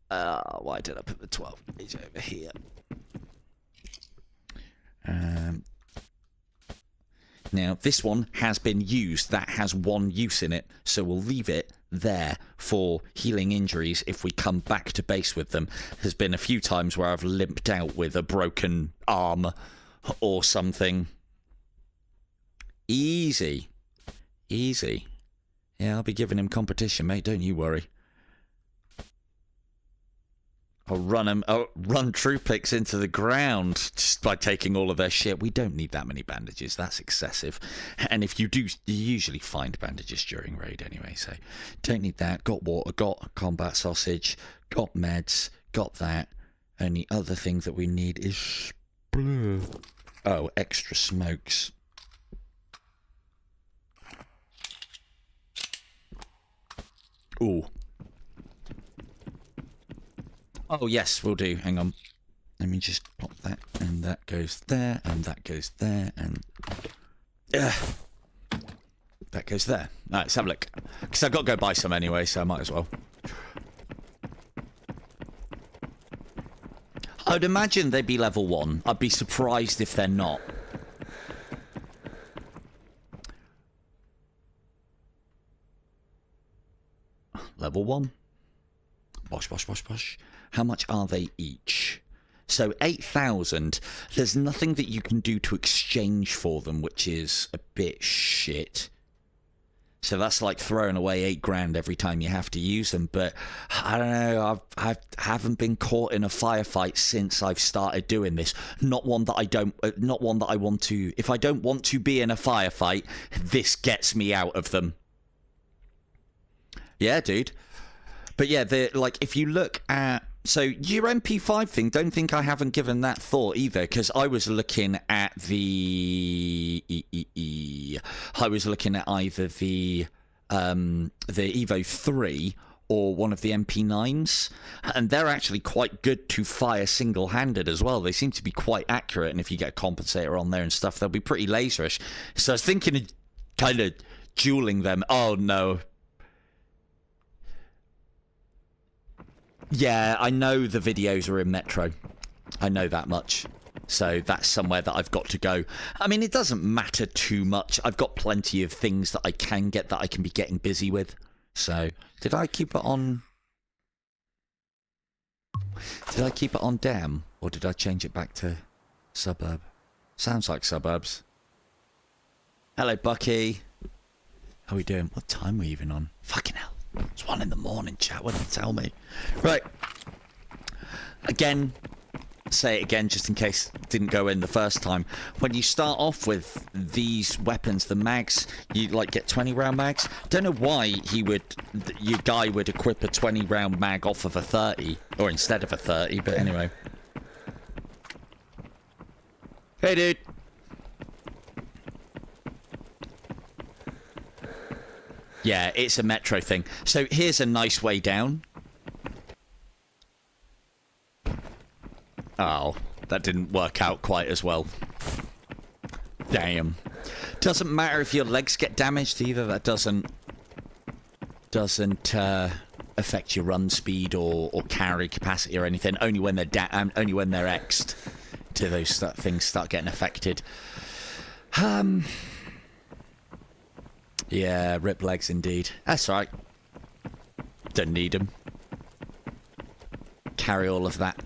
Why did I put the 12 gauge over here? Now, this one has been used. That has one use in it. So we'll leave it there for healing injuries if we come back to base with them. There's been a few times where I've limped out with a broken arm or something. Easy. Easy. Yeah, I'll be giving him competition, mate. Don't you worry. I'll run Troopix into the ground just by taking all of their shit. We don't need that many bandages. That's excessive. And if you do, you usually find bandages during raid anyway. So don't need that. Got water, got combat sausage, got meds, got that. Only other thing that we need is... Oh, extra smokes. Ooh. Oh, yes, we'll do. Hang on. Let me just pop that. And that goes there. And that goes there. And... that goes there. Alright, let's have a look. Because I've got to go buy some anyway, so I might as well. I'd imagine they'd be level 1. I'd be surprised if they're not. Level 1. Bosh, bosh, bosh, bosh. How much are they each? So 8,000. There's nothing that you can do to exchange for them, which is a bit shit. So that's like throwing away 8 grand every time you have to use them. But I don't know. I haven't been caught in a firefight since I've started doing this. Not one that I don't. Not one that I want to. If I don't want to be in a firefight, this gets me out of them. Yeah, dude. But yeah, like if you look at so your MP5 thing, don't think I haven't given that thought either, because I was looking at I was looking at either the Evo 3 or one of the MP9s, and they're actually quite good to fire single-handed as well. They seem to be quite accurate, and if you get a compensator on there and stuff, they'll be pretty laserish. So I was thinking of kind of dueling them. Oh no. Yeah, I know the videos are in Metro. I know that much. So that's somewhere that I've got to go. I mean, it doesn't matter too much. I've got plenty of things that I can get that I can be getting busy with. So, did I keep it on... Did I keep it on Dam? Or did I change it back to Suburb? Sounds like Suburbs. Hello, Bucky. How are we doing? What time are we even on? Fucking hell. It's 1 in the morning, chat. What did you tell me? Right. Again, say it again just in case it didn't go in the first time. When you start off with these weapons, the mags, you like get 20 round mags. Don't know why your guy would equip a 20 round mag off of a 30 or instead of a 30, but anyway. Hey, dude. Yeah, it's a Metro thing. So here's a nice way down. Oh, that didn't work out quite as well. Damn. Doesn't matter if your legs get damaged either. That doesn't affect your run speed or carry capacity or anything. Only when they're only when they're X'd do those things start getting affected. Yeah, rip legs indeed. That's right. Don't need them. Carry all of that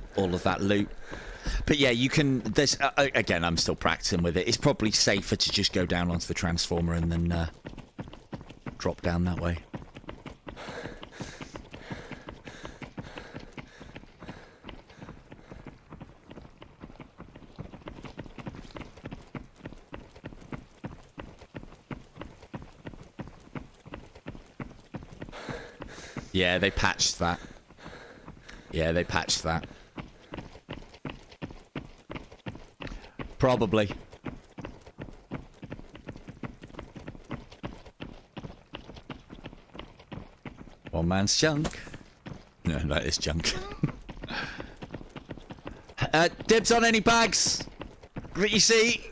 loot. But yeah, you can. There's again, I'm still practicing with it. It's probably safer to just go down onto the transformer and then drop down that way. Yeah, they patched that. Yeah, they patched that. Probably. One man's junk. No, that is junk. Dibs on any bags that you see.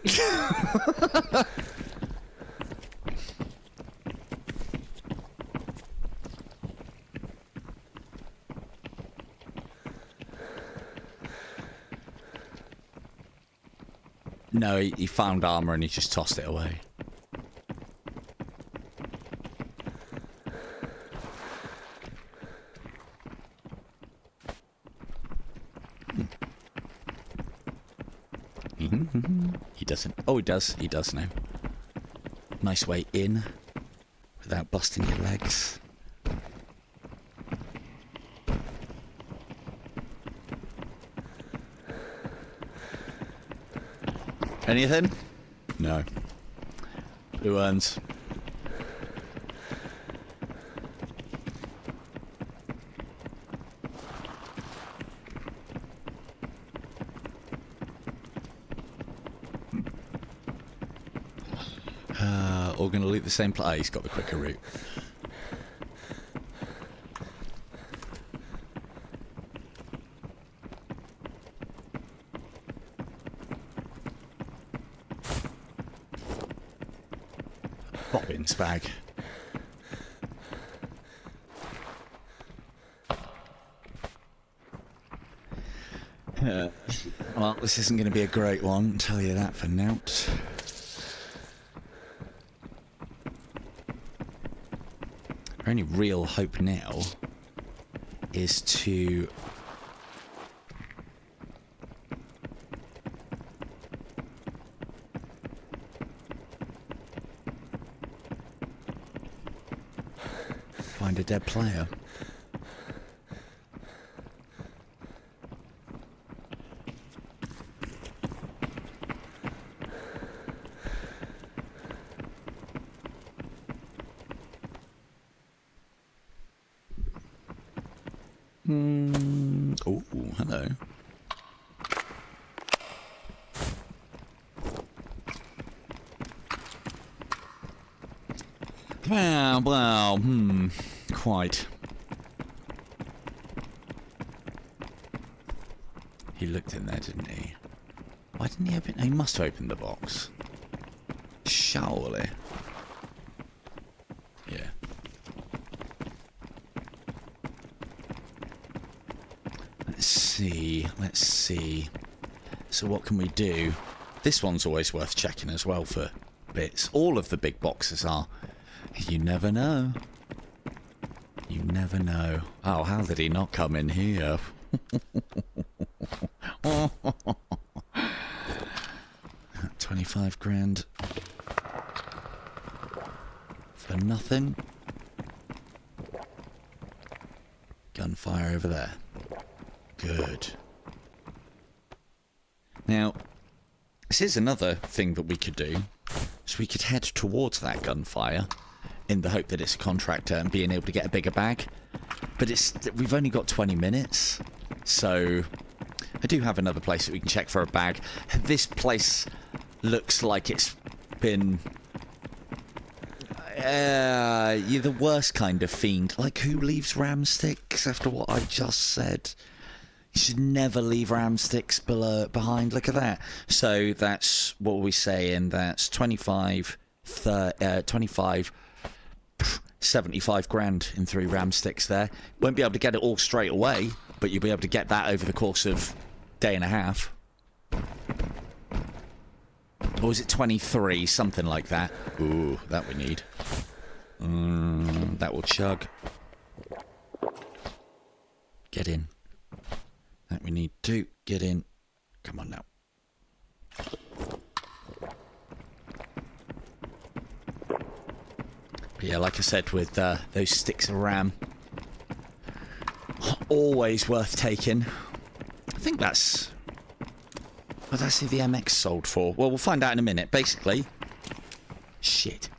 no, he found armor and he just tossed it away. He doesn't. Oh, he does. He does now. Nice way in without busting your legs. Anything? No. Who earns? All going to loot the same place. Oh, he's got the quicker route. Bobbins bag. Well, this isn't going to be a great one, I'll tell you that for now. Our only real hope now is to find a dead player. Oh, hello. Well, quite. He looked in there, didn't he? Why didn't he open? He must have opened the box. Surely. Yeah. Let's see. So what can we do? This one's always worth checking as well for bits. All of the big boxes are. You never know. You never know. Oh, how did he not come in here? 25 grand. For nothing. Gunfire over there. Good. Now, this is another thing that we could do. So we could head towards that gunfire in the hope that it's a contractor and being able to get a bigger bag. But we've only got 20 minutes. So I do have another place that we can check for a bag. This place looks like it's been... you're the worst kind of fiend. Like, who leaves ram sticks after what I just said? You should never leave ram sticks behind. Look at that. So that's what we saying. That's 25, 75 grand in 3 ram sticks there. Won't be able to get it all straight away, but you'll be able to get that over the course of day and a half. Or was it 23? Something like that. Ooh, that we need. That will chug. Get in. That we need to get in. Come on now. But yeah, like I said, with those sticks of RAM, always worth taking. I think that's... what did I see the MX sold for? Well, we'll find out in a minute. Basically... shit.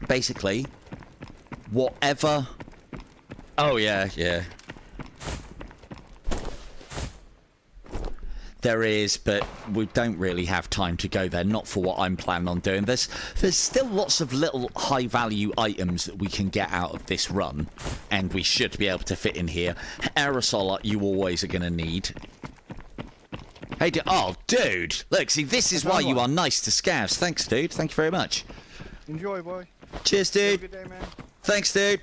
Basically, whatever... oh, yeah, yeah. There is, but we don't really have time to go there. Not for what I'm planning on doing. There's still lots of little high-value items that we can get out of this run, and we should be able to fit in here. Aerosol you always are going to need. Hey, oh, dude! Look, see, this is why you are nice to scavs. Thanks, dude. Thank you very much. Enjoy, boy. Cheers, dude. Have a good day, man. Thanks, dude.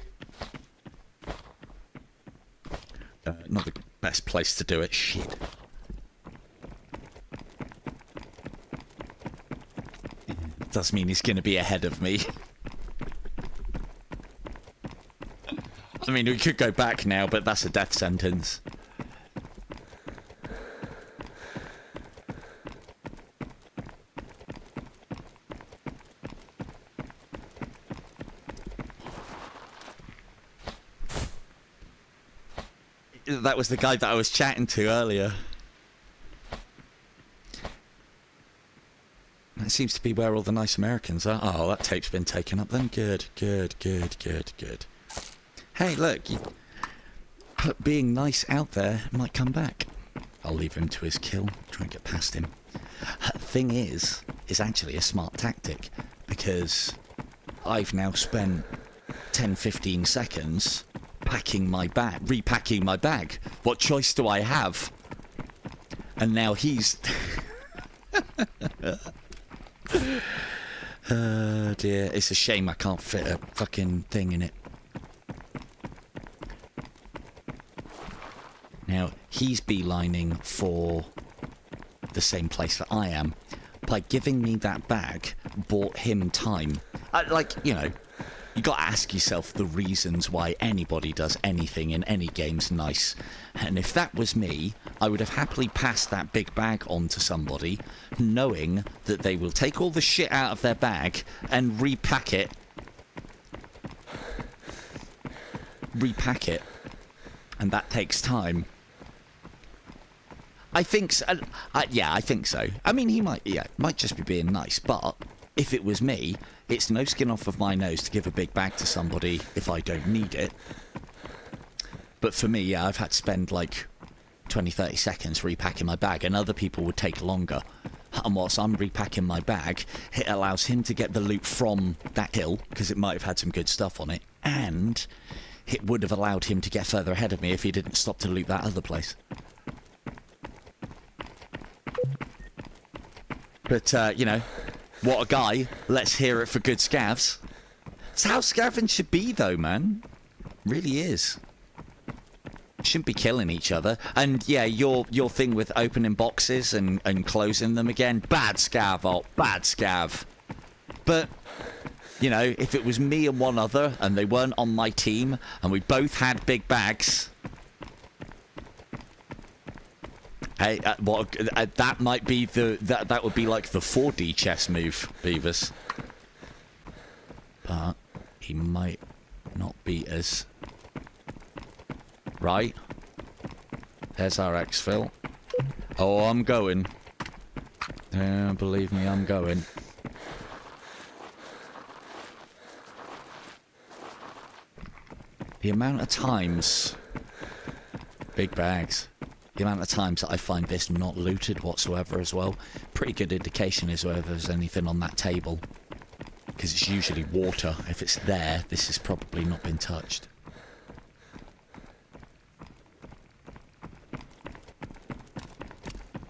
Not the best place to do it. Shit. does mean he's going to be ahead of me. I mean, we could go back now, but that's a death sentence. That was the guy that I was chatting to earlier. That seems to be where all the nice Americans are. Oh, that tape's been taken up then. Good, good, good, good, good. Hey, look. Being nice out there might come back. I'll leave him to his kill. Try and get past him. Thing is actually a smart tactic. Because I've now spent 10-15 seconds packing my bag, repacking my bag. What choice do I have? And now he's... Oh dear, it's a shame I can't fit a fucking thing in it. Now, he's beelining for the same place that I am. By giving me that bag, bought him time. Like, you know, you got to ask yourself the reasons why anybody does anything in any game's nice. And if that was me, I would have happily passed that big bag on to somebody, knowing that they will take all the shit out of their bag and repack it. Repack it. And that takes time. I think so. Yeah, I think so. I mean, he might just be being nice, but if it was me, it's no skin off of my nose to give a big bag to somebody if I don't need it. But for me, yeah, I've had to spend like 20-30 seconds repacking my bag, and other people would take longer. And whilst I'm repacking my bag, it allows him to get the loot from that hill, because it might have had some good stuff on it, and it would have allowed him to get further ahead of me if he didn't stop to loot that other place. But, you know, what a guy. Let's hear it for good scavs. It's how scavenging should be, though, man. Really is. Shouldn't be killing each other. And, yeah, your thing with opening boxes and closing them again. Bad scav, Alt. Bad scav. But, you know, if it was me and one other, and they weren't on my team, and we both had big bags... Hey, that might be that would be like the 4D chess move, Beavis. But he might not be as... Right. There's our Exfil. Oh, I'm going. Yeah, believe me, I'm going. The amount of times... Big bags. The amount of times that I find this not looted whatsoever as well. Pretty good indication is whether there's anything on that table. Because it's usually water. If it's there, this has probably not been touched.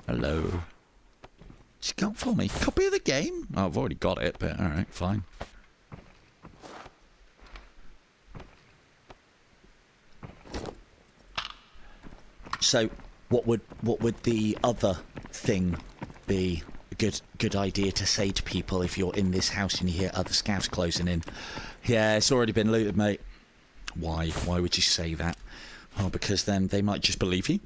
Hello. Just got for me. Copy of the game? Oh, I've already got it, but alright, fine. So... What would the other thing be a good idea to say to people if you're in this house and you hear other scavs closing in? Yeah, it's already been looted, mate. Why? Why would you say that? Oh, because then they might just believe you.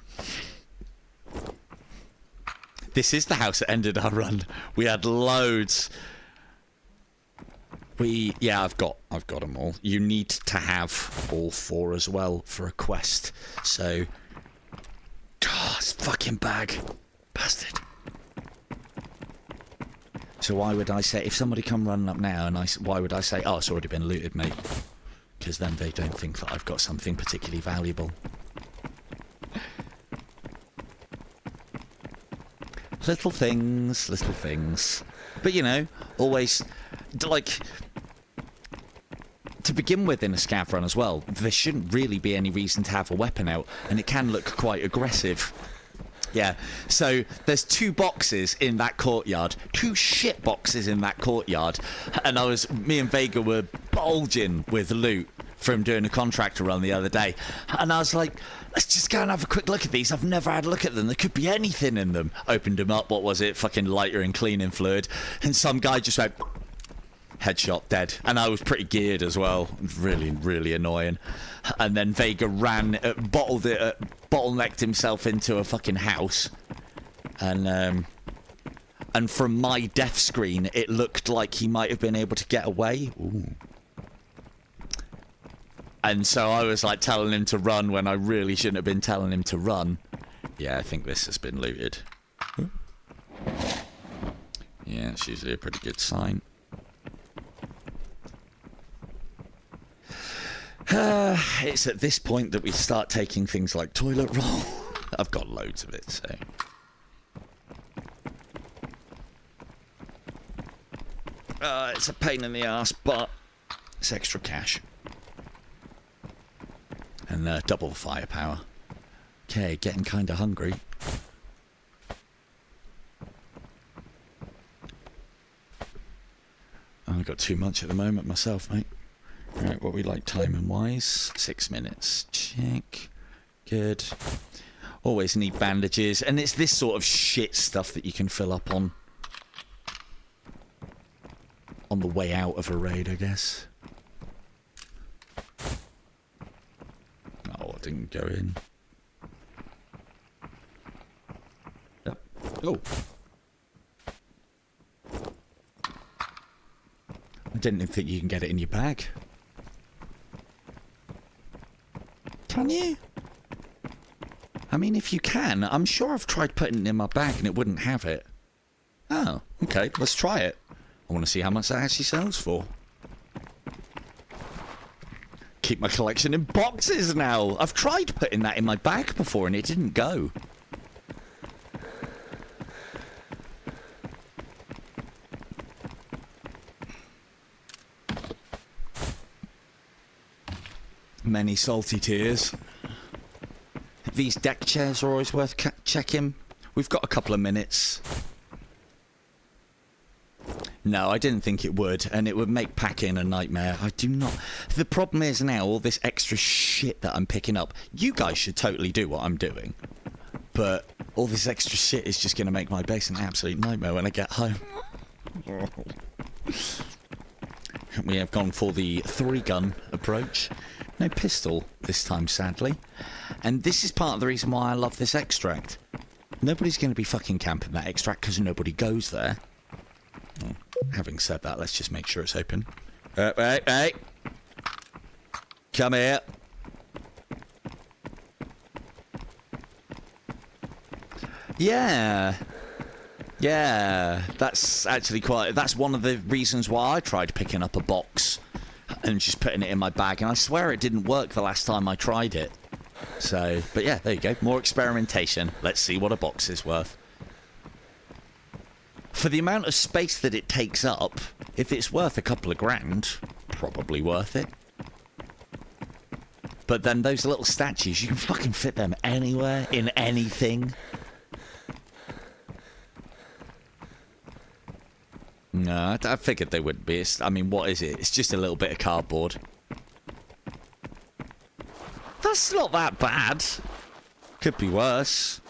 This is the house that ended our run. We had loads. Yeah, I've got them all. You need to have all 4 as well for a quest. So. Oh, this fucking bag. Bastard. So why would I say, if somebody come running up now and why would I say, oh, it's already been looted, mate? Because then they don't think that I've got something particularly valuable. Little things, little things. But, you know, always, like... To begin with in a scav run as well, there shouldn't really be any reason to have a weapon out, and it can look quite aggressive. Yeah, so there's 2 boxes in that courtyard, 2 shit boxes in that courtyard, and me and Vega were bulging with loot from doing a contractor run the other day, and I was like, let's just go and have a quick look at these. I've never had a look at them. There could be anything in them. Opened them up. What was it? Fucking lighter and cleaning fluid. And some guy just went, Headshot, dead. And I was pretty geared as well. Really, really annoying. And then Vega ran, bottlenecked himself into a fucking house. And from my death screen, it looked like he might have been able to get away. Ooh. And so I was like telling him to run when I really shouldn't have been telling him to run. Yeah, I think this has been looted. Yeah, it's usually a pretty good sign. It's at this point that we start taking things like toilet roll. I've got loads of it, so... it's a pain in the ass, but it's extra cash. And double the firepower. Okay, getting kind of hungry. I've got too much at the moment myself, mate. Right, what we like timing-wise? 6 minutes. Check. Good. Always need bandages. And it's this sort of shit stuff that you can fill up on the way out of a raid, I guess. Oh, I didn't go in. Yep. Oh. I didn't think you can get it in your bag. Can you? I mean, if you can, I'm sure I've tried putting it in my bag and it wouldn't have it. Oh, okay, let's try it. I want to see how much that actually sells for. Keep my collection in boxes now. I've tried putting that in my bag before and it didn't go. Many salty tears. These deck chairs are always worth checking. We've got a couple of minutes. No, I didn't think it would, and it would make packing a nightmare. I do not... The problem is now, all this extra shit that I'm picking up, you guys should totally do what I'm doing. But all this extra shit is just going to make my base an absolute nightmare when I get home. We have gone for the 3-gun approach. No pistol this time, sadly. And this is part of the reason why I love this extract. Nobody's going to be fucking camping that extract because nobody goes there. Oh, having said that, let's just make sure it's open. Hey! Come here. Yeah, that's actually that's one of the reasons why I tried picking up a box and just putting it in my bag, and I swear it didn't work the last time I tried it. So, but yeah, there you go. More experimentation. Let's see what a box is worth. For the amount of space that it takes up, if it's worth a couple of grand, probably worth it. But then those little statues, you can fucking fit them anywhere, in anything. No, I figured they wouldn't be. I mean, what is it? It's just a little bit of cardboard. That's not that bad. Could be worse.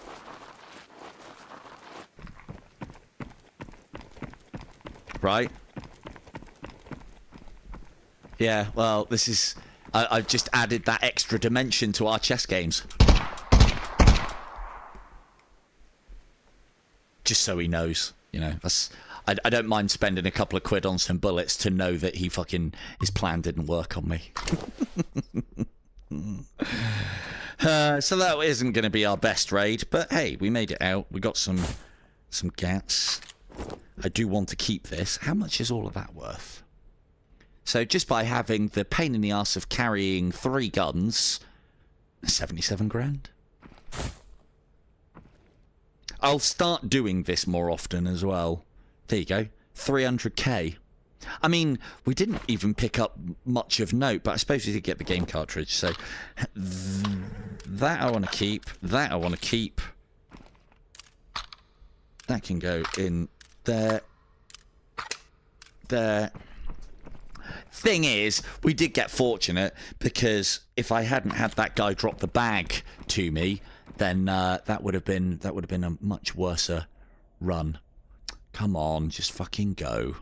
Right? Yeah, well, this is... I've just added that extra dimension to our chess games. Just so he knows, you know, that's... I don't mind spending a couple of quid on some bullets to know that he fucking... his plan didn't work on me. So that isn't going to be our best raid, but hey, we made it out. We got some gats. I do want to keep this. How much is all of that worth? So just by having the pain in the ass of carrying 3 guns, 77 grand. I'll start doing this more often as well. There you go, 300k. I mean, we didn't even pick up much of note, but I suppose we did get the game cartridge, so... that I want to keep, that I want to keep. That can go in there. There. Thing is, we did get fortunate, because if I hadn't had that guy drop the bag to me, then that would have been a much worse run. Come on, just fucking go.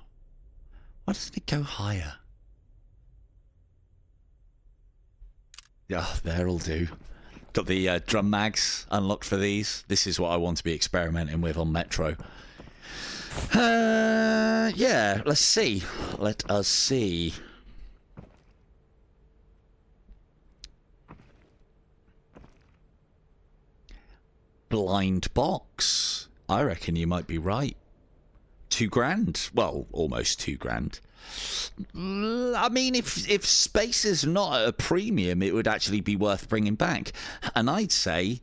Why doesn't it go higher? Yeah, there'll do. Got the drum mags unlocked for these. This is what I want to be experimenting with on Metro. Yeah, let's see. Let us see. Blind box. I reckon you might be right. £2,000. Well, almost £2,000. I mean, if space is not at a premium, it would actually be worth bringing back. And I'd say,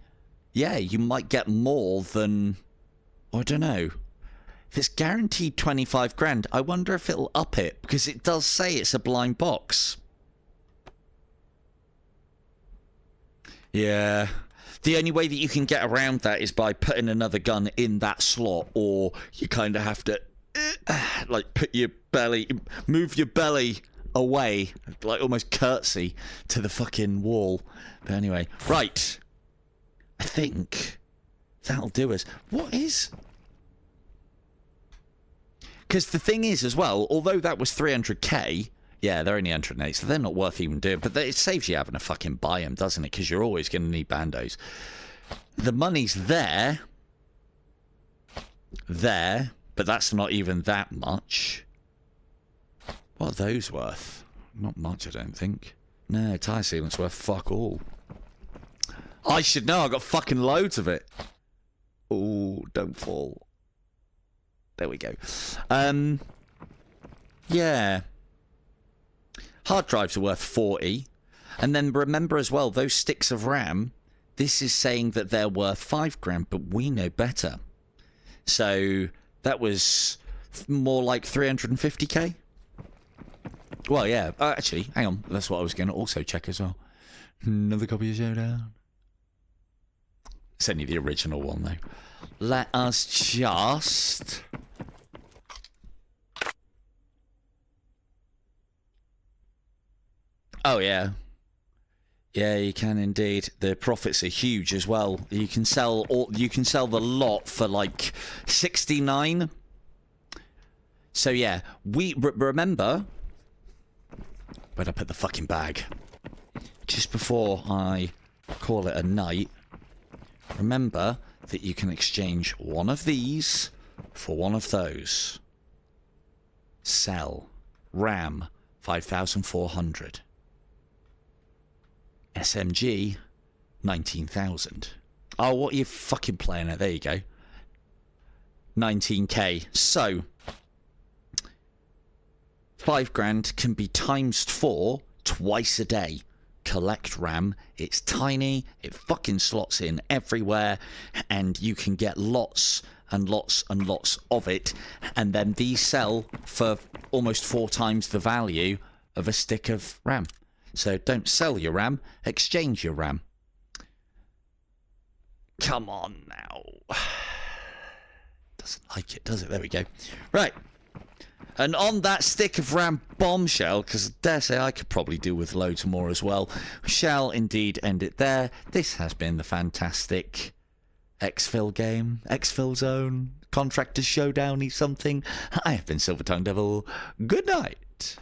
yeah, you might get more than, I don't know. If it's guaranteed £25,000, I wonder if it'll up it, because it does say it's a blind box. Yeah. The only way that you can get around that is by putting another gun in that slot, or you kind of have to, like, put your belly, move your belly away, like almost curtsy to the fucking wall. But anyway, right. I think that'll do us. What is... Because the thing is as well, although that was 300k... Yeah, they're only 108, so they're not worth even doing. But it saves you having to fucking buy them, doesn't it? Because you're always going to need bandos. The money's there. There. But that's not even that much. What are those worth? Not much, I don't think. No, tyre sealant's worth fuck all. I should know, I've got fucking loads of it. Oh, don't fall. There we go. Yeah. Hard drives are worth 40. And then remember as well, those sticks of RAM, this is saying that they're worth £5,000, but we know better. So that was more like 350k. Well, yeah. Actually, hang on. That's what I was going to also check as well. Another copy of Showdown. It's only the original one, though. Let us just... Oh, yeah. Yeah, you can indeed. The profits are huge as well. You can sell the lot for like 69. So yeah, we remember. Where'd I put the fucking bag? Just before I call it a night, remember that you can exchange one of these for one of those. Sell. RAM 5,400. SMG 19,000. Oh, what are you fucking playing at? There you go. 19k. So £5,000 can be times 4 twice a day. Collect RAM. It's tiny. It fucking slots in everywhere, and you can get lots and lots and lots of it. And then these sell for almost 4 times the value of a stick of RAM. So don't sell your RAM, exchange your RAM. Come on now. Doesn't like it, does it? There we go. Right. And on that stick of RAM bombshell, because I dare say I could probably do with loads more as well, we shall indeed end it there. This has been the fantastic Exfil game, Exfil Zone, Contractors Showdown-y something. I have been Silver Tongue Devil. Good night.